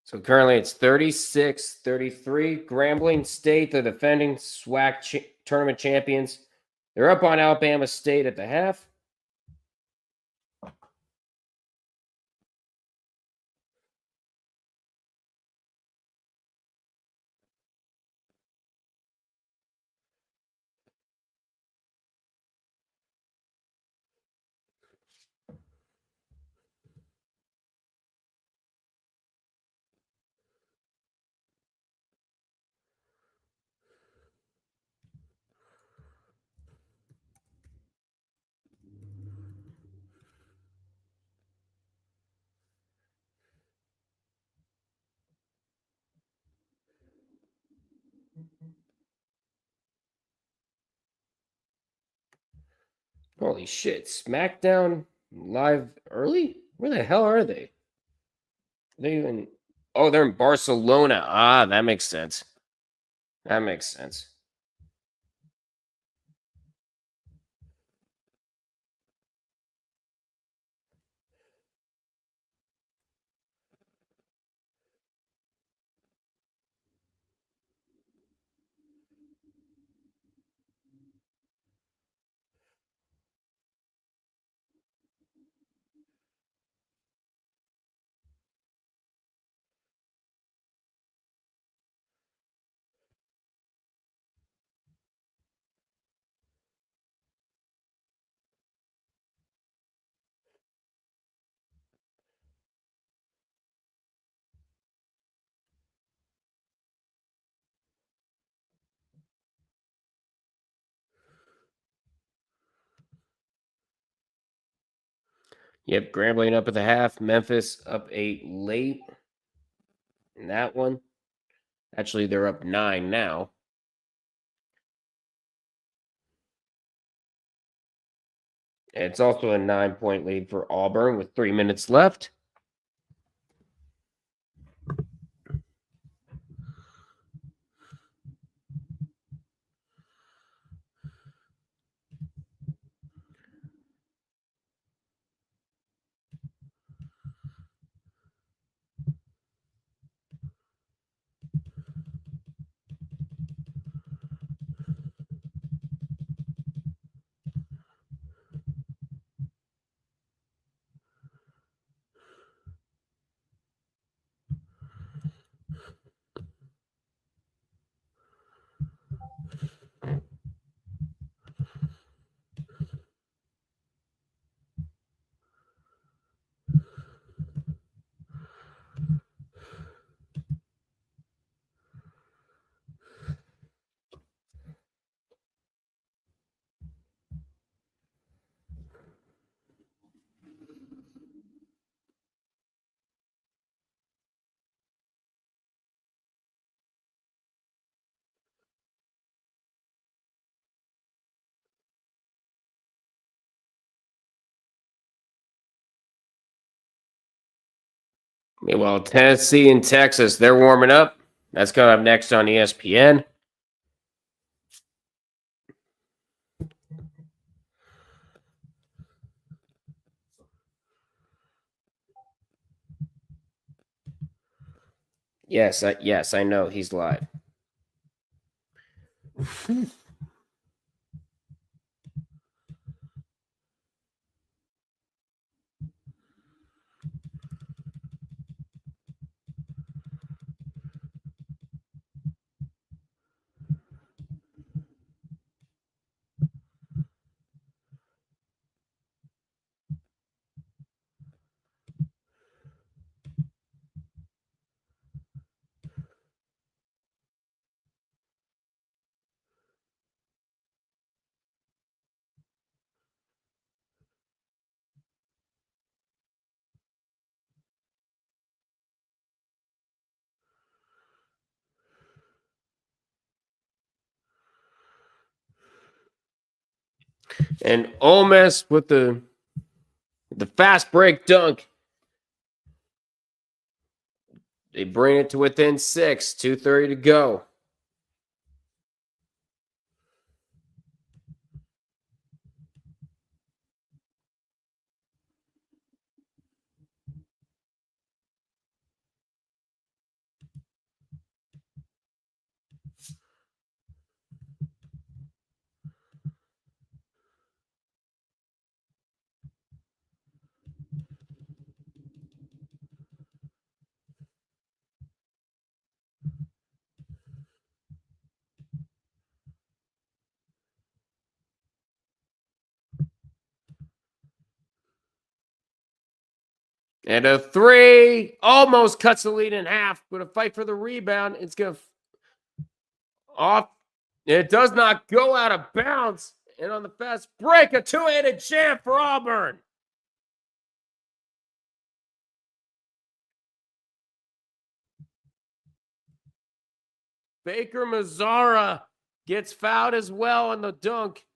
So currently it's 36-33. Grambling State, the defending SWAC tournament champions. They're up on Alabama State at the half. Holy shit. SmackDown live early? Where the hell are they? They even. Oh, they're in Barcelona. Ah, that makes sense. That makes sense. Yep, Grambling up at the half. Memphis up 8 late in that one. Actually, they're up 9 now. And it's also a 9-point lead for Auburn with 3 minutes left. Meanwhile, Tennessee and Texas, they're warming up. That's coming up next on ESPN. Yes, I know he's live. And Ole Miss with the fast break dunk. They bring it to within 6, 2:30 to go. And a 3 almost cuts the lead in half, but a fight for the rebound. It's going to off. It does not go out of bounds. And on the fast break, a two-handed jam for Auburn. Baker Mazzara gets fouled as well on the dunk.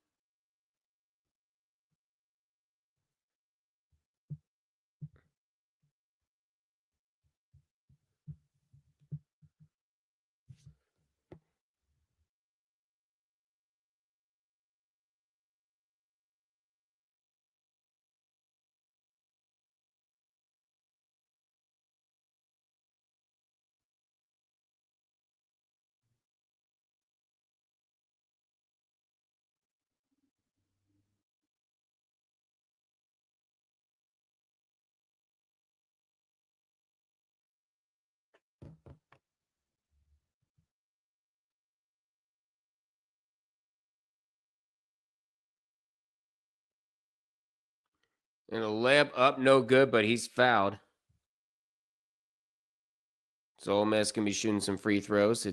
And a layup up, no good, but he's fouled. So Ole Miss can be shooting some free throws.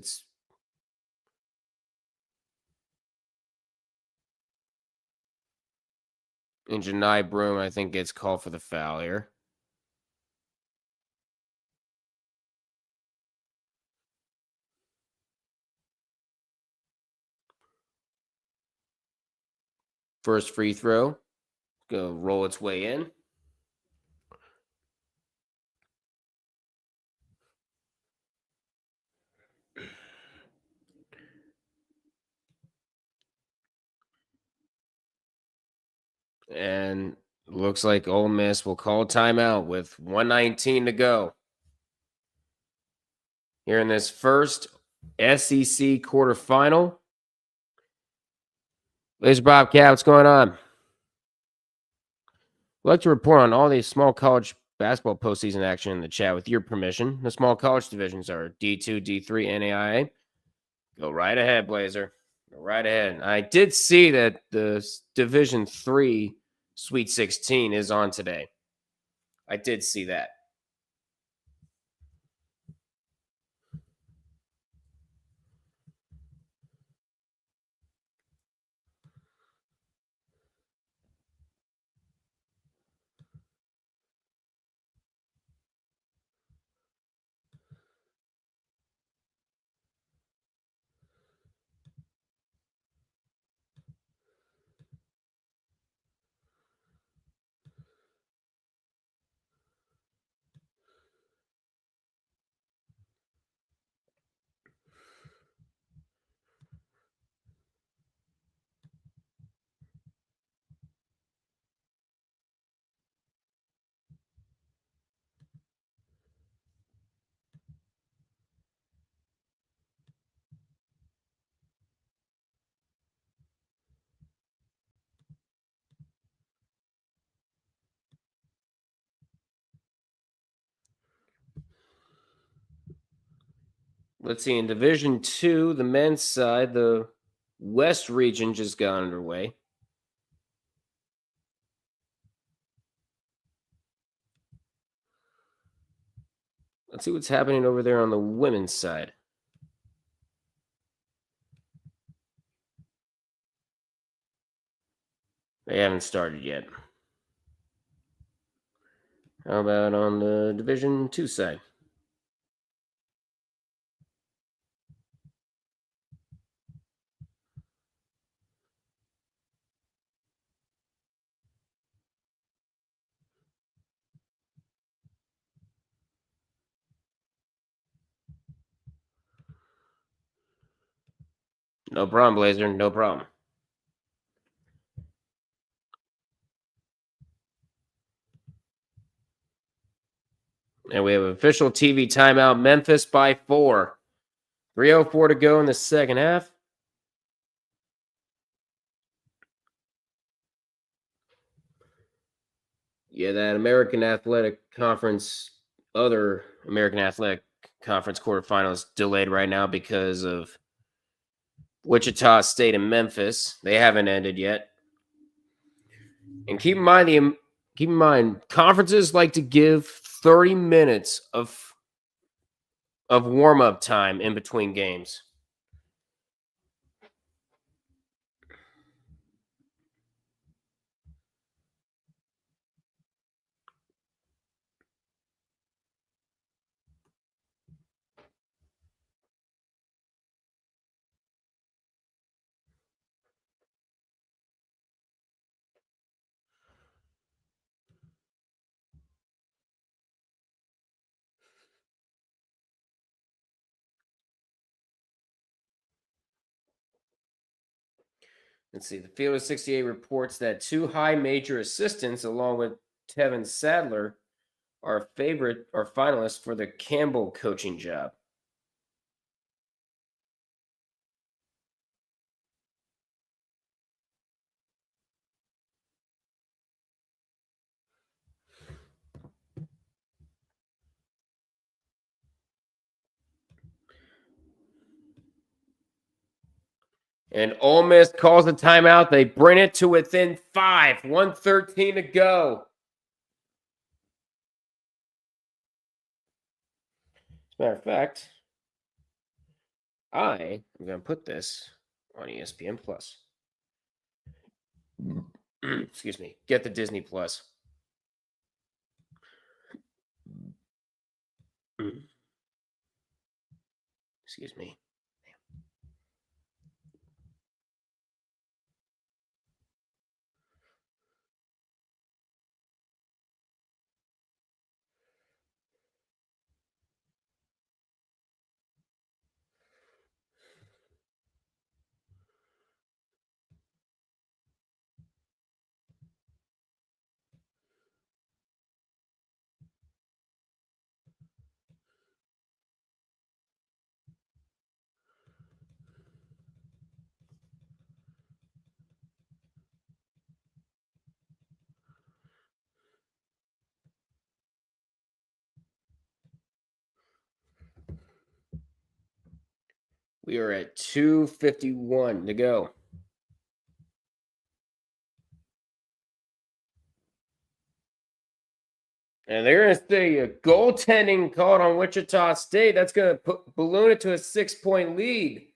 And Janai Broom, I think, gets called for the foul here. First free throw. Go roll its way in. And looks like Ole Miss will call timeout with 1:19 to go. Here in this first SEC quarterfinal. Laser Bobcat, what's going on? I'd like to report on all the small college basketball postseason action in the chat with your permission. The small college divisions are D2, D3, NAIA. Go right ahead, Blazer. Go right ahead. I did see that the Division 3 Sweet 16 is on today. I did see that. Let's see. In Division 2, the men's side, the West region just got underway. Let's see what's happening over there on the women's side. They haven't started yet. How about on the Division 2 side? No problem, Blazer. No problem. And we have official TV timeout. Memphis by 4. 3:04 to go in the second half. Yeah, that American Athletic Conference, other American Athletic Conference quarterfinals delayed right now because of Wichita State and Memphis. They haven't ended yet. And keep in mind, conferences like to give 30 minutes of warm-up time in between games. Let's see. The Field of 68 reports that 2 high major assistants, along with Tevin Sadler, are finalists for the Campbell coaching job. And Ole Miss calls a timeout. They bring it to within 5. 1:13 to go. As a matter of fact, I am going to put this on ESPN Plus. Excuse me. Get the Disney Plus. Excuse me. We are at 2:51 to go. And they're going to say a goaltending called on Wichita State. That's going to balloon it to a 6-point lead.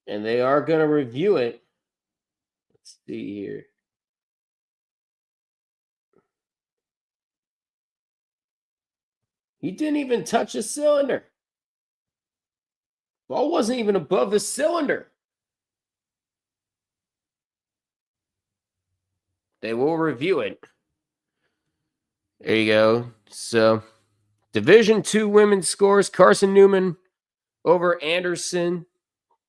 And they are going to review it. Let's see here. He didn't even touch the cylinder. Ball wasn't even above the cylinder. They will review it. There you go. So, Division II women's scores. Carson Newman over Anderson,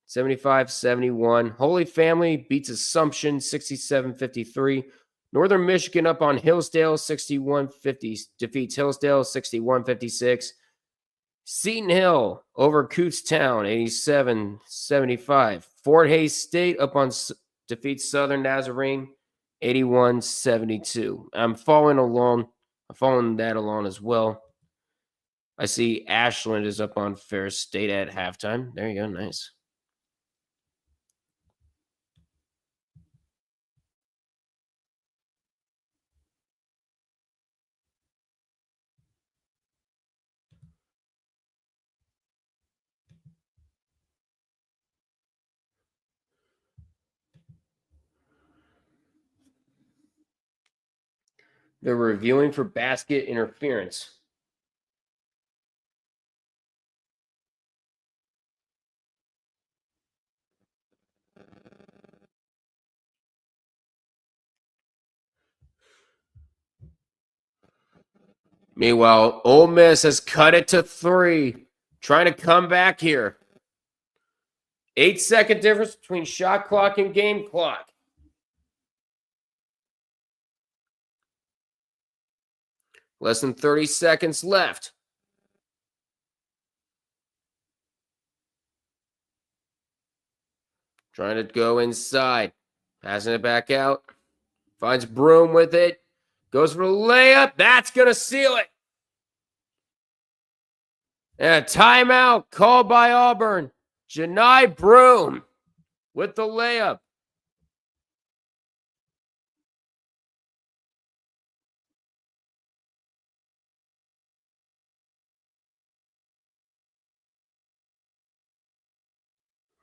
75-71. Holy Family beats Assumption, 67-53. Northern Michigan up on Hillsdale, 61-50. Defeats Hillsdale, 61-56. Seton Hill over Kutztown, 87-75. Fort Hays State up on defeats Southern Nazarene, 81-72. I'm following along. I'm following that along as well. I see Ashland is up on Ferris State at halftime. There you go. Nice. They're reviewing for basket interference. Meanwhile, Ole Miss has cut it to 3, trying to come back here. 8-second difference between shot clock and game clock. Less than 30 seconds left. Trying to go inside. Passing it back out. Finds Broom with it. Goes for a layup. That's going to seal it. And a timeout called by Auburn. Janai Broom with the layup.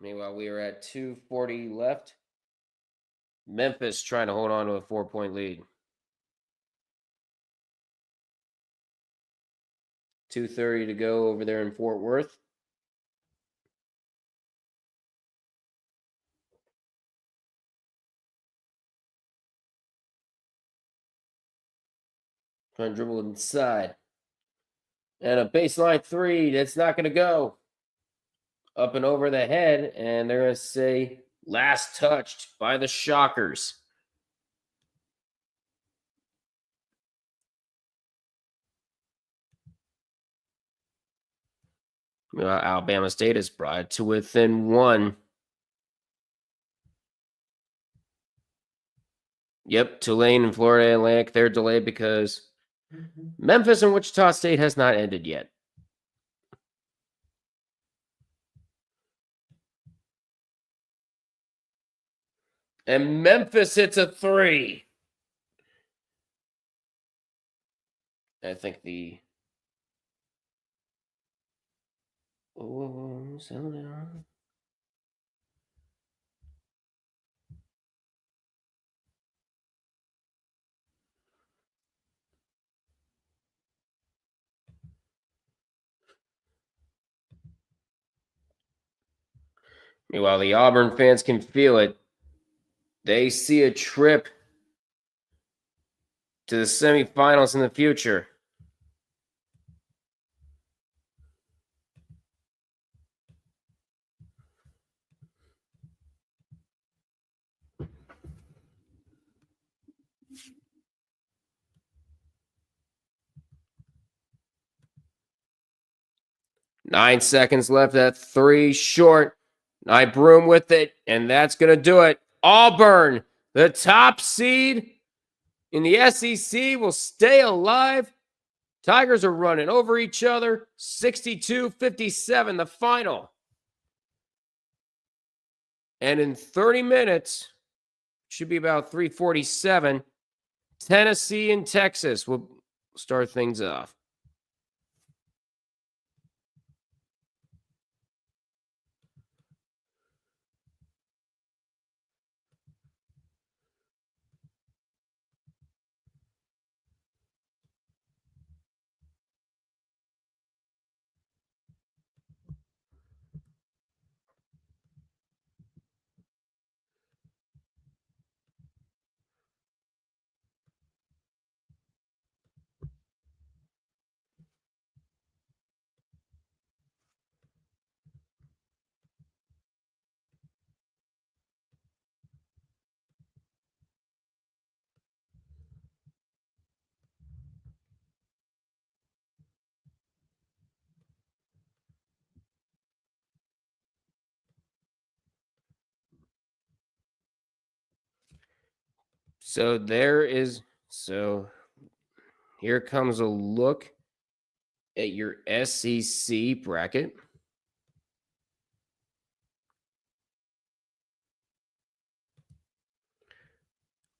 Meanwhile, we are at 2:40 left. Memphis trying to hold on to a 4-point lead. 2:30 to go over there in Fort Worth. Trying to dribble inside. And a baseline 3. That's not going to go. Up and over the head. And they're going to say last touched by the Shockers. Alabama State is brought to within 1. Yep, Tulane and Florida Atlantic, they're delayed because Memphis and Wichita State has not ended yet. And Memphis hits a 3. I think the settle down. Meanwhile, the Auburn fans can feel it. They see a trip to the semifinals in the future. Nine seconds left at 3 short. Broom with it, and that's going to do it. Auburn, the top seed in the SEC, will stay alive. Tigers are running over each other. 62-57, the final. And in 30 minutes, should be about 3:47, Tennessee and Texas will start things off. So here comes a look at your SEC bracket.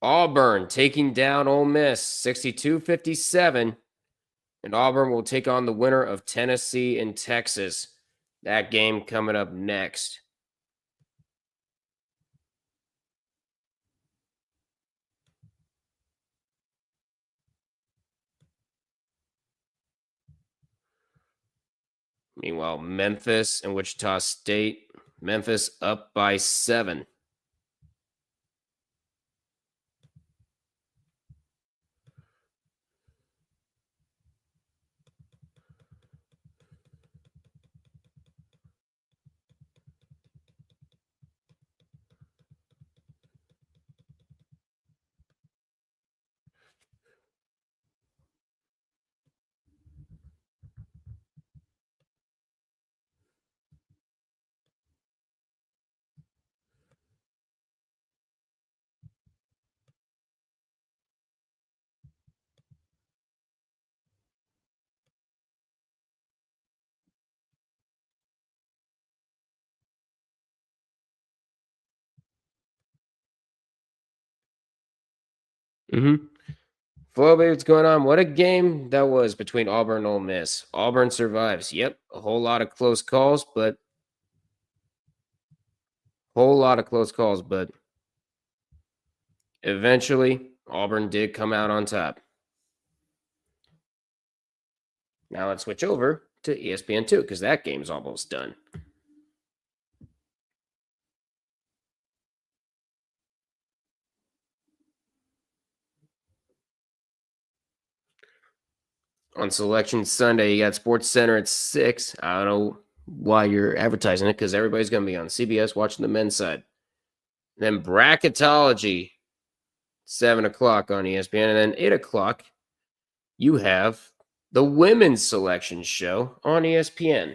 Auburn taking down Ole Miss 62-57, and Auburn will take on the winner of Tennessee and Texas. That game coming up next. Meanwhile, Memphis and Wichita State. Memphis up by 7. Flow, baby, what's going on? What a game that was between Auburn and Ole Miss. Auburn survives. Yep, a whole lot of close calls, but eventually Auburn did come out on top. Now let's switch over to ESPN2 because that game's almost done. On Selection Sunday, you got Sports Center at 6. I don't know why you're advertising it because everybody's going to be on CBS watching the men's side. Then Bracketology, 7 o'clock on ESPN. And then 8 o'clock, you have the women's selection show on ESPN.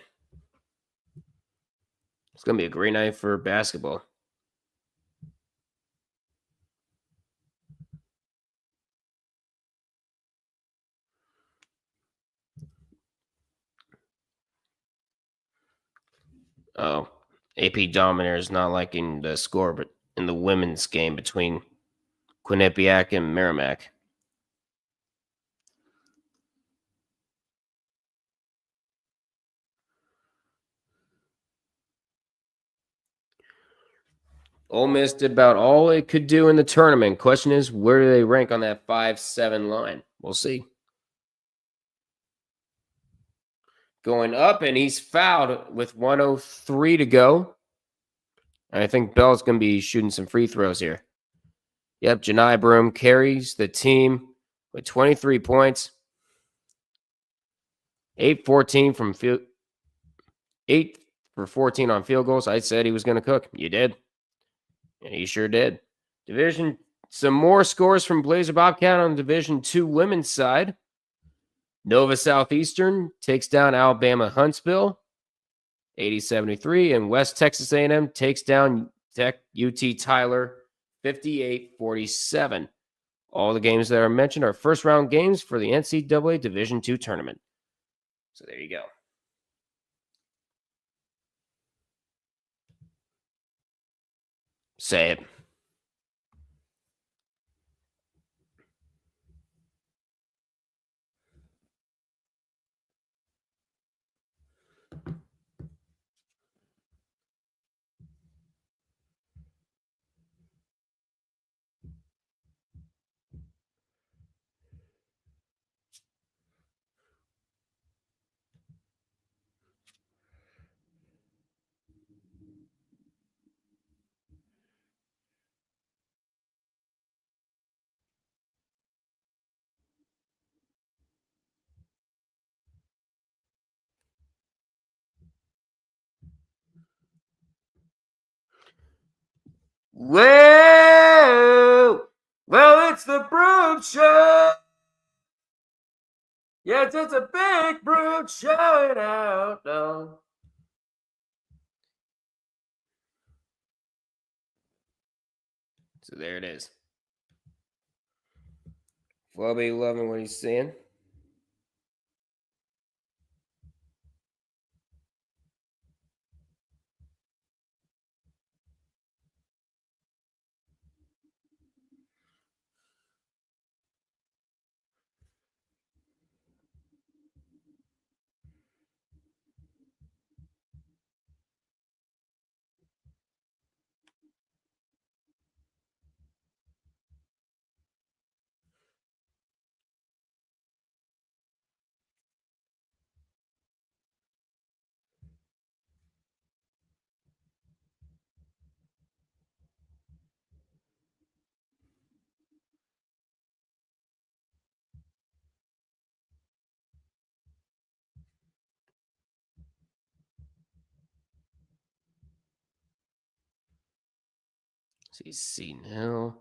It's going to be a great night for basketball. Oh, AP Dominator is not liking the score, but in the women's game between Quinnipiac and Merrimack. Ole Miss did about all it could do in the tournament. Question is, where do they rank on that 5-7 line? We'll see. Going up, and he's fouled with 1:03 to go. I think Bell's going to be shooting some free throws here. Yep, Janai Broom carries the team with 23 points. 8-14 from field. 8 for 14 on field goals. I said he was going to cook. You did. And he sure did. Some more scores from Blazer Bobcat on Division II women's side. Nova Southeastern takes down Alabama Huntsville 80-73, and West Texas A&M takes down UT Tyler 58-47. All the games that are mentioned are first round games for the NCAA Division II tournament. So there you go. Say it. Well, it's the Broom Show. Yes, it's a big Broom showing out. No. So there it is. Flubby loving what he's saying. See now.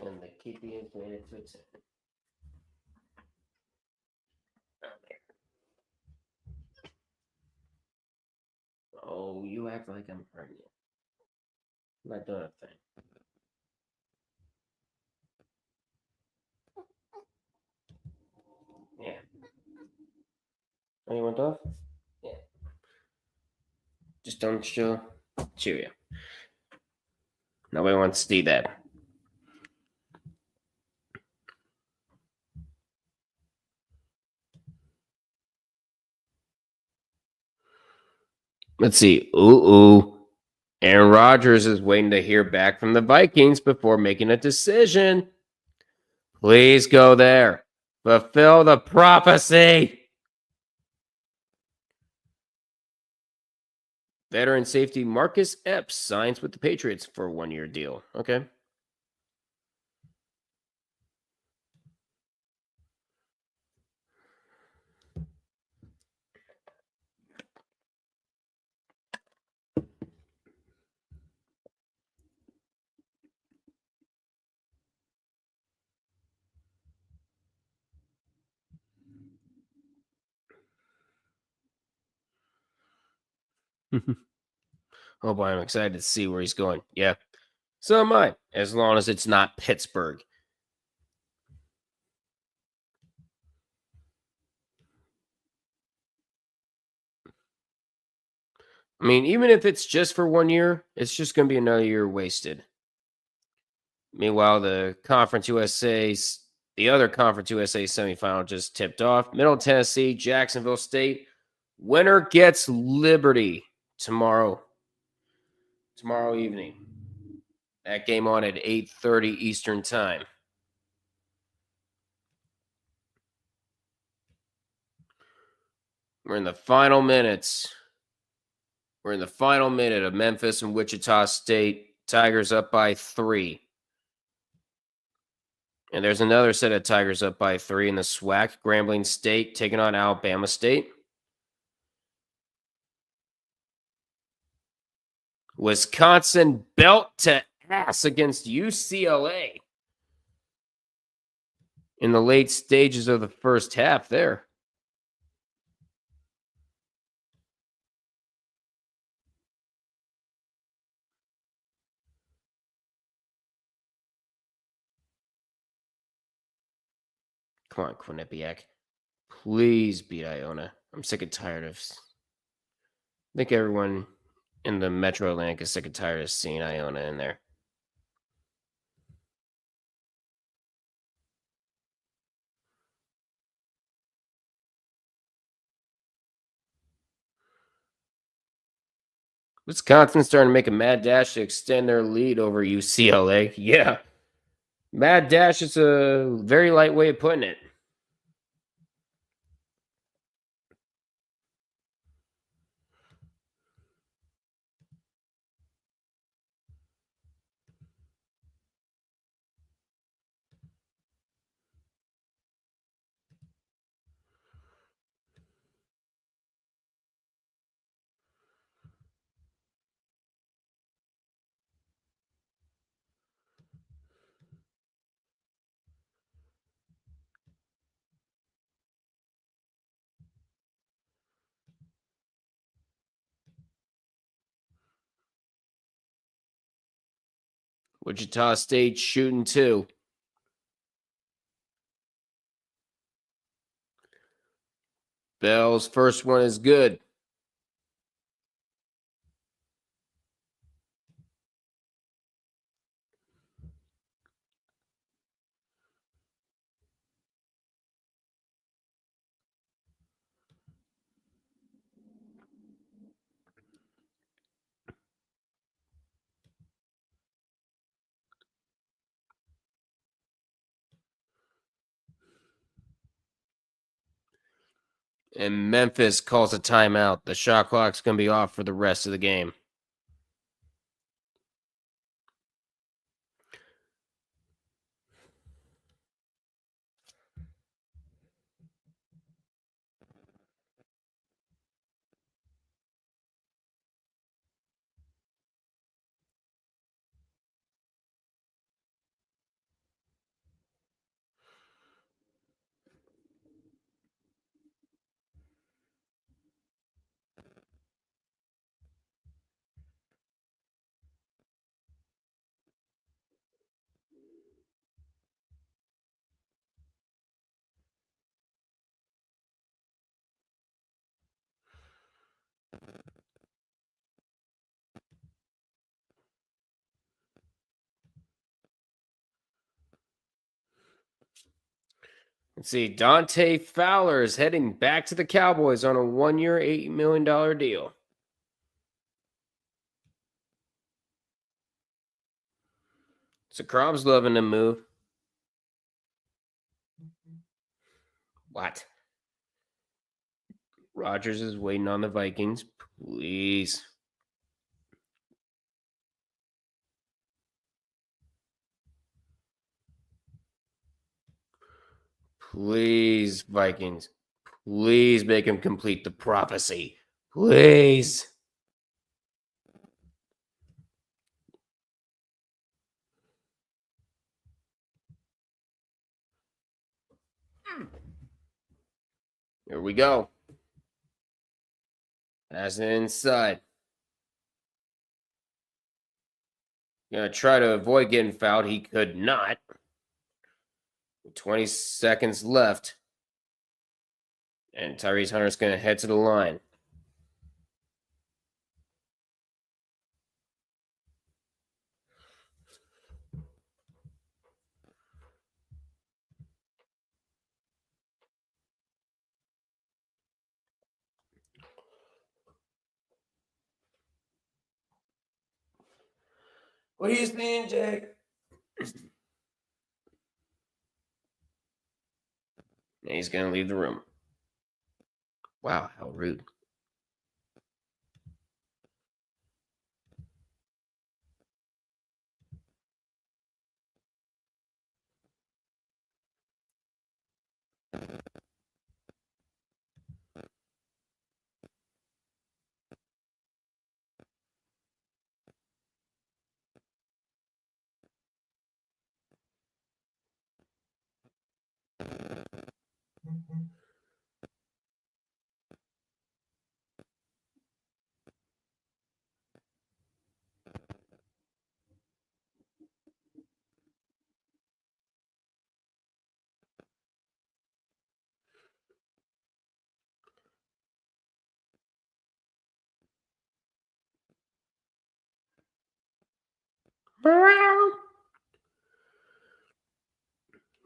And the keeping is made it to its end. Oh, you act like I'm pregnant. I'm not doing a thing. Yeah. Oh, you want off? Yeah. Just don't show. Cheerio. Nobody wants to see that. Let's see. Ooh. Aaron Rodgers is waiting to hear back from the Vikings before making a decision. Please go there. Fulfill the prophecy. Veteran safety Marcus Epps signs with the Patriots for a 1-year deal. Okay. Oh boy, I'm excited to see where he's going. Yeah. So am I, as long as it's not Pittsburgh. I mean, even if it's just for 1 year, it's just going to be another year wasted. Meanwhile, the other Conference USA semifinal just tipped off. Middle Tennessee, Jacksonville State. Winner gets Liberty tomorrow evening. That game on at 8:30 Eastern Time. We're in the final minutes. We're in the final minute of Memphis and Wichita State. Tigers up by 3. And there's another set of Tigers up by 3 in the SWAC. Grambling State taking on Alabama State. Wisconsin belt to ass against UCLA in the late stages of the first half there. Come on, Quinnipiac. Please beat Iona. I'm sick and tired of... I think everyone in the Metro Atlantic is sick and tired of seeing Iona in there. Wisconsin's starting to make a mad dash to extend their lead over UCLA. Yeah. Mad dash is a very light way of putting it. Wichita State shooting 2. Bell's first one is good. And Memphis calls a timeout. The shot clock's going to be off for the rest of the game. Let's see. Dante Fowler is heading back to the Cowboys on a 1-year, $8 million deal. So Crom's loving the move. What? Rodgers is waiting on the Vikings. Please. Please, Vikings. Please make him complete the prophecy. Please. Here we go. As an inside. Gonna try to avoid getting fouled. He could not. 20 seconds left. And Tyrese Hunter's gonna head to the line. What are you saying, Jake? He's going to leave the room. Wow, how rude.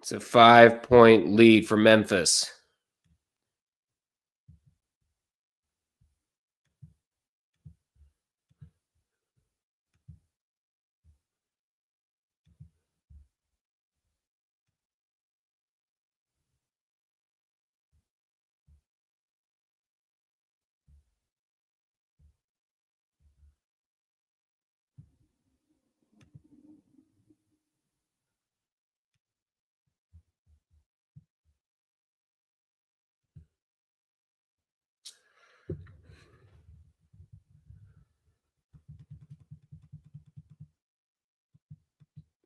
It's a 5-point lead for Memphis.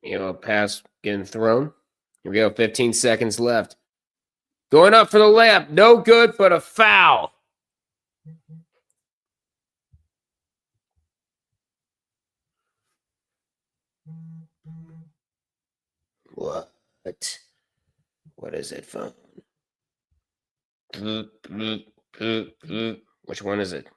A pass getting thrown. Here we go. 15 seconds left. Going up for the layup. No good, but a foul. What? What is it, phone? Which one is it?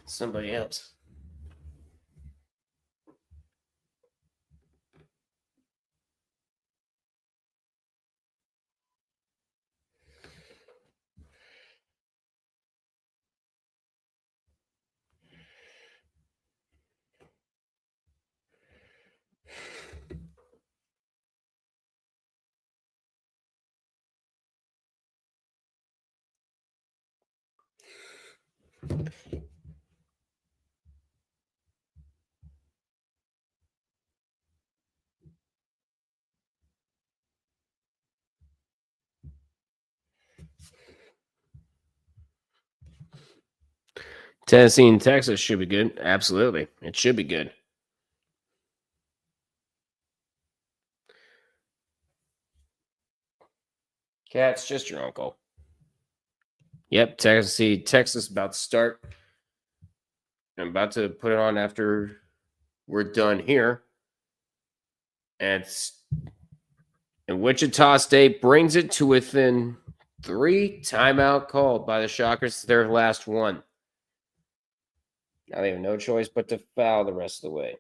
Somebody else. Tennessee and Texas should be good. Absolutely. It should be good. Cat's just your uncle. Yep, Texas about to start. I'm about to put it on after we're done here. And Wichita State brings it to within 3. Timeout called by the Shockers. Their last one. Now they have no choice but to foul the rest of the way.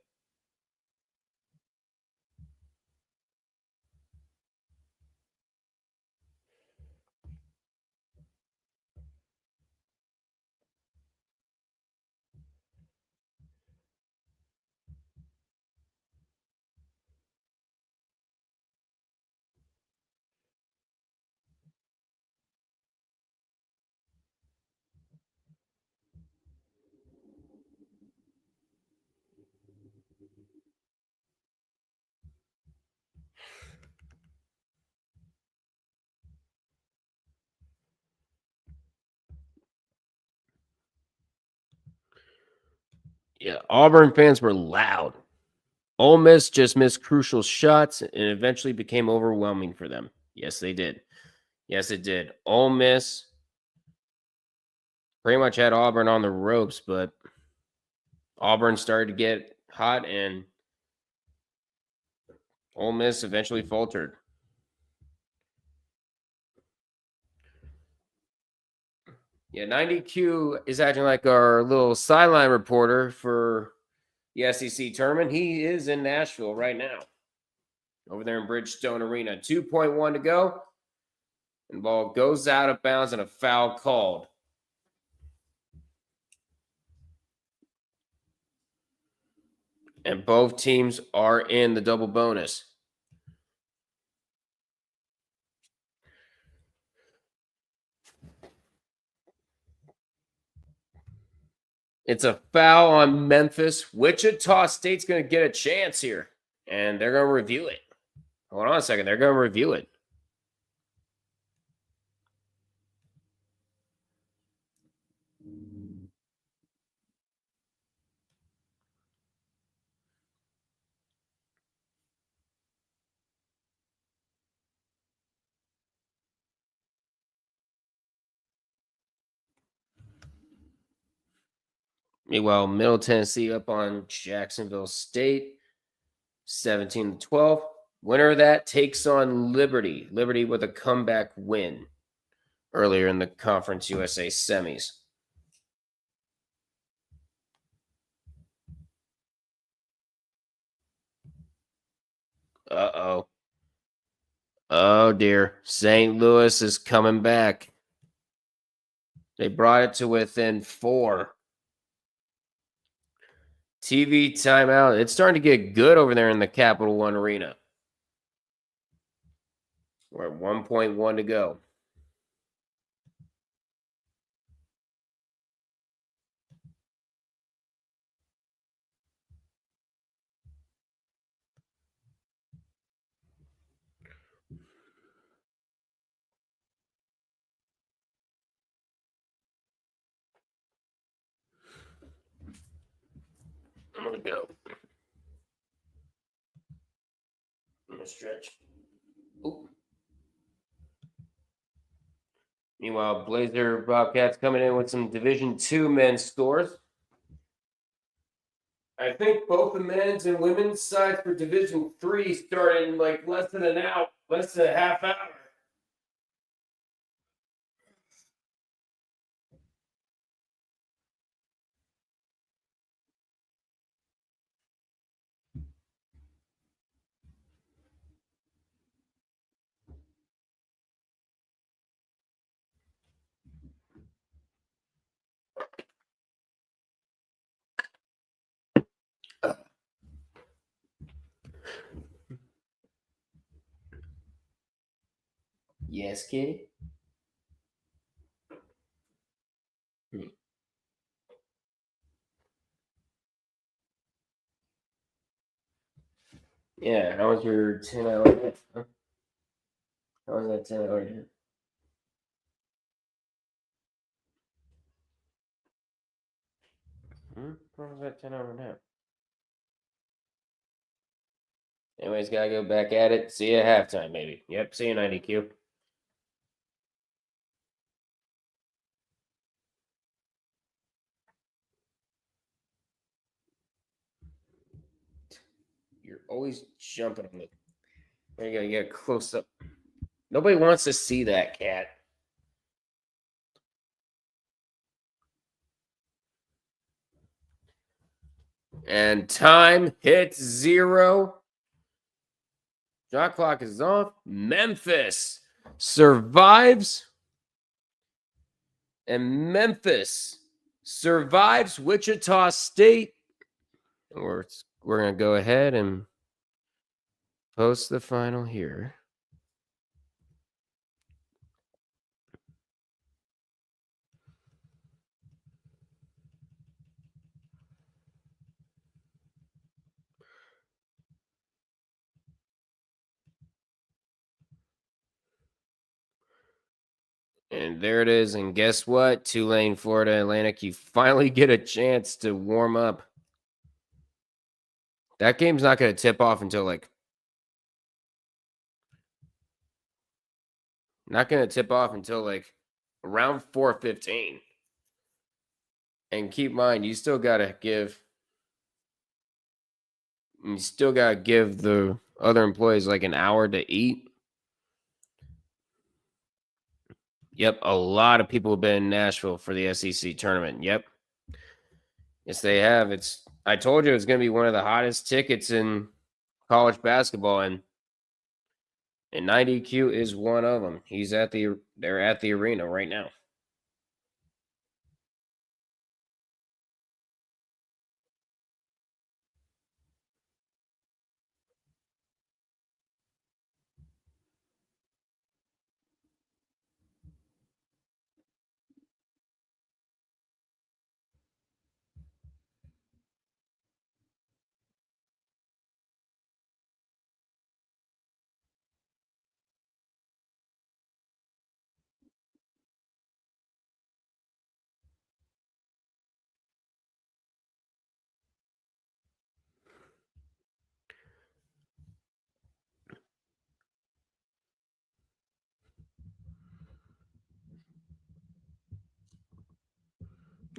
Yeah, Auburn fans were loud. Ole Miss just missed crucial shots and eventually became overwhelming for them. Yes, they did. Yes, it did. Ole Miss pretty much had Auburn on the ropes, but Auburn started to get hot and Ole Miss eventually faltered. Yeah, 90Q is acting like our little sideline reporter for the SEC tournament. He is in Nashville right now, over there in Bridgestone Arena. 2.1 to go. And ball goes out of bounds and a foul called. And both teams are in the double bonus. It's a foul on Memphis. Wichita State's going to get a chance here, and they're going to review it. Hold on a second. They're going to review it. Meanwhile, Middle Tennessee up on Jacksonville State, 17-12. Winner of that takes on Liberty. Liberty with a comeback win earlier in the Conference USA semis. Uh-oh. Oh, dear. St. Louis is coming back. They brought it to within 4. TV timeout. It's starting to get good over there in the Capital One Arena. We're at 1.1 to go. I'm going to go. I'm going to stretch. Ooh. Meanwhile, Blazer Bobcats coming in with some Division II men's scores. I think both the men's and women's sides for Division III started in like less than a half hour. Yes, kitty. Yeah, how was your 10-hour nap? Huh? How was that 10-hour nap? How was that 10-hour nap? Anyways, gotta go back at it. See you at halftime, maybe. Yep, see you 90Q. You're always jumping on the. There you go. You get close up. Nobody wants to see that cat. And time hits 0. Shot clock is off. Memphis survives. And Memphis survives Wichita State. We're going to go ahead and post the final here. And there it is. And guess what? Tulane, Florida Atlantic, you finally get a chance to warm up. That game's not going to tip off until around 4:15. And keep in mind, you still got to give the other employees like an hour to eat. Yep, a lot of people have been in Nashville for the SEC tournament. Yep. Yes, they have. I told you it's going to be one of the hottest tickets in college basketball, and 90Q is one of them. They're at the arena right now.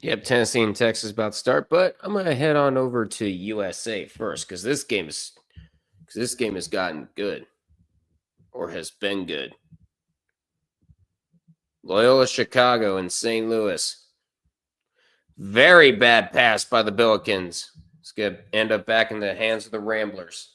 Yep, Tennessee and Texas about to start, but I'm going to head on over to USA first because this game has gotten good or has been good. Loyola Chicago and St. Louis. Very bad pass by the Billikens. It's going to end up back in the hands of the Ramblers.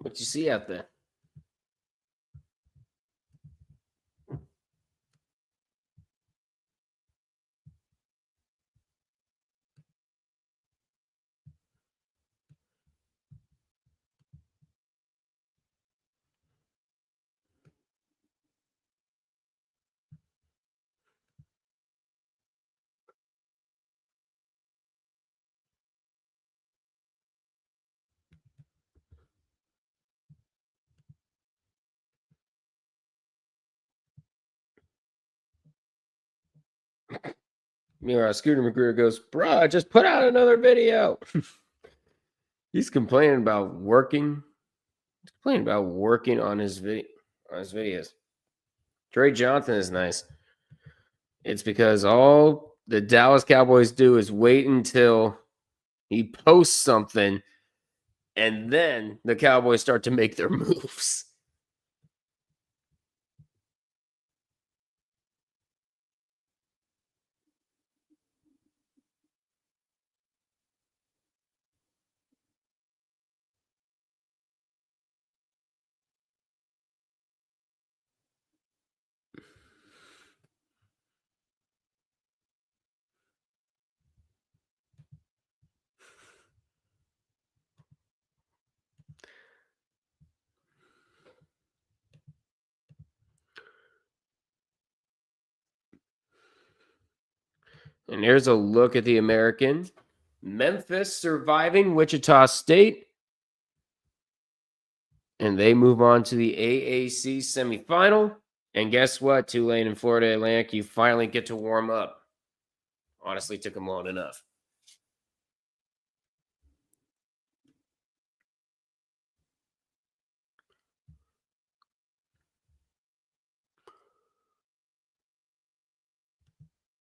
What you see out there? Meanwhile, Scooter McGreer goes, "Bruh, just put out another video." He's complaining about working. He's complaining about working on his videos. Trey Johnson is nice. It's because all the Dallas Cowboys do is wait until he posts something, and then the Cowboys start to make their moves. And here's a look at the American. Memphis surviving Wichita State. And they move on to the AAC semifinal. And guess what, Tulane and Florida Atlantic, you finally get to warm up. Honestly, took them long enough.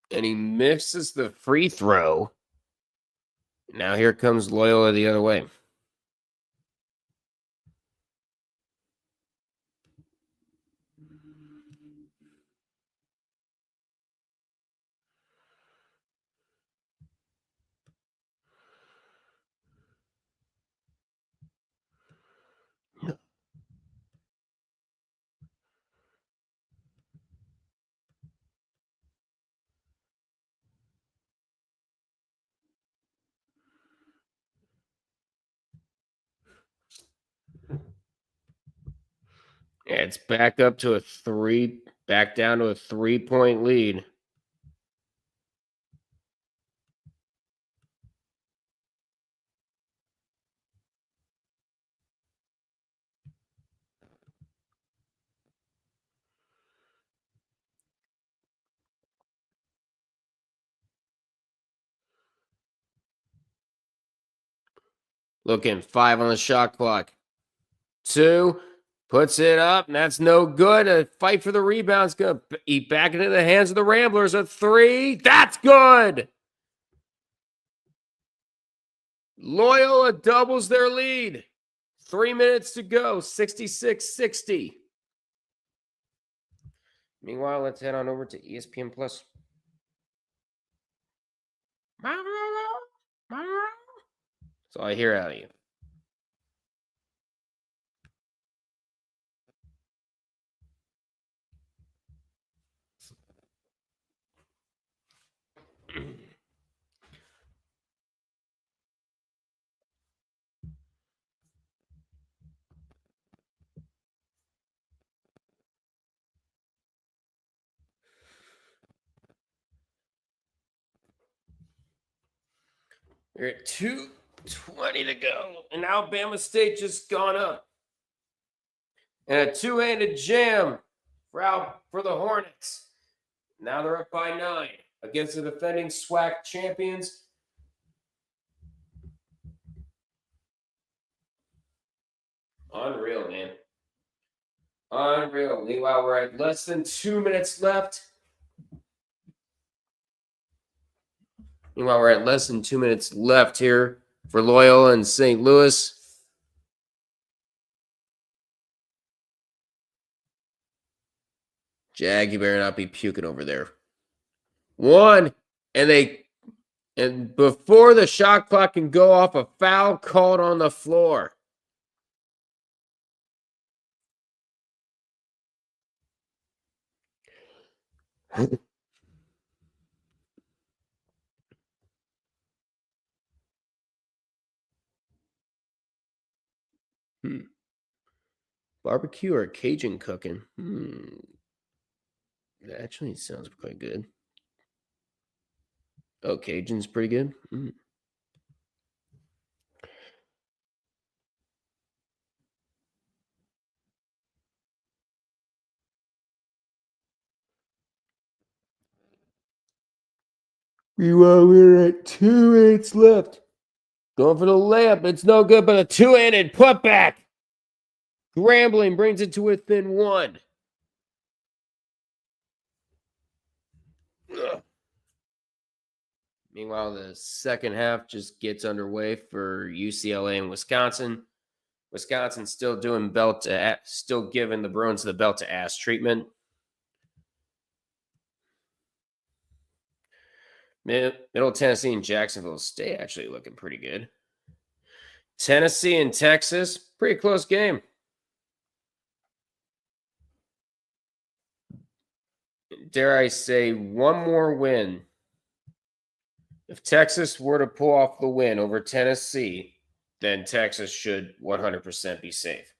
And he misses the free throw. Now here comes Loyola the other way. Yeah, it's back up to back down to a 3-point lead. Looking 5 on the shot clock. 2, puts it up, and that's no good. A fight for the rebound is going to eat back into the hands of the Ramblers. A 3, that's good. Loyola doubles their lead. 3 minutes to go, 66-60. Meanwhile, let's head on over to ESPN Plus. That's all I hear out of you. We're at 2:20 to go, and Alabama State just gone up. And a two-handed jam for the Hornets. Now they're up by 9 against the defending SWAC champions. Unreal, man. Unreal. Meanwhile, we're at less than 2 minutes left. Here for Loyola and St. Louis. Jag, you better not be puking over there. 1, and before the shot clock can go off, a foul called on the floor. Barbecue or Cajun cooking? That actually sounds quite good. Oh, Cajun's pretty good. Meanwhile, we're at 2 minutes left. Going for the layup. It's no good, but a two-handed putback. Grambling brings it to within 1. Ugh. Meanwhile, the second half just gets underway for UCLA and Wisconsin. Wisconsin still giving the Bruins the belt to ass treatment. Middle Tennessee and Jacksonville State actually looking pretty good. Tennessee and Texas, pretty close game. Dare I say, one more win. If Texas were to pull off the win over Tennessee, then Texas should 100% be safe.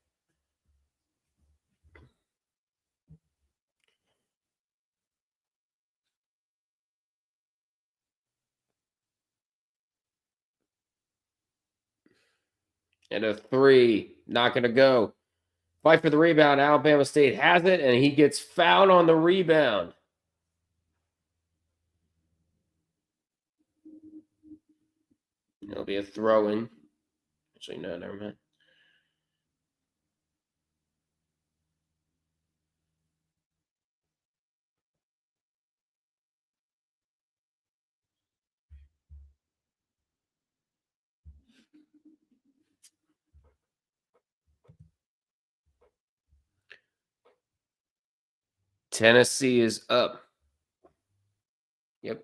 And a 3, not going to go. Fight for the rebound. Alabama State has it, and he gets fouled on the rebound. It'll be a throw-in. Actually, no, never mind. Tennessee is up. Yep.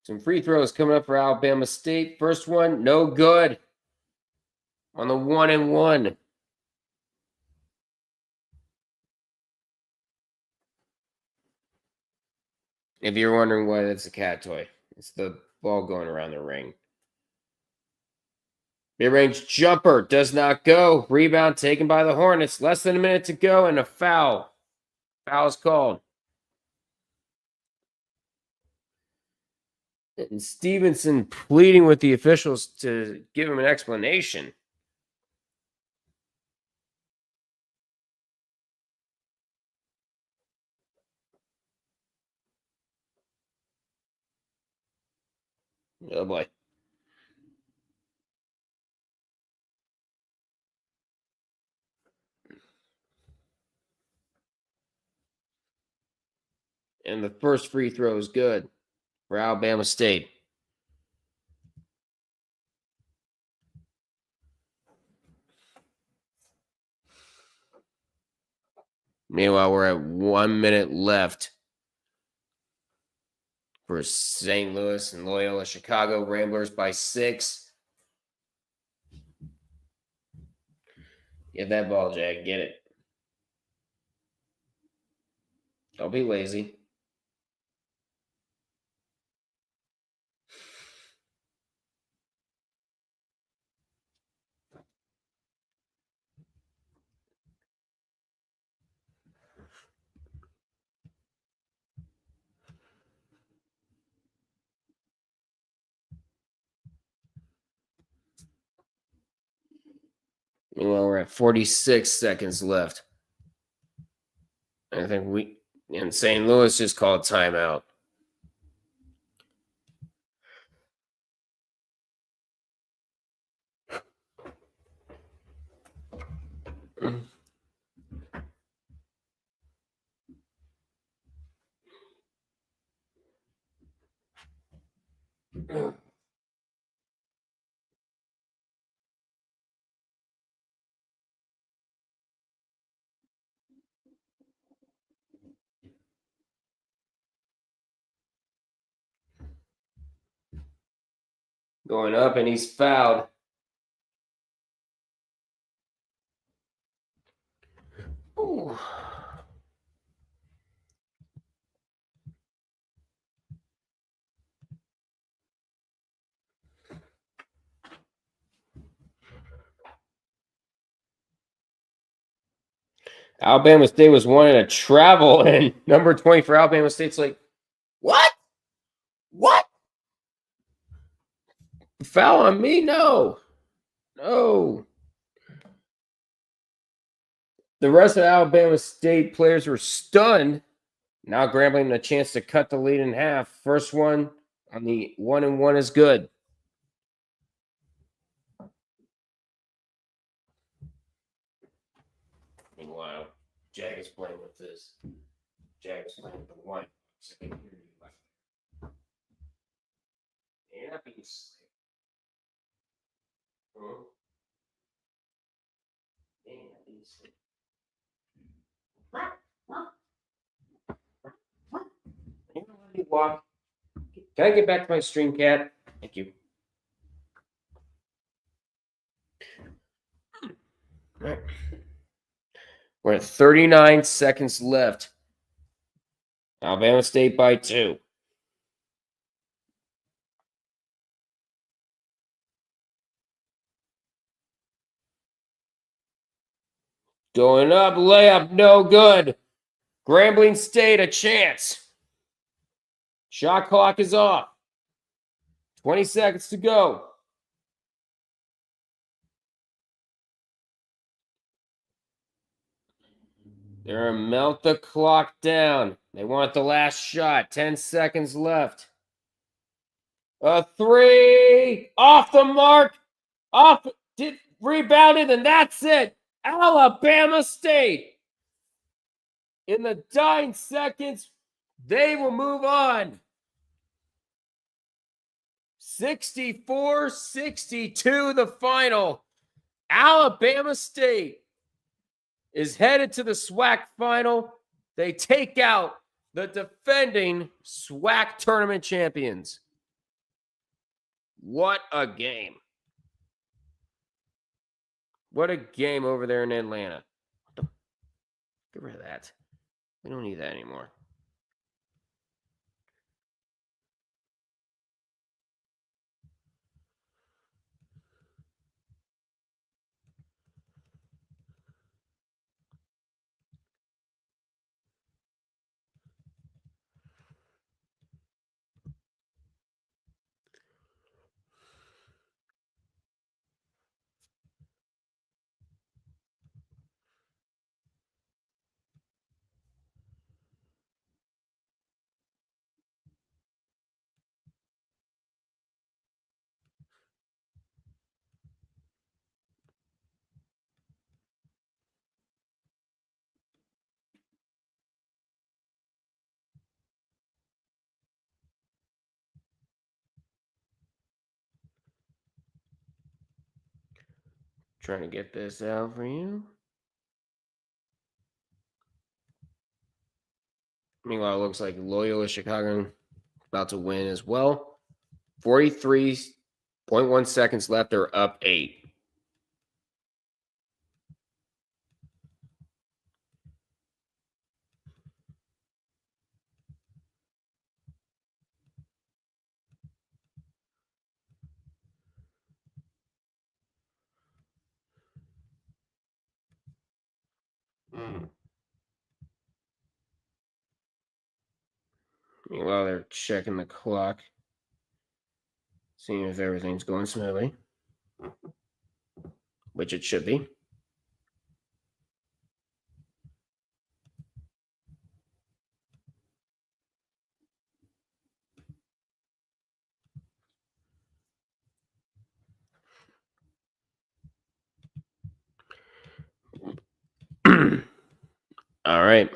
Some free throws coming up for Alabama State. First one, no good. On the 1-and-1. If you're wondering why that's a cat toy, it's the ball going around the ring. Mid-range jumper does not go. Rebound taken by the Hornets. Less than a minute to go and a foul. Foul is called. And Stevenson pleading with the officials to give him an explanation. Oh boy. And the first free throw is good for Alabama State. Meanwhile, we're at 1 minute left for St. Louis and Loyola Chicago. Ramblers by 6. Get that ball, Jack. Get it. Don't be lazy. Meanwhile, we're at 46 seconds left. I think and St. Louis just called timeout. Going up, and he's fouled. Ooh. Alabama State was wanting to travel, and number 20 for Alabama State's like, what? What? Foul on me? No. No. The rest of Alabama State players were stunned. Now Grambling a chance to cut the lead in half. First one on the 1-and-1 is good. Meanwhile, Jag is playing with this. Jag is playing with the one. So I can hear you back there. Yeah, being Walk. Can I get back to my stream, cat? Thank you. All right. We're at 39 seconds left. Alabama State by 2. Going up, layup, no good. Grambling State a chance. Shot clock is off. 20 seconds to go. They're going to melt the clock down. They want the last shot. 10 seconds left. A three. Off the mark. Rebounded, and that's it. Alabama State. In the dying seconds, they will move on. 64-62, the final. Alabama State is headed to the SWAC final. They take out the defending SWAC tournament champions. What a game. What a game over there in Atlanta. Get rid of that. We don't need that anymore. Trying to get this out for you. Meanwhile, it looks like Loyola Chicago about to win as well. 43.1 seconds left. They're up 8. Meanwhile, they're checking the clock, seeing if everything's going smoothly, which it should be. All right.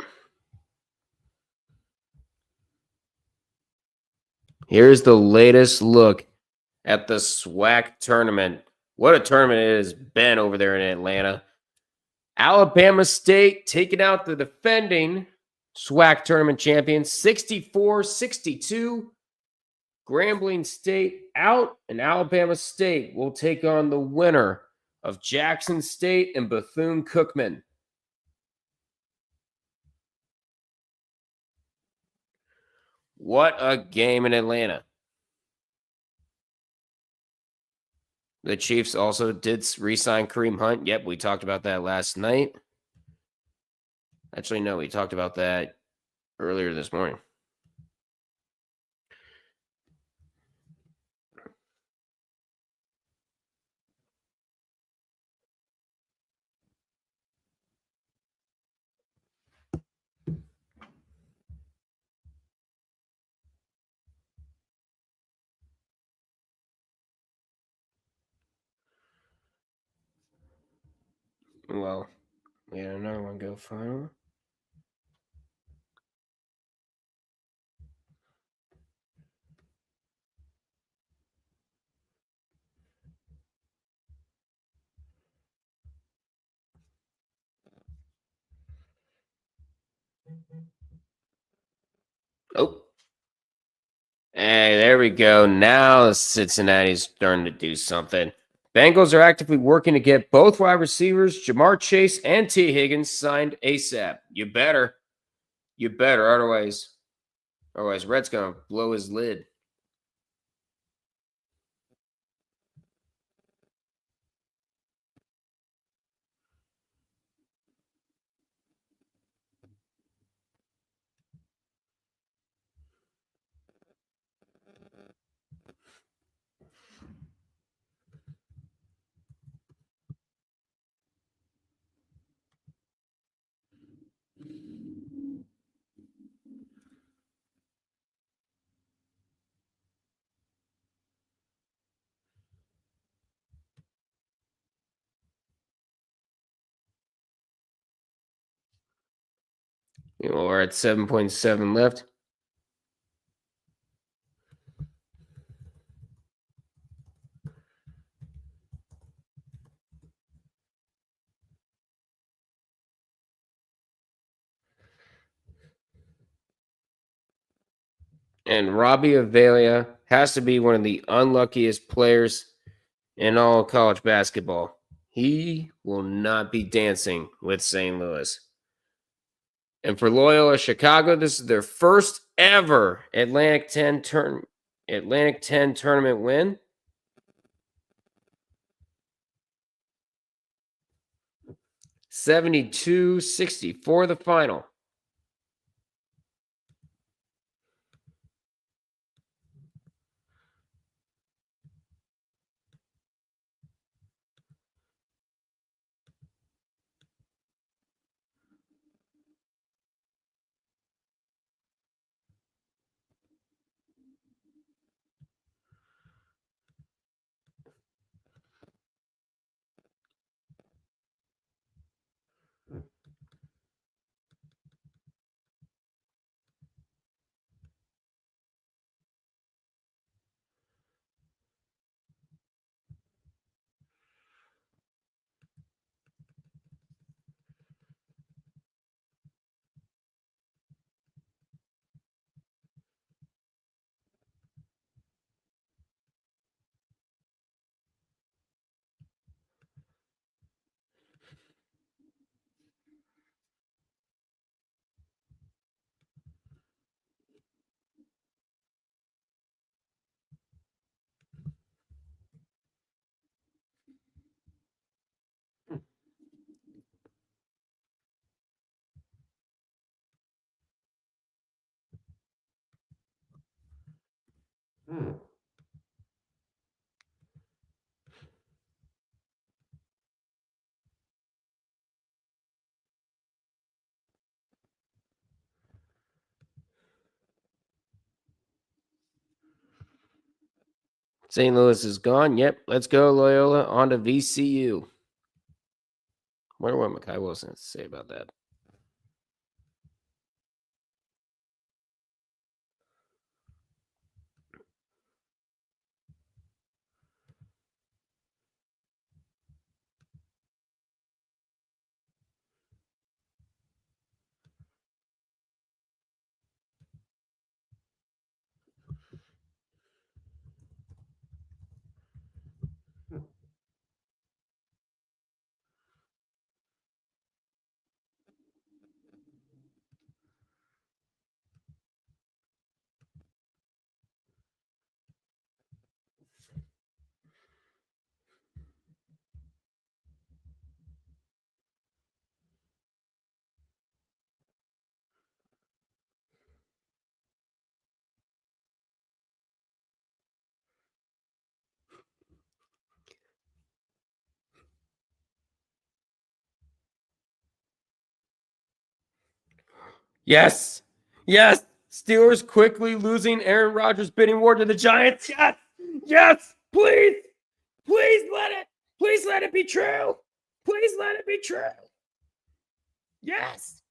Here's the latest look at the SWAC tournament. What a tournament it has been over there in Atlanta. Alabama State taking out the defending SWAC tournament champions, 64-62. Grambling State out, and Alabama State will take on the winner of Jackson State and Bethune-Cookman. What a game in Atlanta. The Chiefs also did re-sign Kareem Hunt. Yep, we talked about that last night. Actually, no, we talked about that earlier this morning. Well, we had another one go final. Oh. Hey, there we go. Now Cincinnati's starting to do something. Bengals are actively working to get both wide receivers, Jamar Chase and T. Higgins, signed ASAP. You better. You better. Otherwise, Red's going to blow his lid. We're at 7.7 left. And Robbie Avila has to be one of the unluckiest players in all of college basketball. He will not be dancing with St. Louis. And for Loyola Chicago, this is their first ever Atlantic 10 tournament win. $72-60 for the final. St. Louis is gone. Yep, let's go, Loyola. On to VCU. Wonder what Makai Wilson has to say about that. Yes. Yes. Steelers quickly losing Aaron Rodgers bidding war to the Giants. Yes. Yes. Please. Please let it. Please let it be true. Please let it be true. Yes.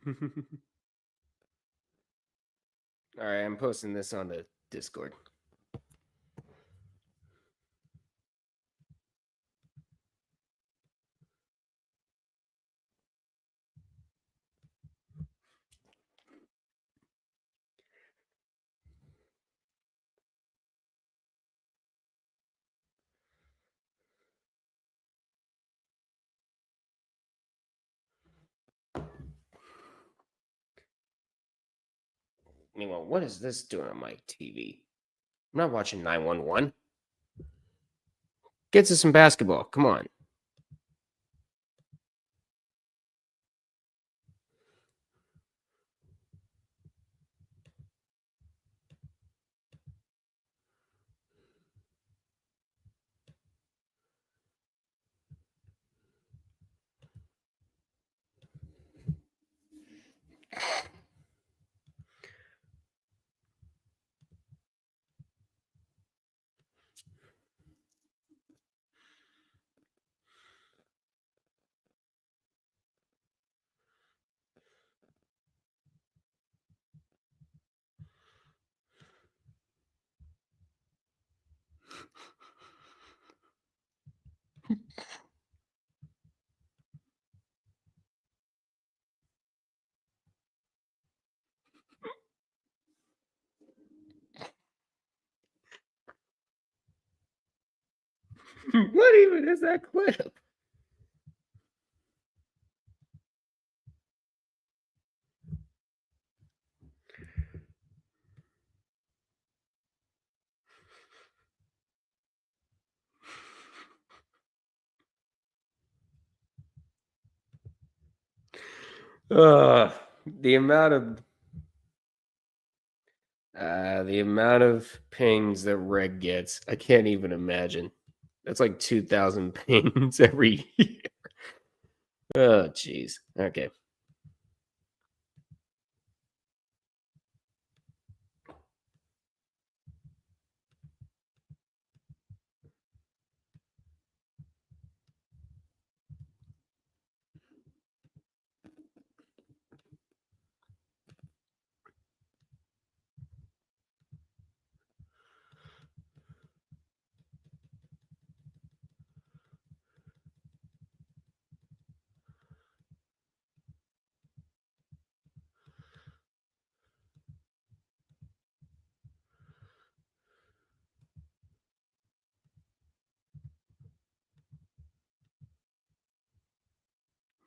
All right, I'm posting this on the Discord. Meanwhile, what is this doing on my TV? I'm not watching 911. Get to some basketball. Come on. What even is that clip? Uh, the amount of the amount of pings that Reg gets, I can't even imagine. That's like 2,000 pings every year. Oh, jeez. Okay.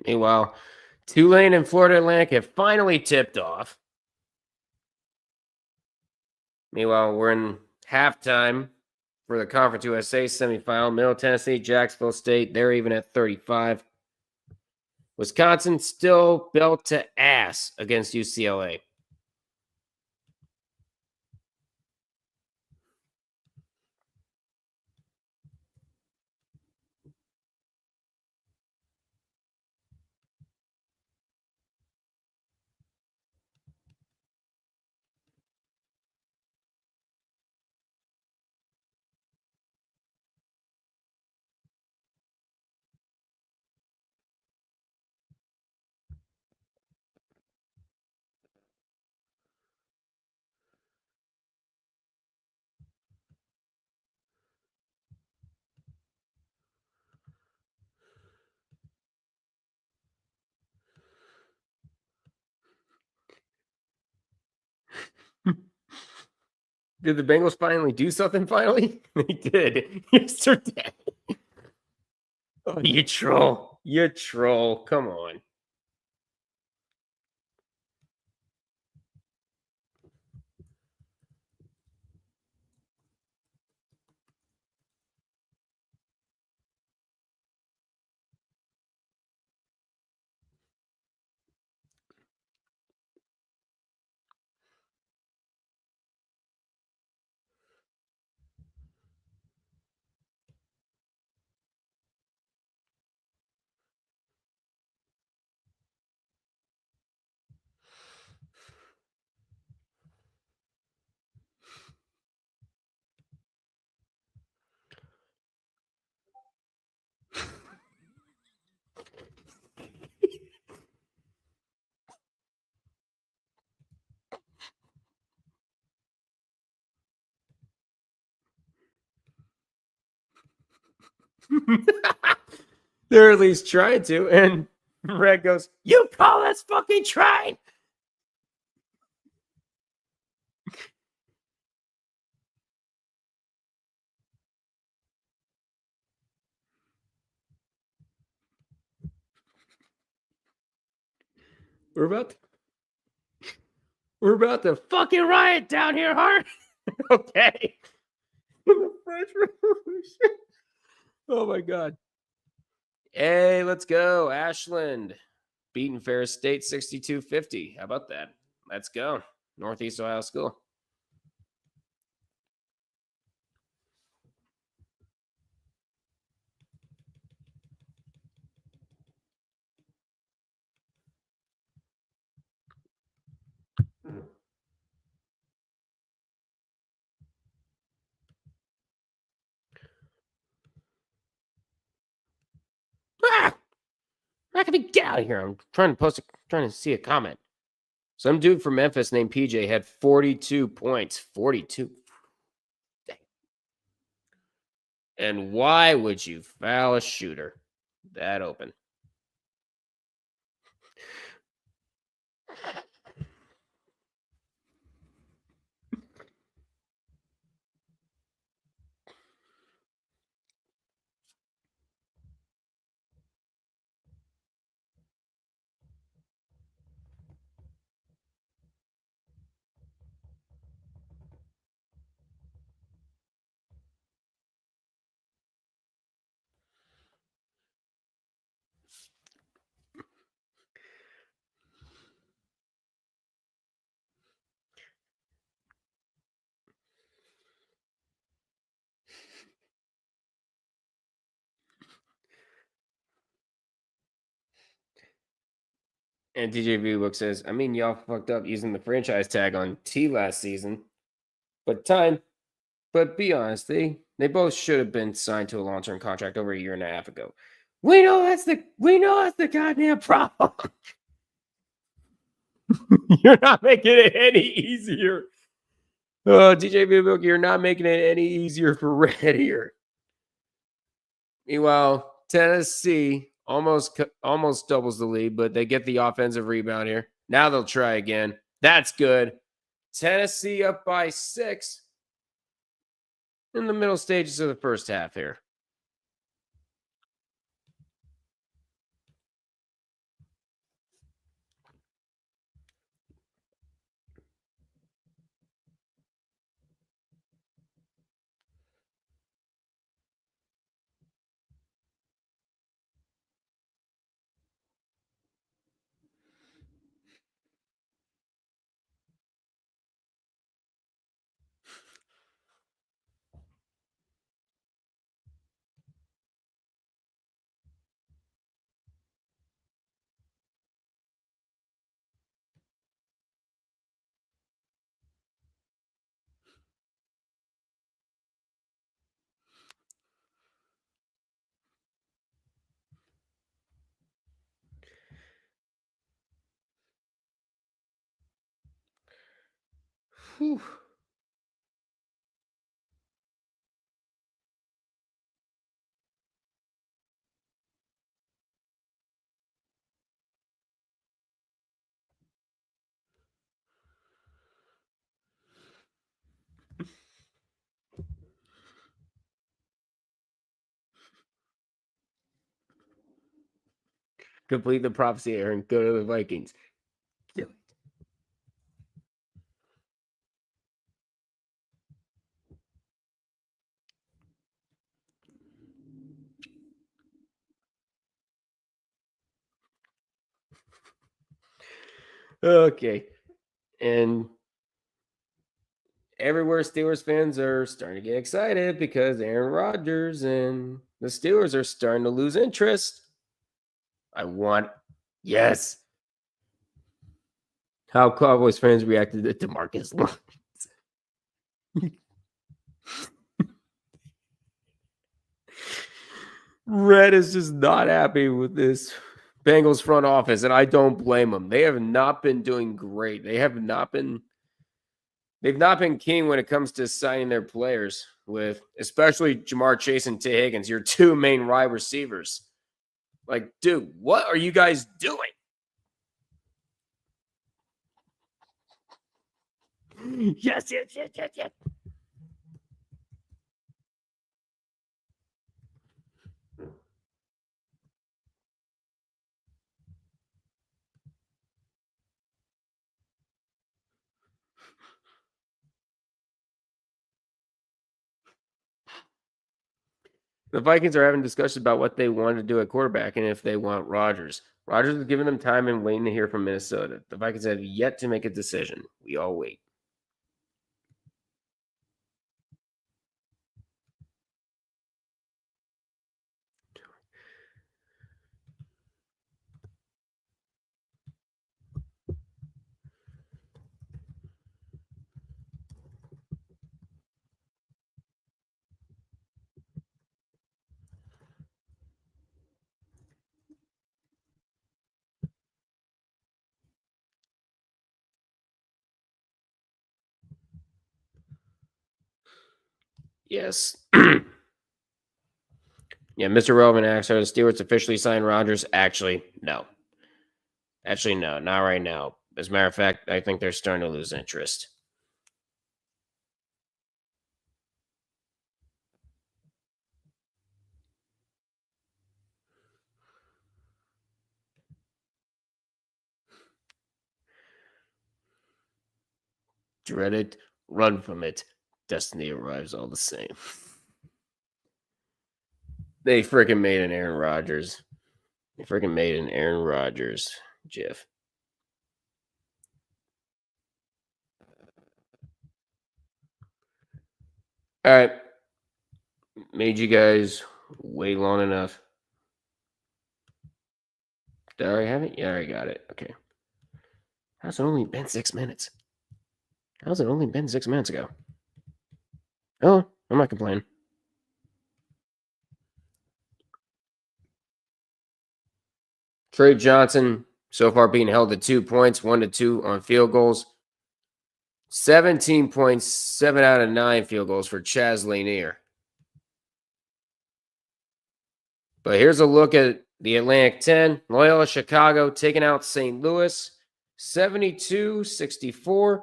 Meanwhile, Tulane and Florida Atlantic have finally tipped off. Meanwhile, we're in halftime for the Conference USA semifinal. Middle Tennessee, Jacksonville State, they're even at 35. Wisconsin still belt to ass against UCLA. Did the Bengals finally do something finally? They did yesterday. Oh, you troll. You troll. Come on. They're at least trying to. And Red goes, "You call us fucking trying?" We're about to We're about to fucking riot down here, Hart. Okay. The French Revolution. Oh my God. Hey, let's go. Ashland beating Ferris State 62-50. How about that? Let's go. Northeast Ohio School. Ah! I'm not gonna get out of here. I'm trying to see a comment. Some dude from Memphis named PJ had 42 points. 42. Dang. And why would you foul a shooter that open? And DJ V-Book says, I mean, y'all fucked up using the franchise tag on T last season. But be honest, they both should have been signed to a long-term contract over a year and a half ago. We know that's the goddamn problem. You're not making it any easier. Oh, DJ V-Book, you're not making it any easier for Red here. Meanwhile, Tennessee almost doubles the lead, but they get the offensive rebound here. Now they'll try again. That's good. Tennessee up by 6 in the middle stages of the first half here. Whew. Complete the prophecy, Aaron. Go to the Vikings. Okay. And everywhere Steelers fans are starting to get excited because Aaron Rodgers and the Steelers are starting to lose interest. Yes. How Cowboys fans reacted to DeMarcus Lawrence. Red is just not happy with this Bengals front office, and I don't blame them. They have not been doing great. They've not been keen when it comes to signing their players, with especially Jamar Chase and T. Higgins, your two main wide receivers. Like, dude, what are you guys doing? Yes. The Vikings are having discussions about what they want to do at quarterback and if they want Rodgers. Rodgers is giving them time and waiting to hear from Minnesota. The Vikings have yet to make a decision. We all wait. Yes. Yeah, Mr. Relevant asks, are the Steelers officially signed Rodgers? Actually, no. Actually, no, not right now. As a matter of fact, I think they're starting to lose interest. Dread it, run from it. Destiny arrives all the same. They freaking made an Aaron Rodgers. They freaking made an Aaron Rodgers GIF. All right. Made you guys wait long enough. Did I already have it? Yeah, I already got it. Okay. How's it only been 6 minutes? How's it only been 6 minutes ago? Oh, I'm not complaining. Trey Johnson so far being held to 2 points, 1 to 2 on field goals. 17 points, 7 out of 9 field goals for Chaz Lanier. But here's a look at the Atlantic 10. Loyola Chicago taking out St. Louis 72-64.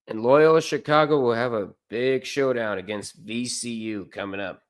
And Loyola Chicago will have a big showdown against VCU coming up.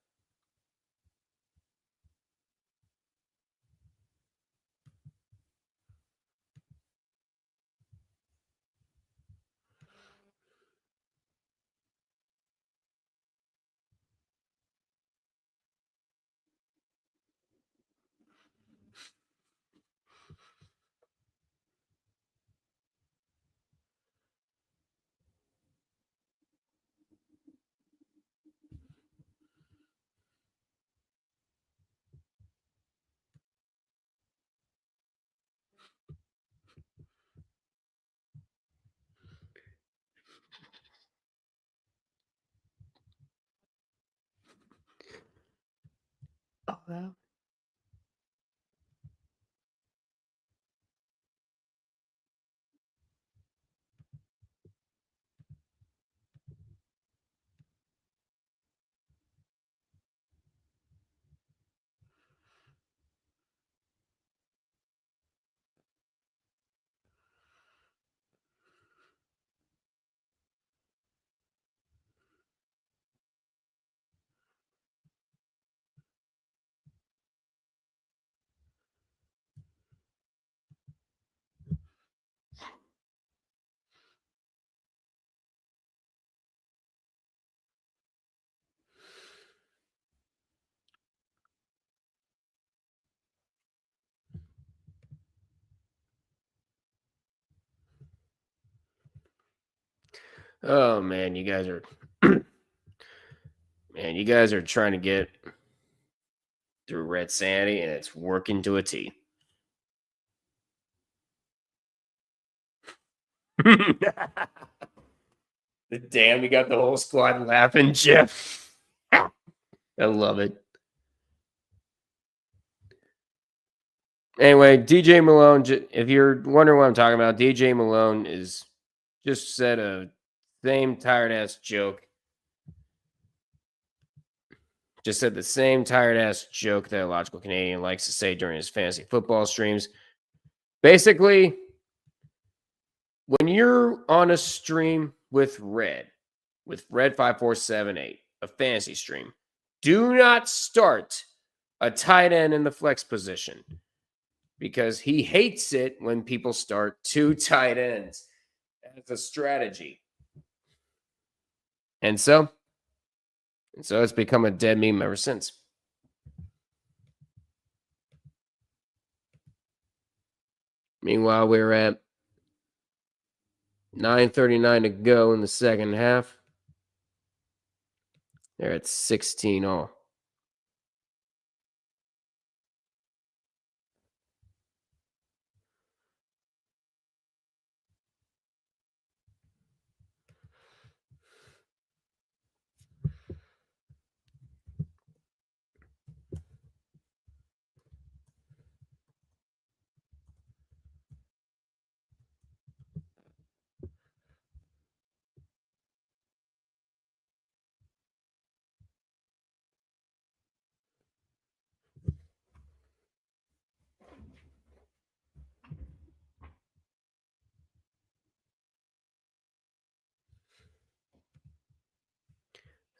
Oh man, you guys are you guys are trying to get through Red Sandy and it's working to a T. Damn, you got the whole squad laughing, Jeff. I love it. Anyway, DJ Malone, if you're wondering what I'm talking about, DJ Malone is just said a same tired ass joke. Just said the same tired ass joke that a Logical Canadian likes to say during his fantasy football streams. Basically, when you're on a stream with Red 5478, a fantasy stream, do not start a tight end in the flex position because he hates it when people start 2 tight ends as a strategy. And so it's become a dead meme ever since. Meanwhile, we're at 9:39 to go in the second half. They're at 16 all.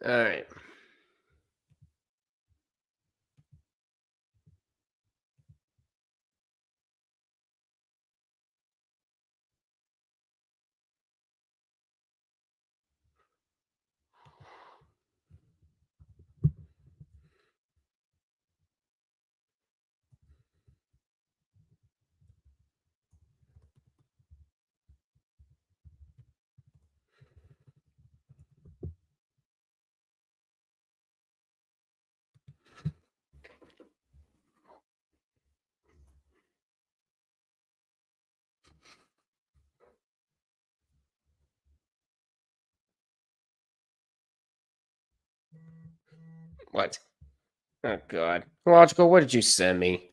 All right. What? Oh, God. Logical, what did you send me?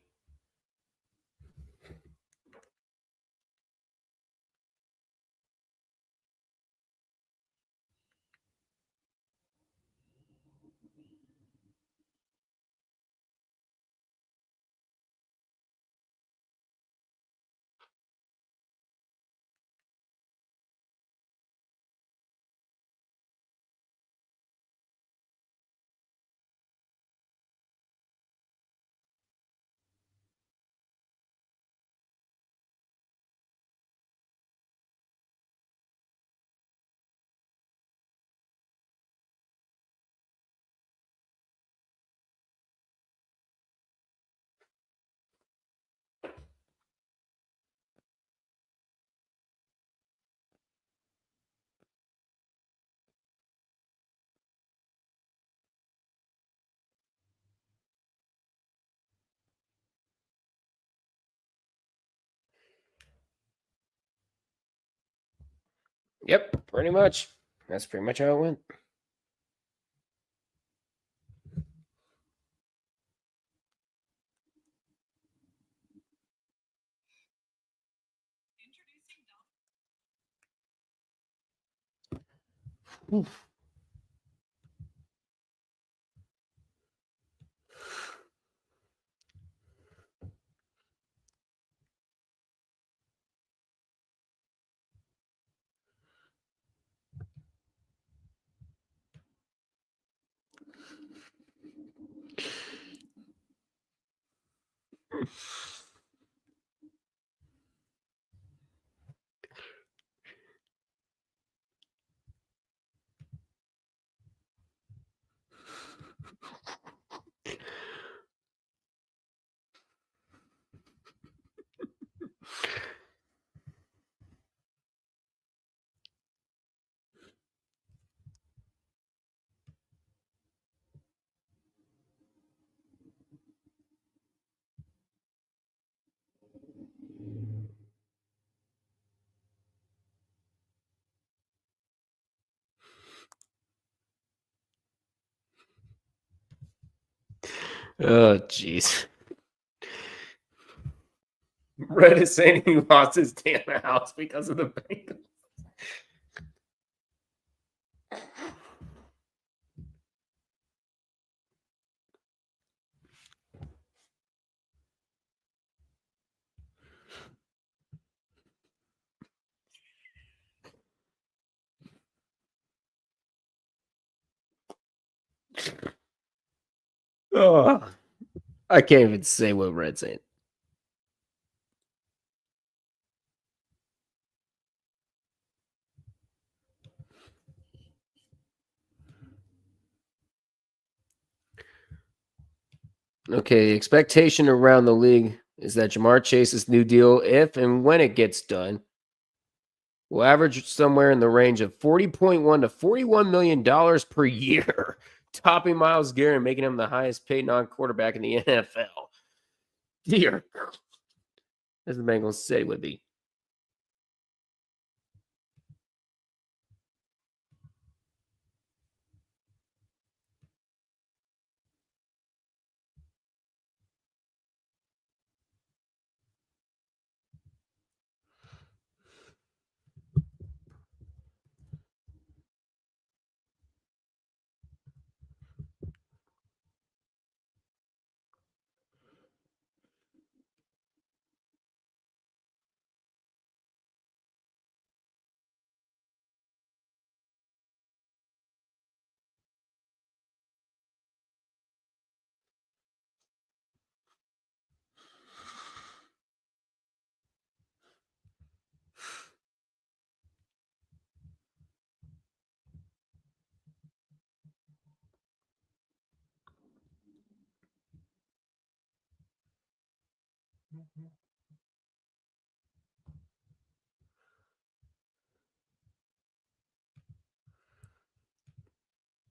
Yep, pretty much. That's pretty much how it went. Oof. Oh, jeez. Red is saying he lost his damn house because of the Bengals. Oh, I can't even say what Red's saying. Okay, expectation around the league is that Jamar Chase's new deal, if and when it gets done, will average somewhere in the range of $40.1 to $41 million per year, topping Myles Garrett and making him the highest paid non-quarterback in the NFL. Dear, as the Bengals said it would be.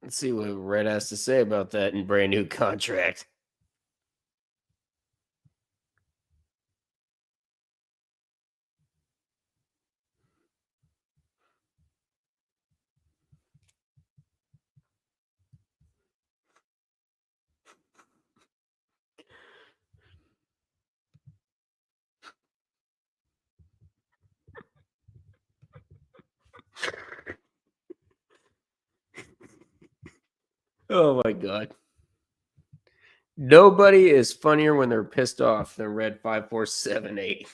Let's see what Red has to say about that in brand new contract. Oh my god. Nobody is funnier when they're pissed off than Red 5478.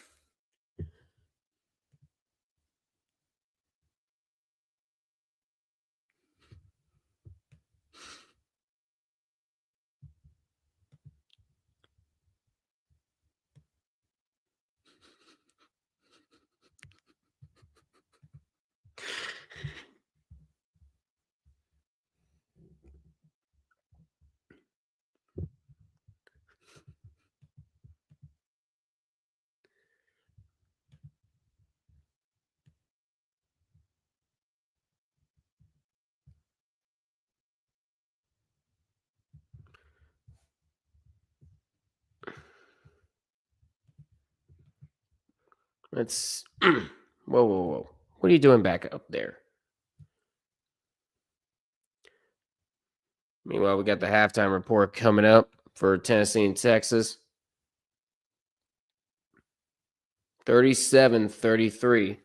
Let's whoa, whoa, whoa. What are you doing back up there? Meanwhile, we got the halftime report coming up for Tennessee and Texas. 37-33.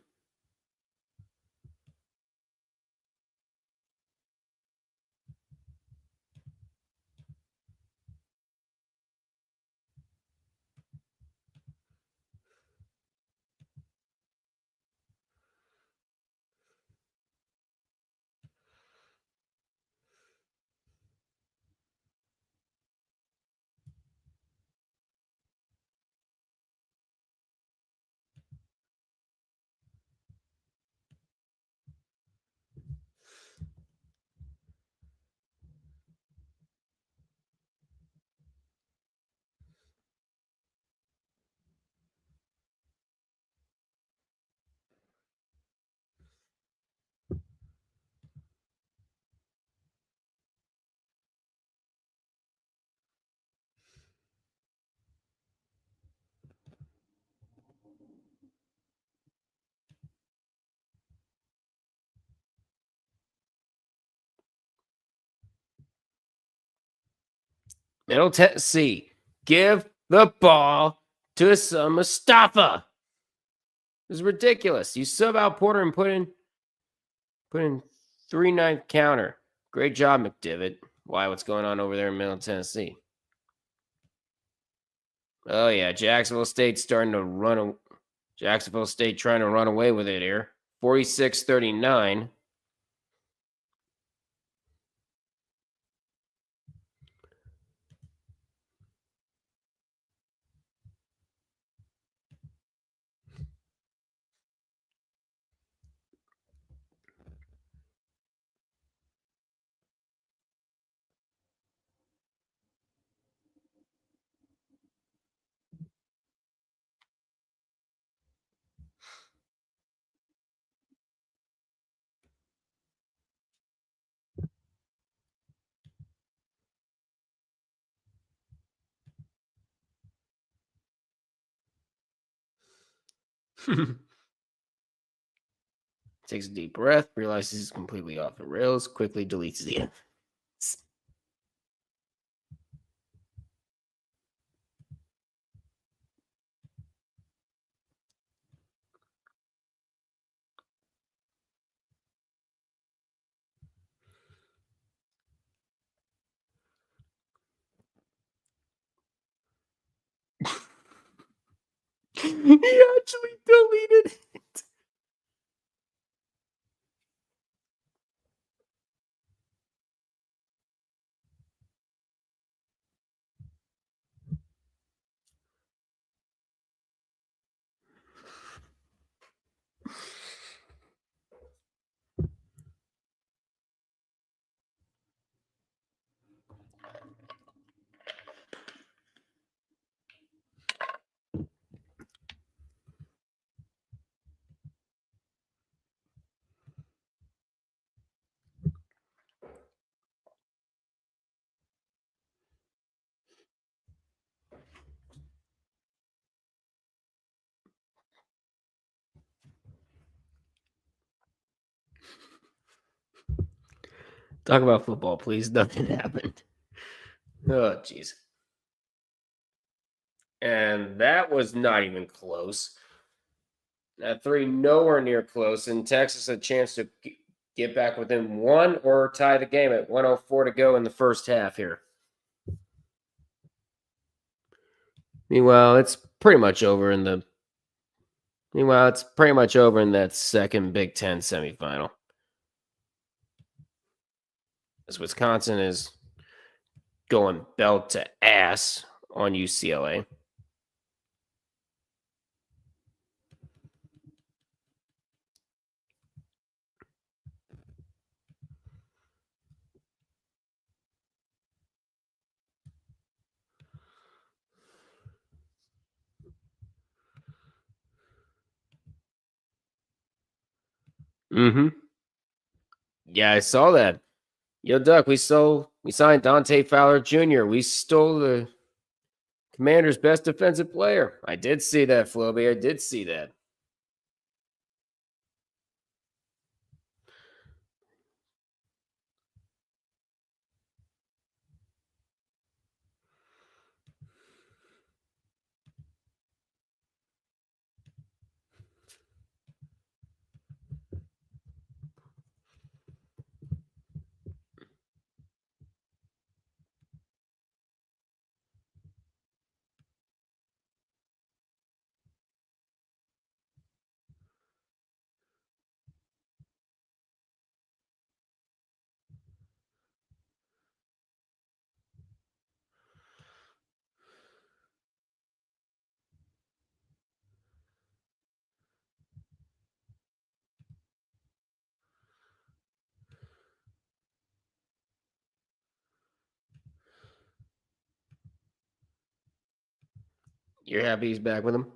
Middle Tennessee, give the ball to some Mustafa. This is ridiculous. You sub out Porter and put in 3-9 counter. Great job, McDivitt. Why? What's going on over there in Middle Tennessee? Oh yeah, Jacksonville State starting to run. Jacksonville State trying to run away with it here. 46-39. Takes a deep breath, realizes he's completely off the rails, quickly deletes the evidence. He actually deleted it. Talk about football, please. Nothing happened. Oh, jeez. And that was not even close. That three nowhere near close, and Texas a chance to get back within one or tie the game at 1:04 to go in the first half here. Meanwhile, it's pretty much over in the. Meanwhile, it's pretty much over in that second Big Ten semifinal. As Wisconsin is going belt to ass on UCLA. Mm-hmm. Yeah, I saw that. Yo, Duck, we signed Dante Fowler Jr. We stole the Commander's best defensive player. I did see that, Floby. I did see that. You're happy he's back with him?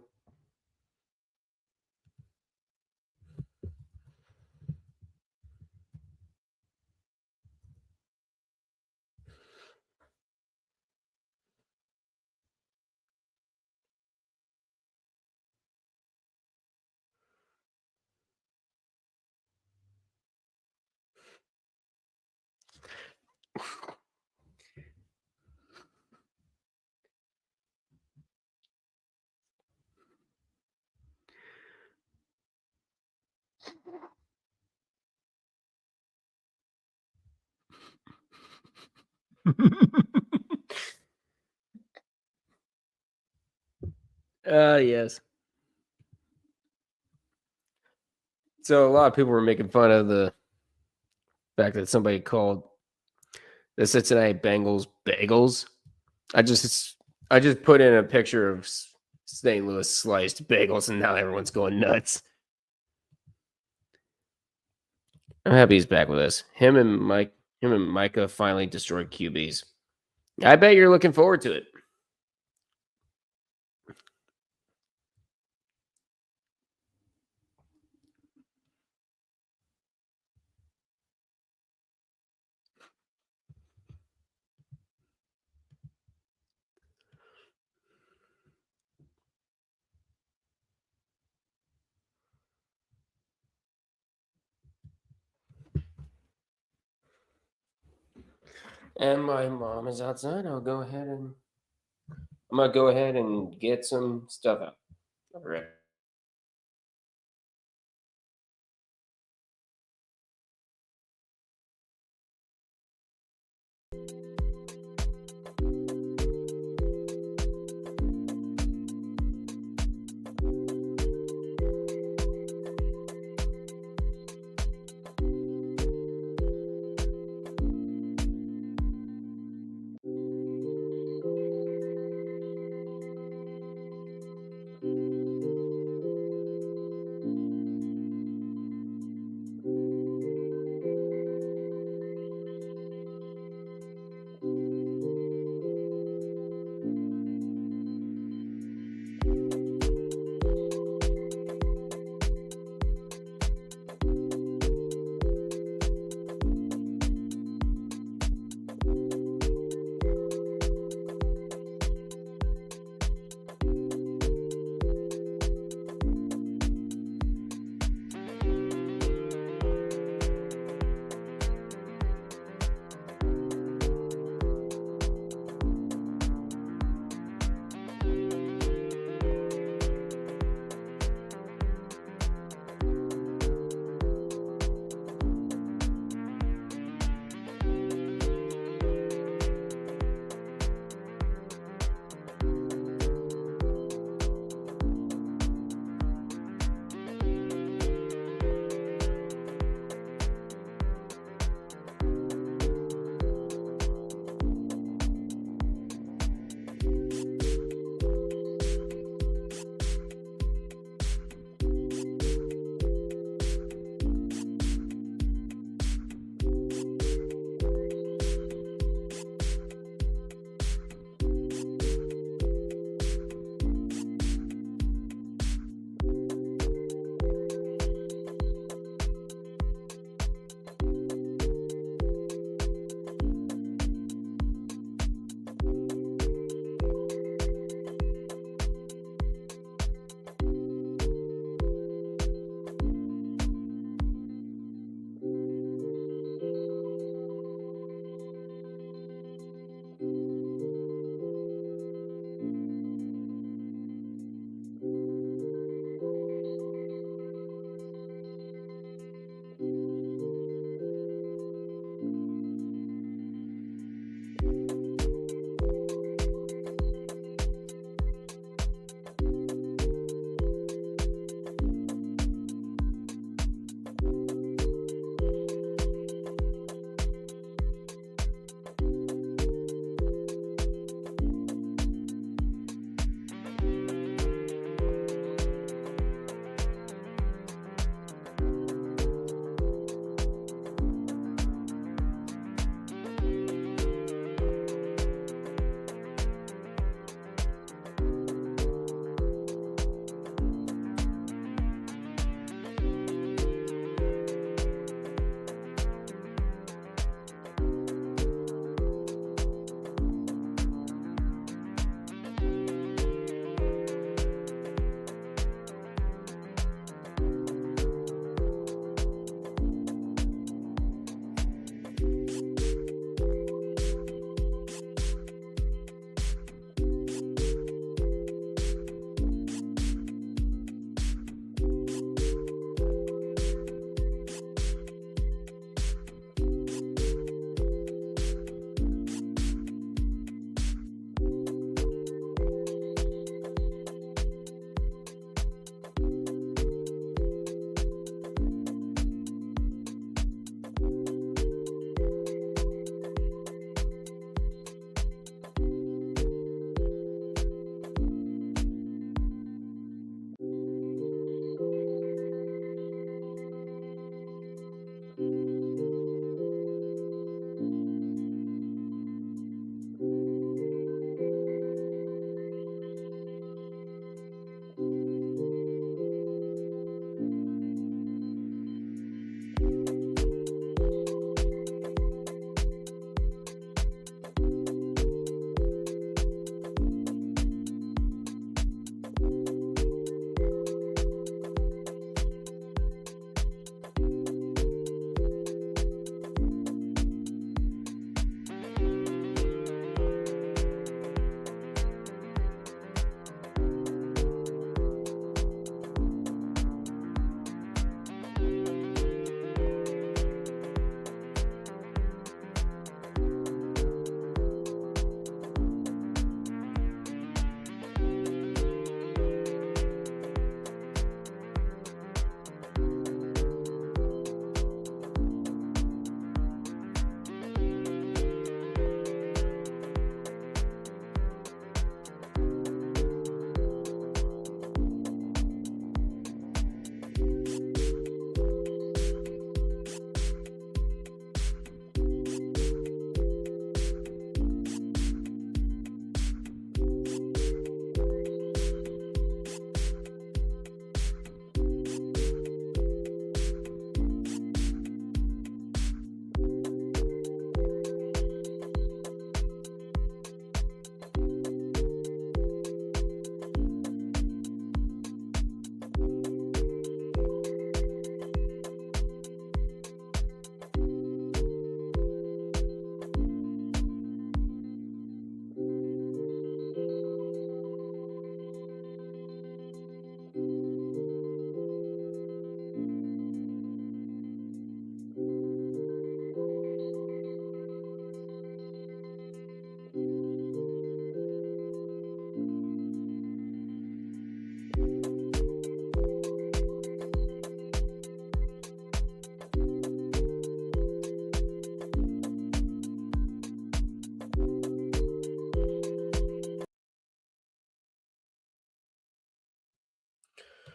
Yes. So a lot of people were making fun of the fact that somebody called the Cincinnati Bengals bagels. I just put in a picture of St. Louis sliced bagels, and now everyone's going nuts. I'm happy he's back with us. Him and Micah finally destroyed QBs. I bet you're looking forward to it. And my mom is outside. I'm gonna go ahead and get some stuff out. All right.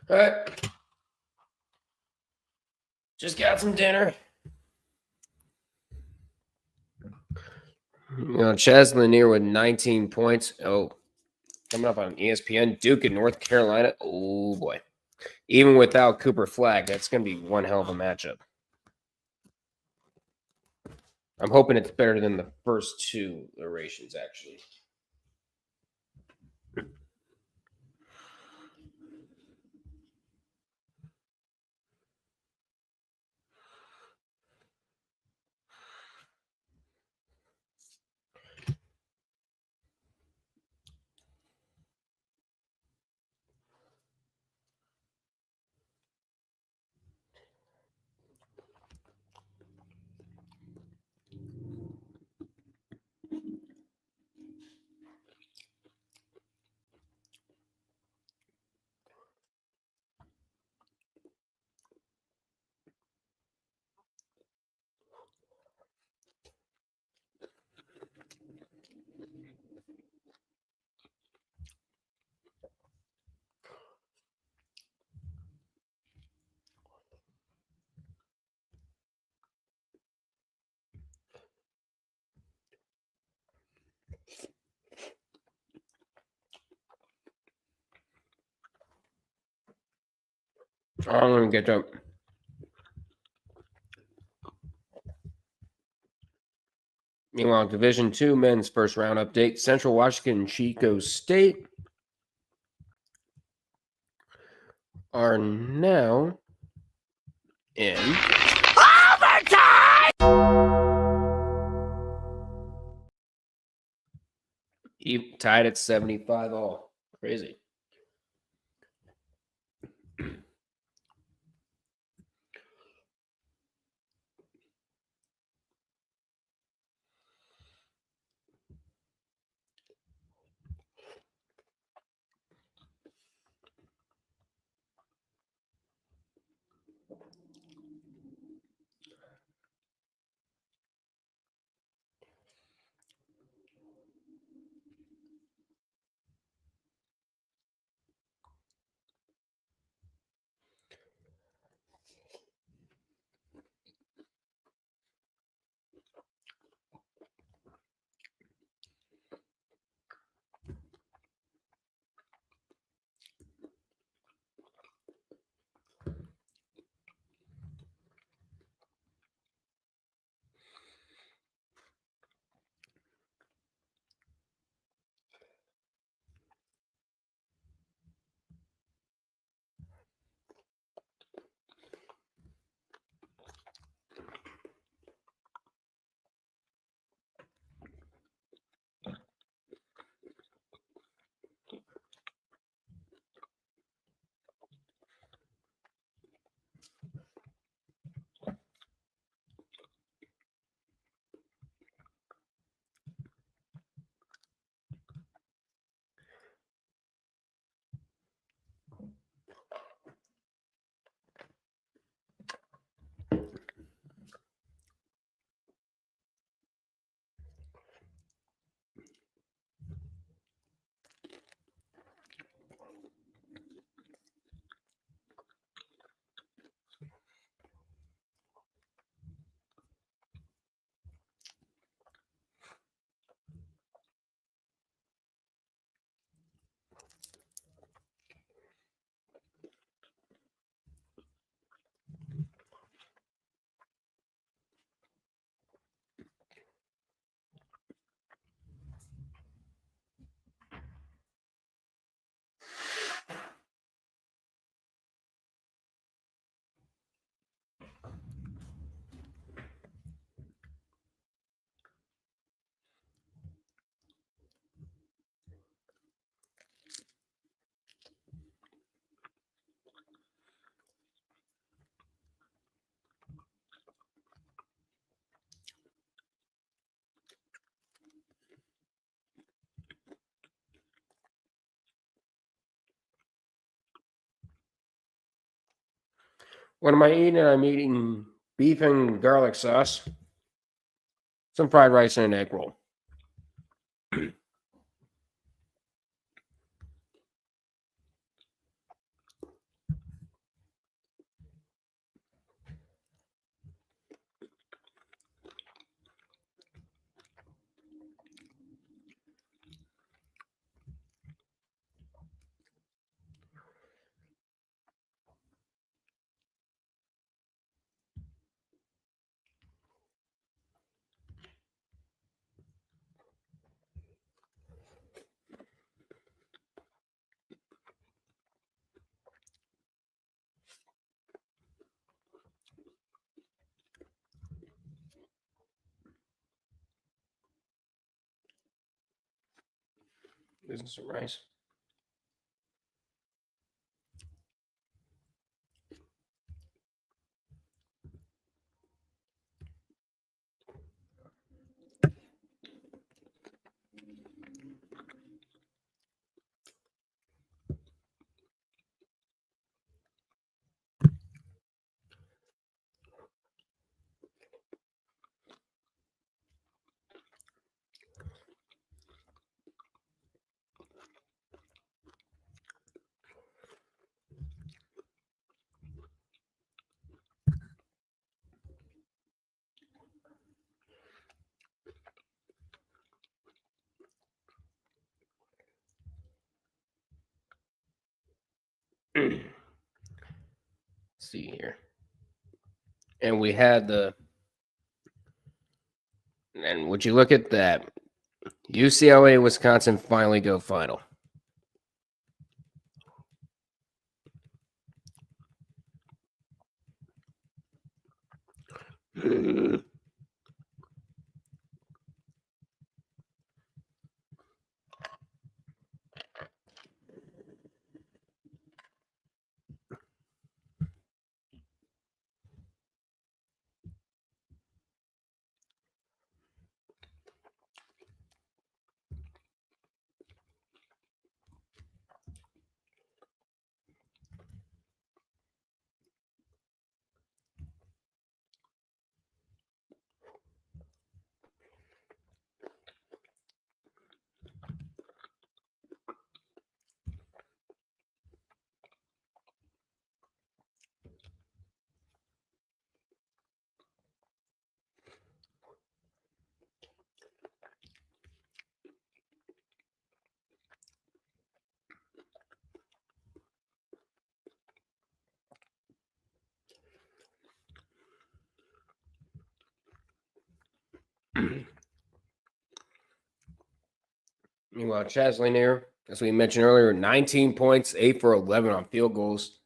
All right. Just got some dinner. Chaz Lanier with 19 points. Oh, coming up on ESPN. Duke and North Carolina. Oh, boy. Even without Cooper Flagg, that's going to be one hell of a matchup. I'm hoping it's better than the first two iterations, actually. I'm going to get up. Meanwhile, Division II men's first round update. Central Washington and Chico State are now in overtime. Tied at 75 all. Crazy. What am I eating? I'm eating beef and garlic sauce, some fried rice, and an egg roll. Losing some rice. See here. And we had and would you look at that? UCLA, Wisconsin finally go final. Meanwhile, Chesley near, as we mentioned earlier, 19 points, 8 for 11 on field goals.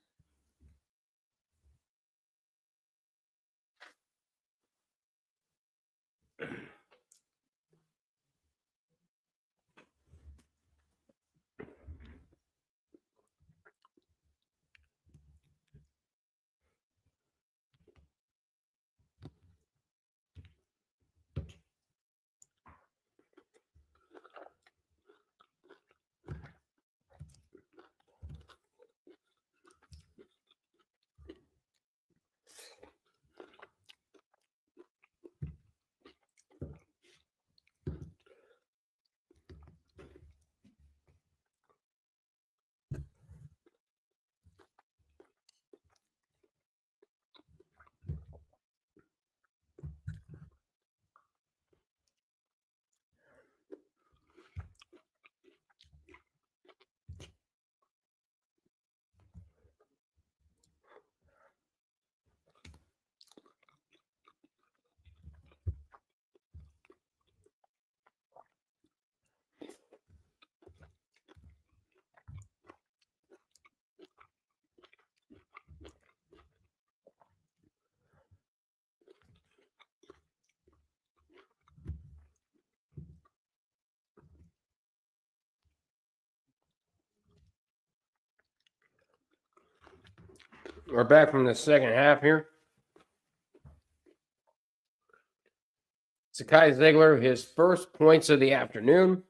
We're back from the second half here. Sakai Ziegler, his first points of the afternoon.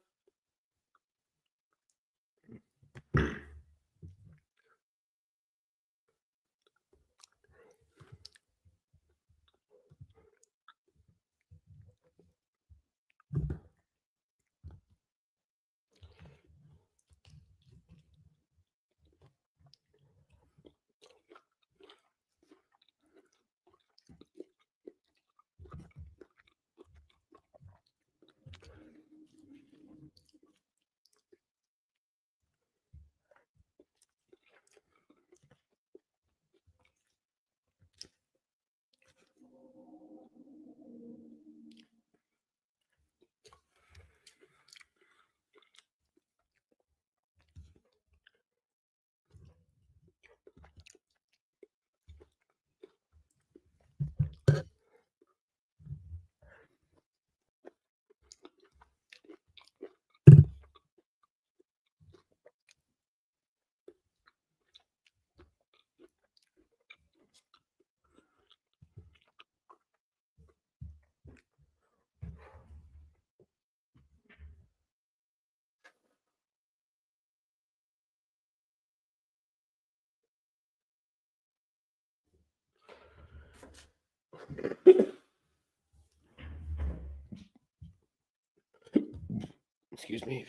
Excuse me.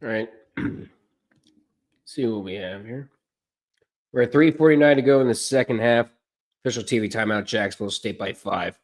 All right. See what we have here. We're at 3:49 to go in the second half. Official TV timeout. Jacksonville State by 5.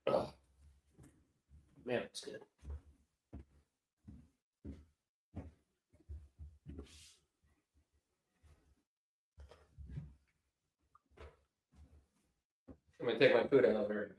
Oh, man, it's good. I'm going to take my food out of here.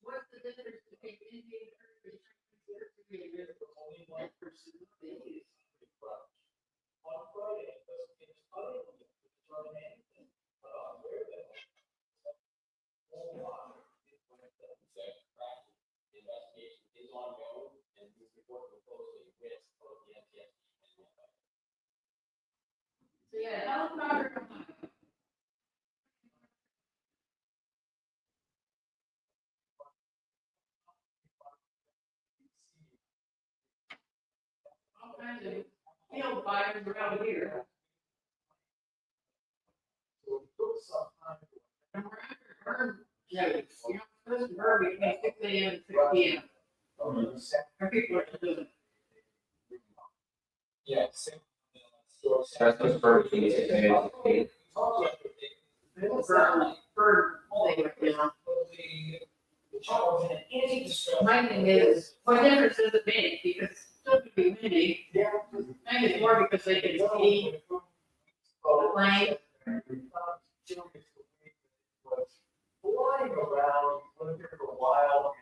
What's the difference between Indian So yeah, helicopter. All kinds of field fires around here. And we're after burn notice, you know, supposed to burn between 6 a.m. and 6 p.m. Our people are doing. Burn thing right now. My thing is, what difference does it make? Because it's still could be windy. I think it's more because they can see the plane. Flying around, lived here for a while,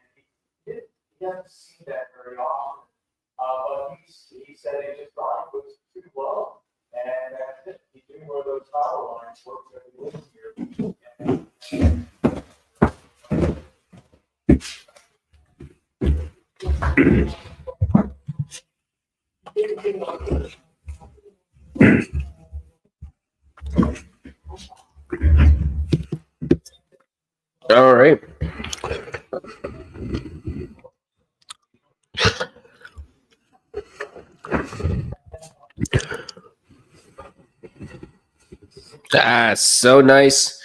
and he doesn't see that very often. But he said it just thought it was too low, and that's it. He knew where those power lines were when he lived here. All right. So nice.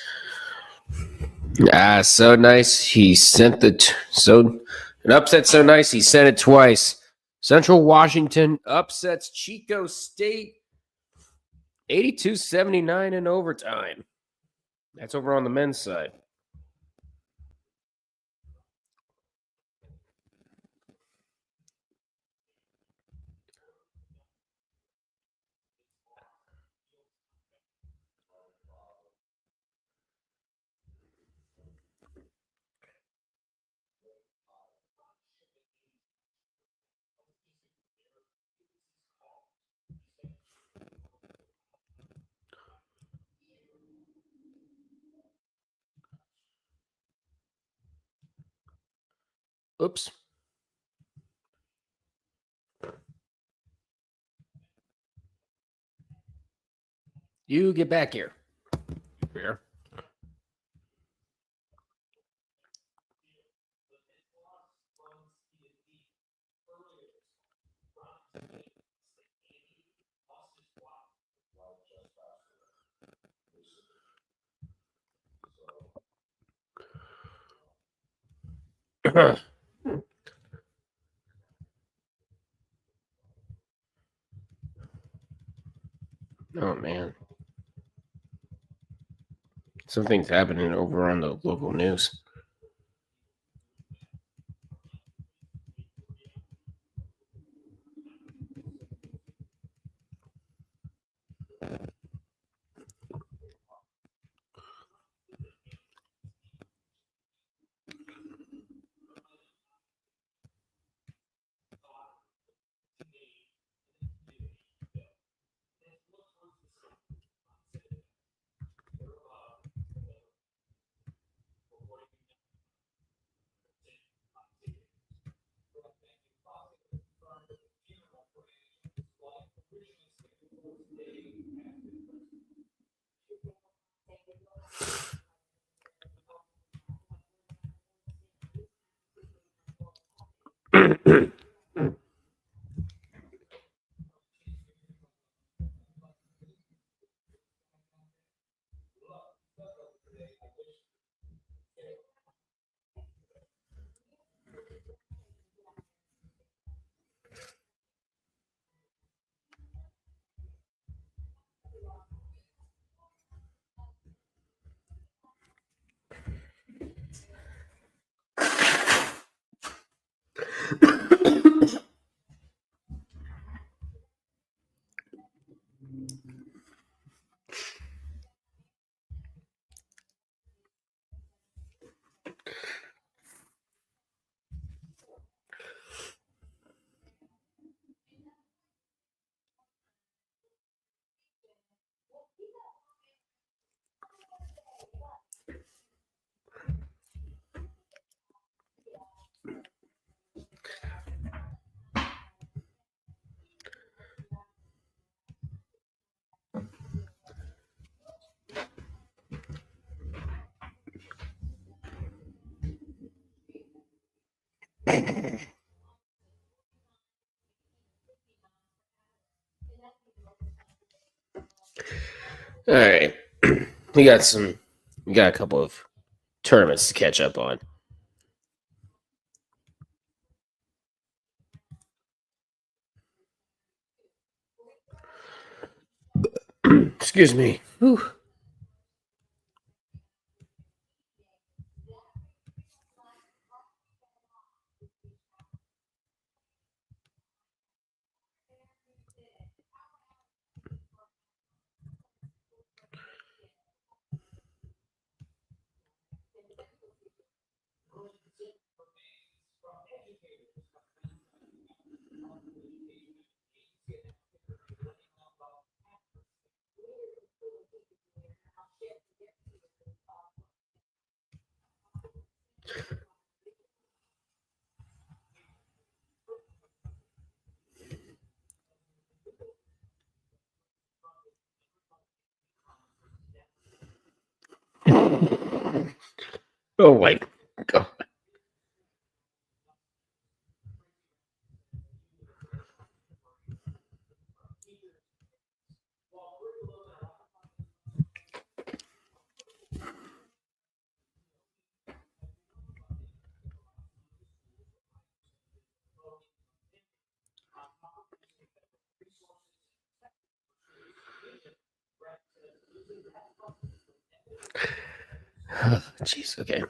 So nice. He sent an upset so nice he sent it twice. Central Washington upsets Chico State 82-79 in overtime. That's over on the men's side. Oops. You get back here. Here. Oh man. Something's happening over on the local news. All right. We got a couple of tournaments to catch up on. Excuse me. Whew. Oh my God. Jeez, okay.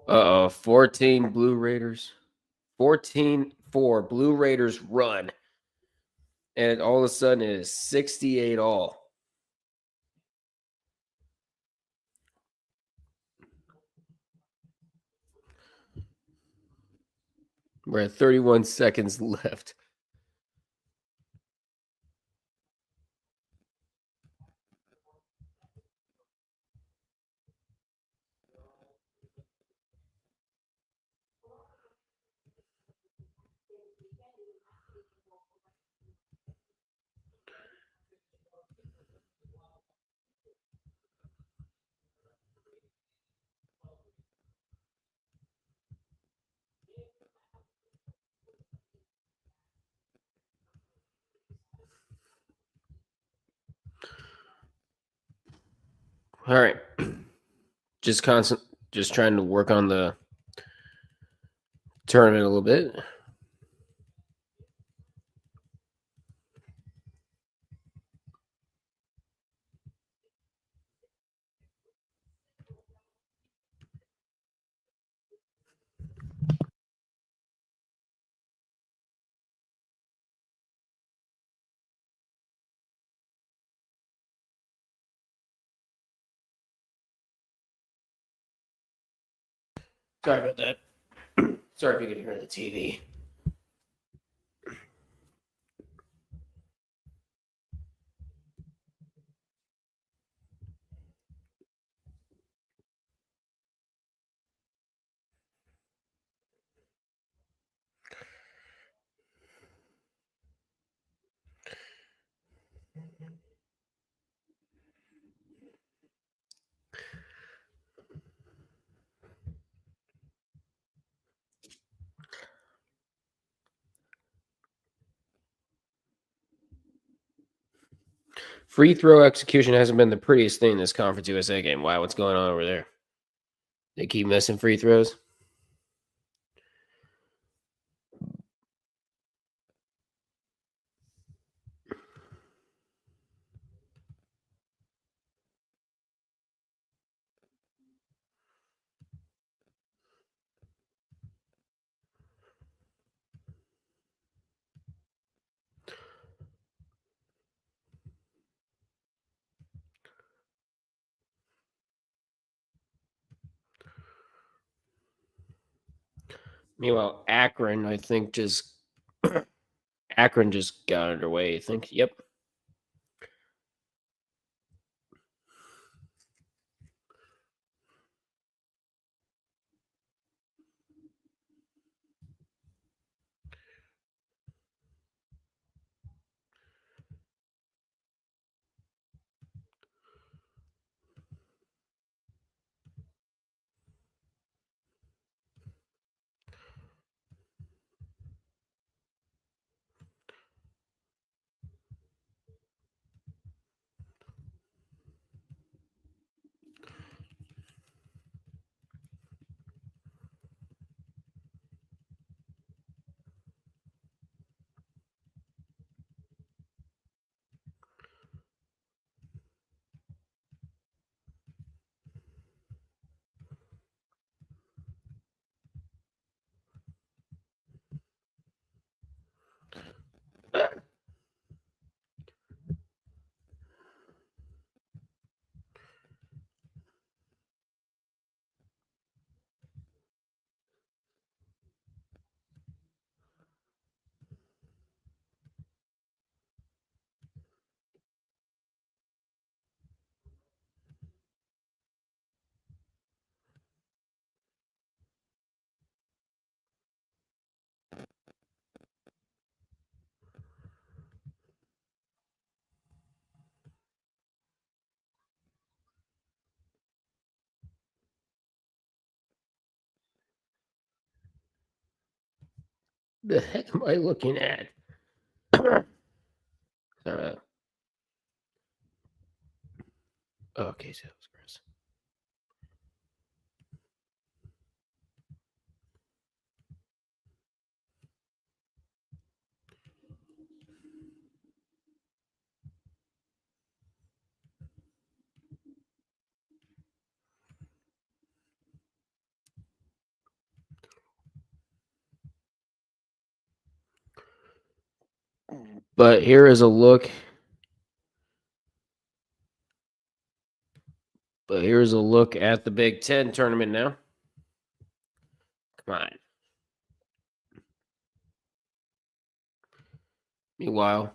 Uh-oh, 14 Blue Raiders. 14-4 Blue Raiders run. And all of a sudden it is 68 all. We're at 31 seconds left. All right. Just trying to work on the tournament a little bit. Sorry about that. Sorry if you could hear the TV. Free throw execution hasn't been the prettiest thing in this Conference USA game. Wow, what's going on over there? They keep missing free throws. Meanwhile, Akron, I think, just Akron just got underway. I think. Yep. The heck am I looking at? Okay, sales press. But here is a look. But here's a look at the Big Ten tournament now. Come on. Meanwhile,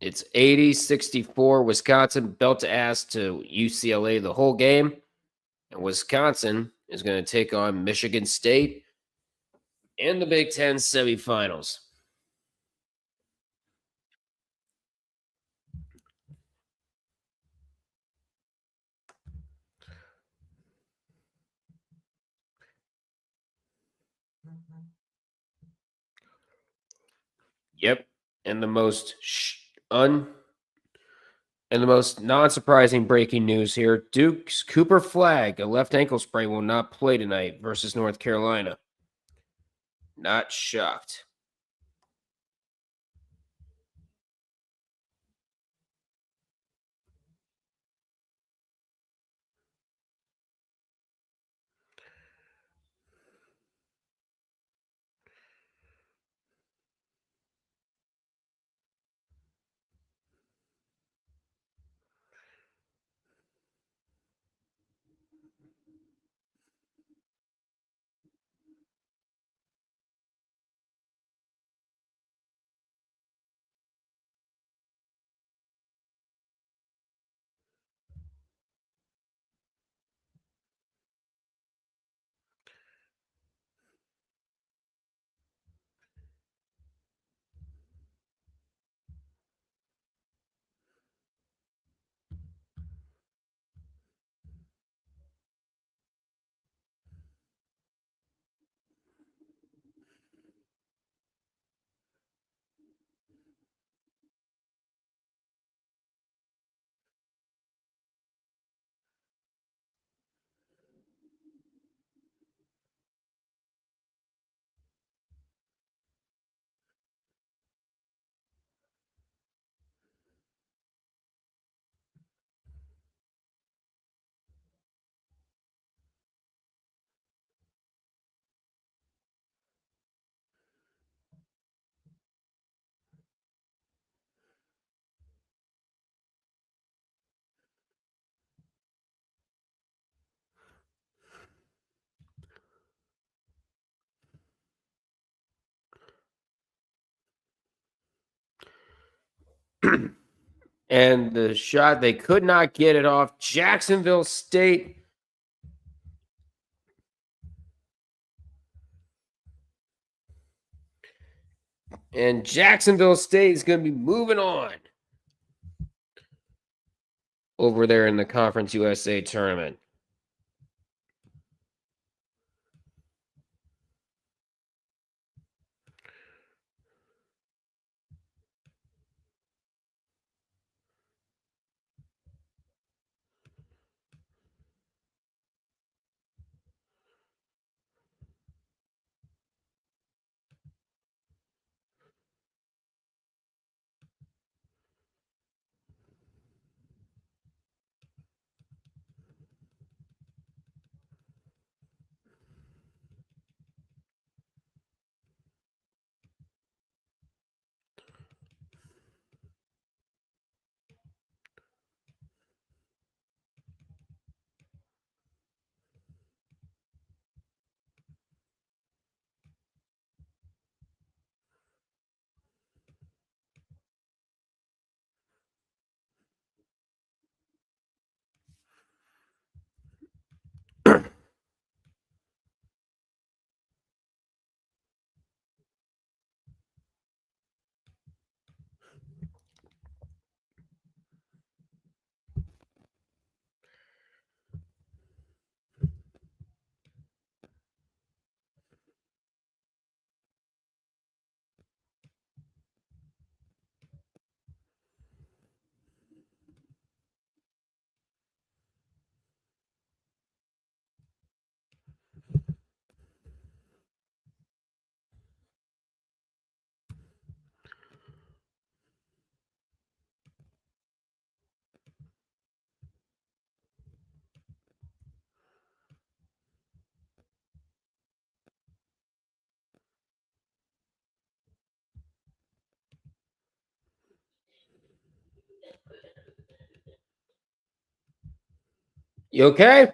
it's 80-64. Wisconsin belt to ass to UCLA the whole game. And Wisconsin is going to take on Michigan State in the Big Ten semifinals. Yep. And the most non-surprising breaking news here: Duke's Cooper Flagg, a left ankle sprain, will not play tonight versus North Carolina. Not shocked. And the shot, they could not get it off. Jacksonville State. And Jacksonville State is going to be moving on over there in the Conference USA tournament. You okay?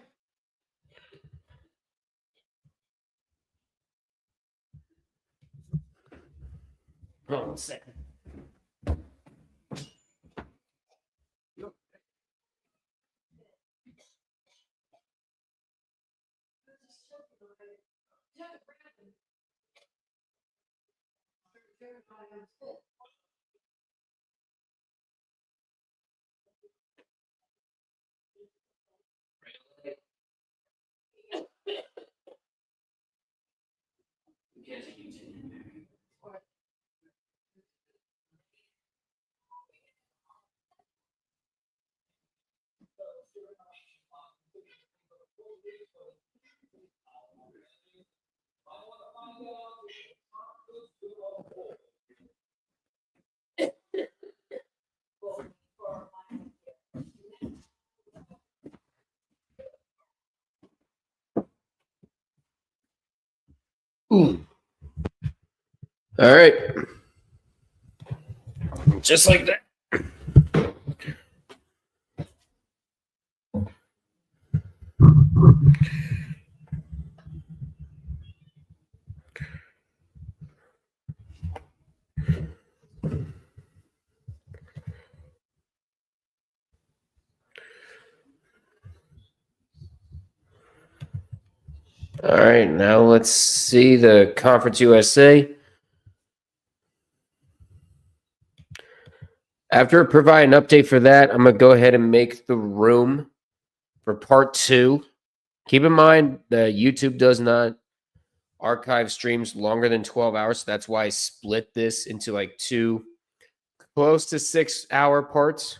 Hold on a second. Ooh. All right. Just like that. All right, now let's see the Conference USA. After I provide an update for that, I'm going to go ahead and make the room for part 2. Keep in mind that YouTube does not archive streams longer than 12 hours. So that's why I split this into like 2 close to 6-hour parts.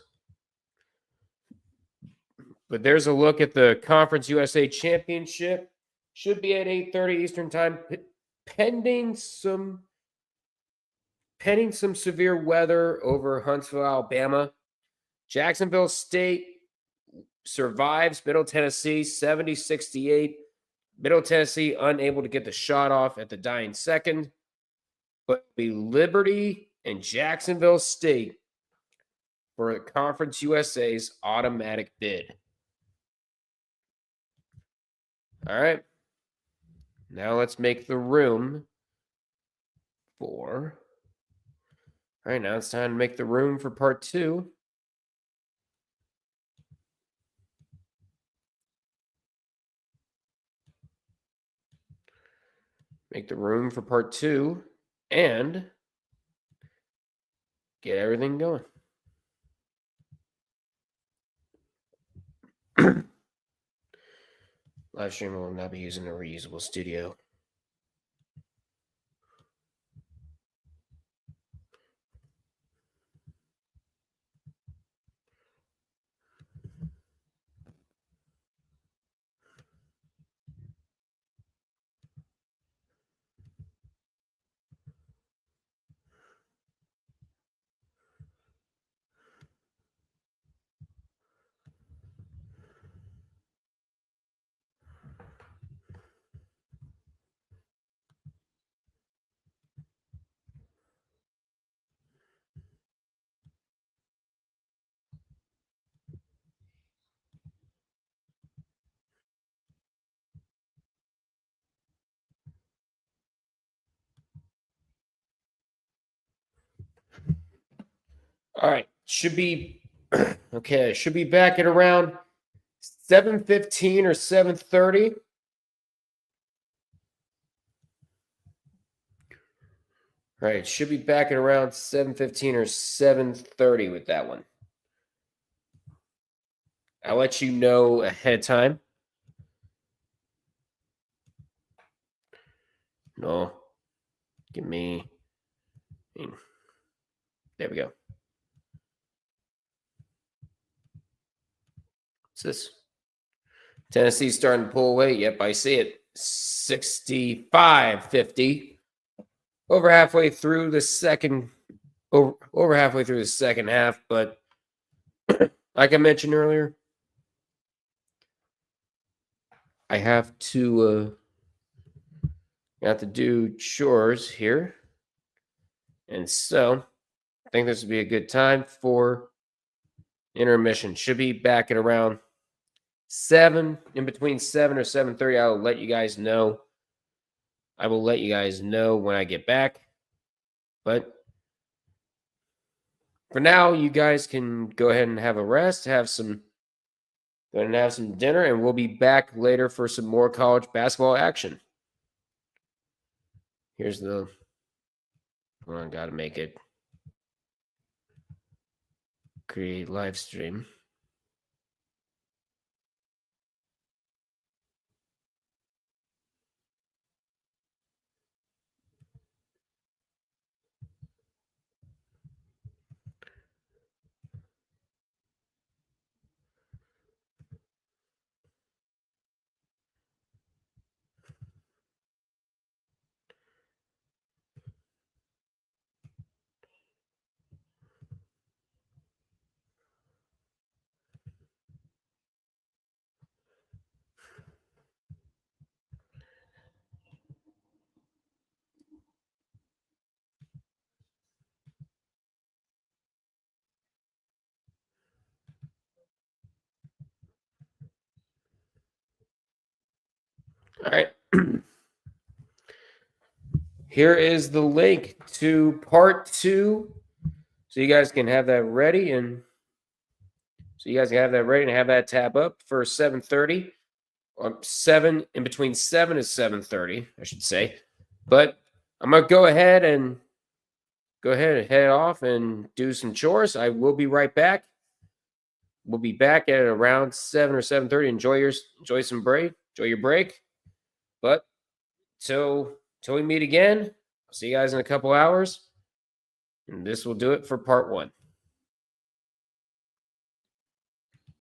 But there's a look at the Conference USA Championship. Should be at 8:30 Eastern Time, pending some severe weather over Huntsville, Alabama. Jacksonville State survives Middle Tennessee 70-68. Middle Tennessee unable to get the shot off at the dying second. But be Liberty and Jacksonville State for Conference USA's automatic bid. All right. Now let's make the room for... All right, now it's time to make the room for part 2. Make the room for part 2 and get everything going. Live stream will not be using a reusable studio. All right, should be okay. Should be back at around 7:15 or 7:30. All right, should be back at around 7:15 or 7:30 with that one. I'll let you know ahead of time. No, give me. There we go. What's this? Tennessee's starting to pull away. Yep, I see it. 65-50. Over halfway through the second half, but like I mentioned earlier, I have to do chores here. And so I think this would be a good time for intermission. Should be back at around in between 7 or 7:30, I will let you guys know. I will let you guys know when I get back. But for now, you guys can go ahead and have a rest, go ahead and have some dinner, and we'll be back later for some more college basketball action. Here's the one. Got to make it create live stream. All right. Here is the link to part 2. So you guys can have that ready and have that tab up for 7:30. Or 7 in between 7 and 7:30, I should say. But I'm gonna go ahead and head off and do some chores. I will be right back. We'll be back at around 7 or 7:30. Enjoy your break. But till we meet again, I'll see you guys in a couple hours. And this will do it for part 1.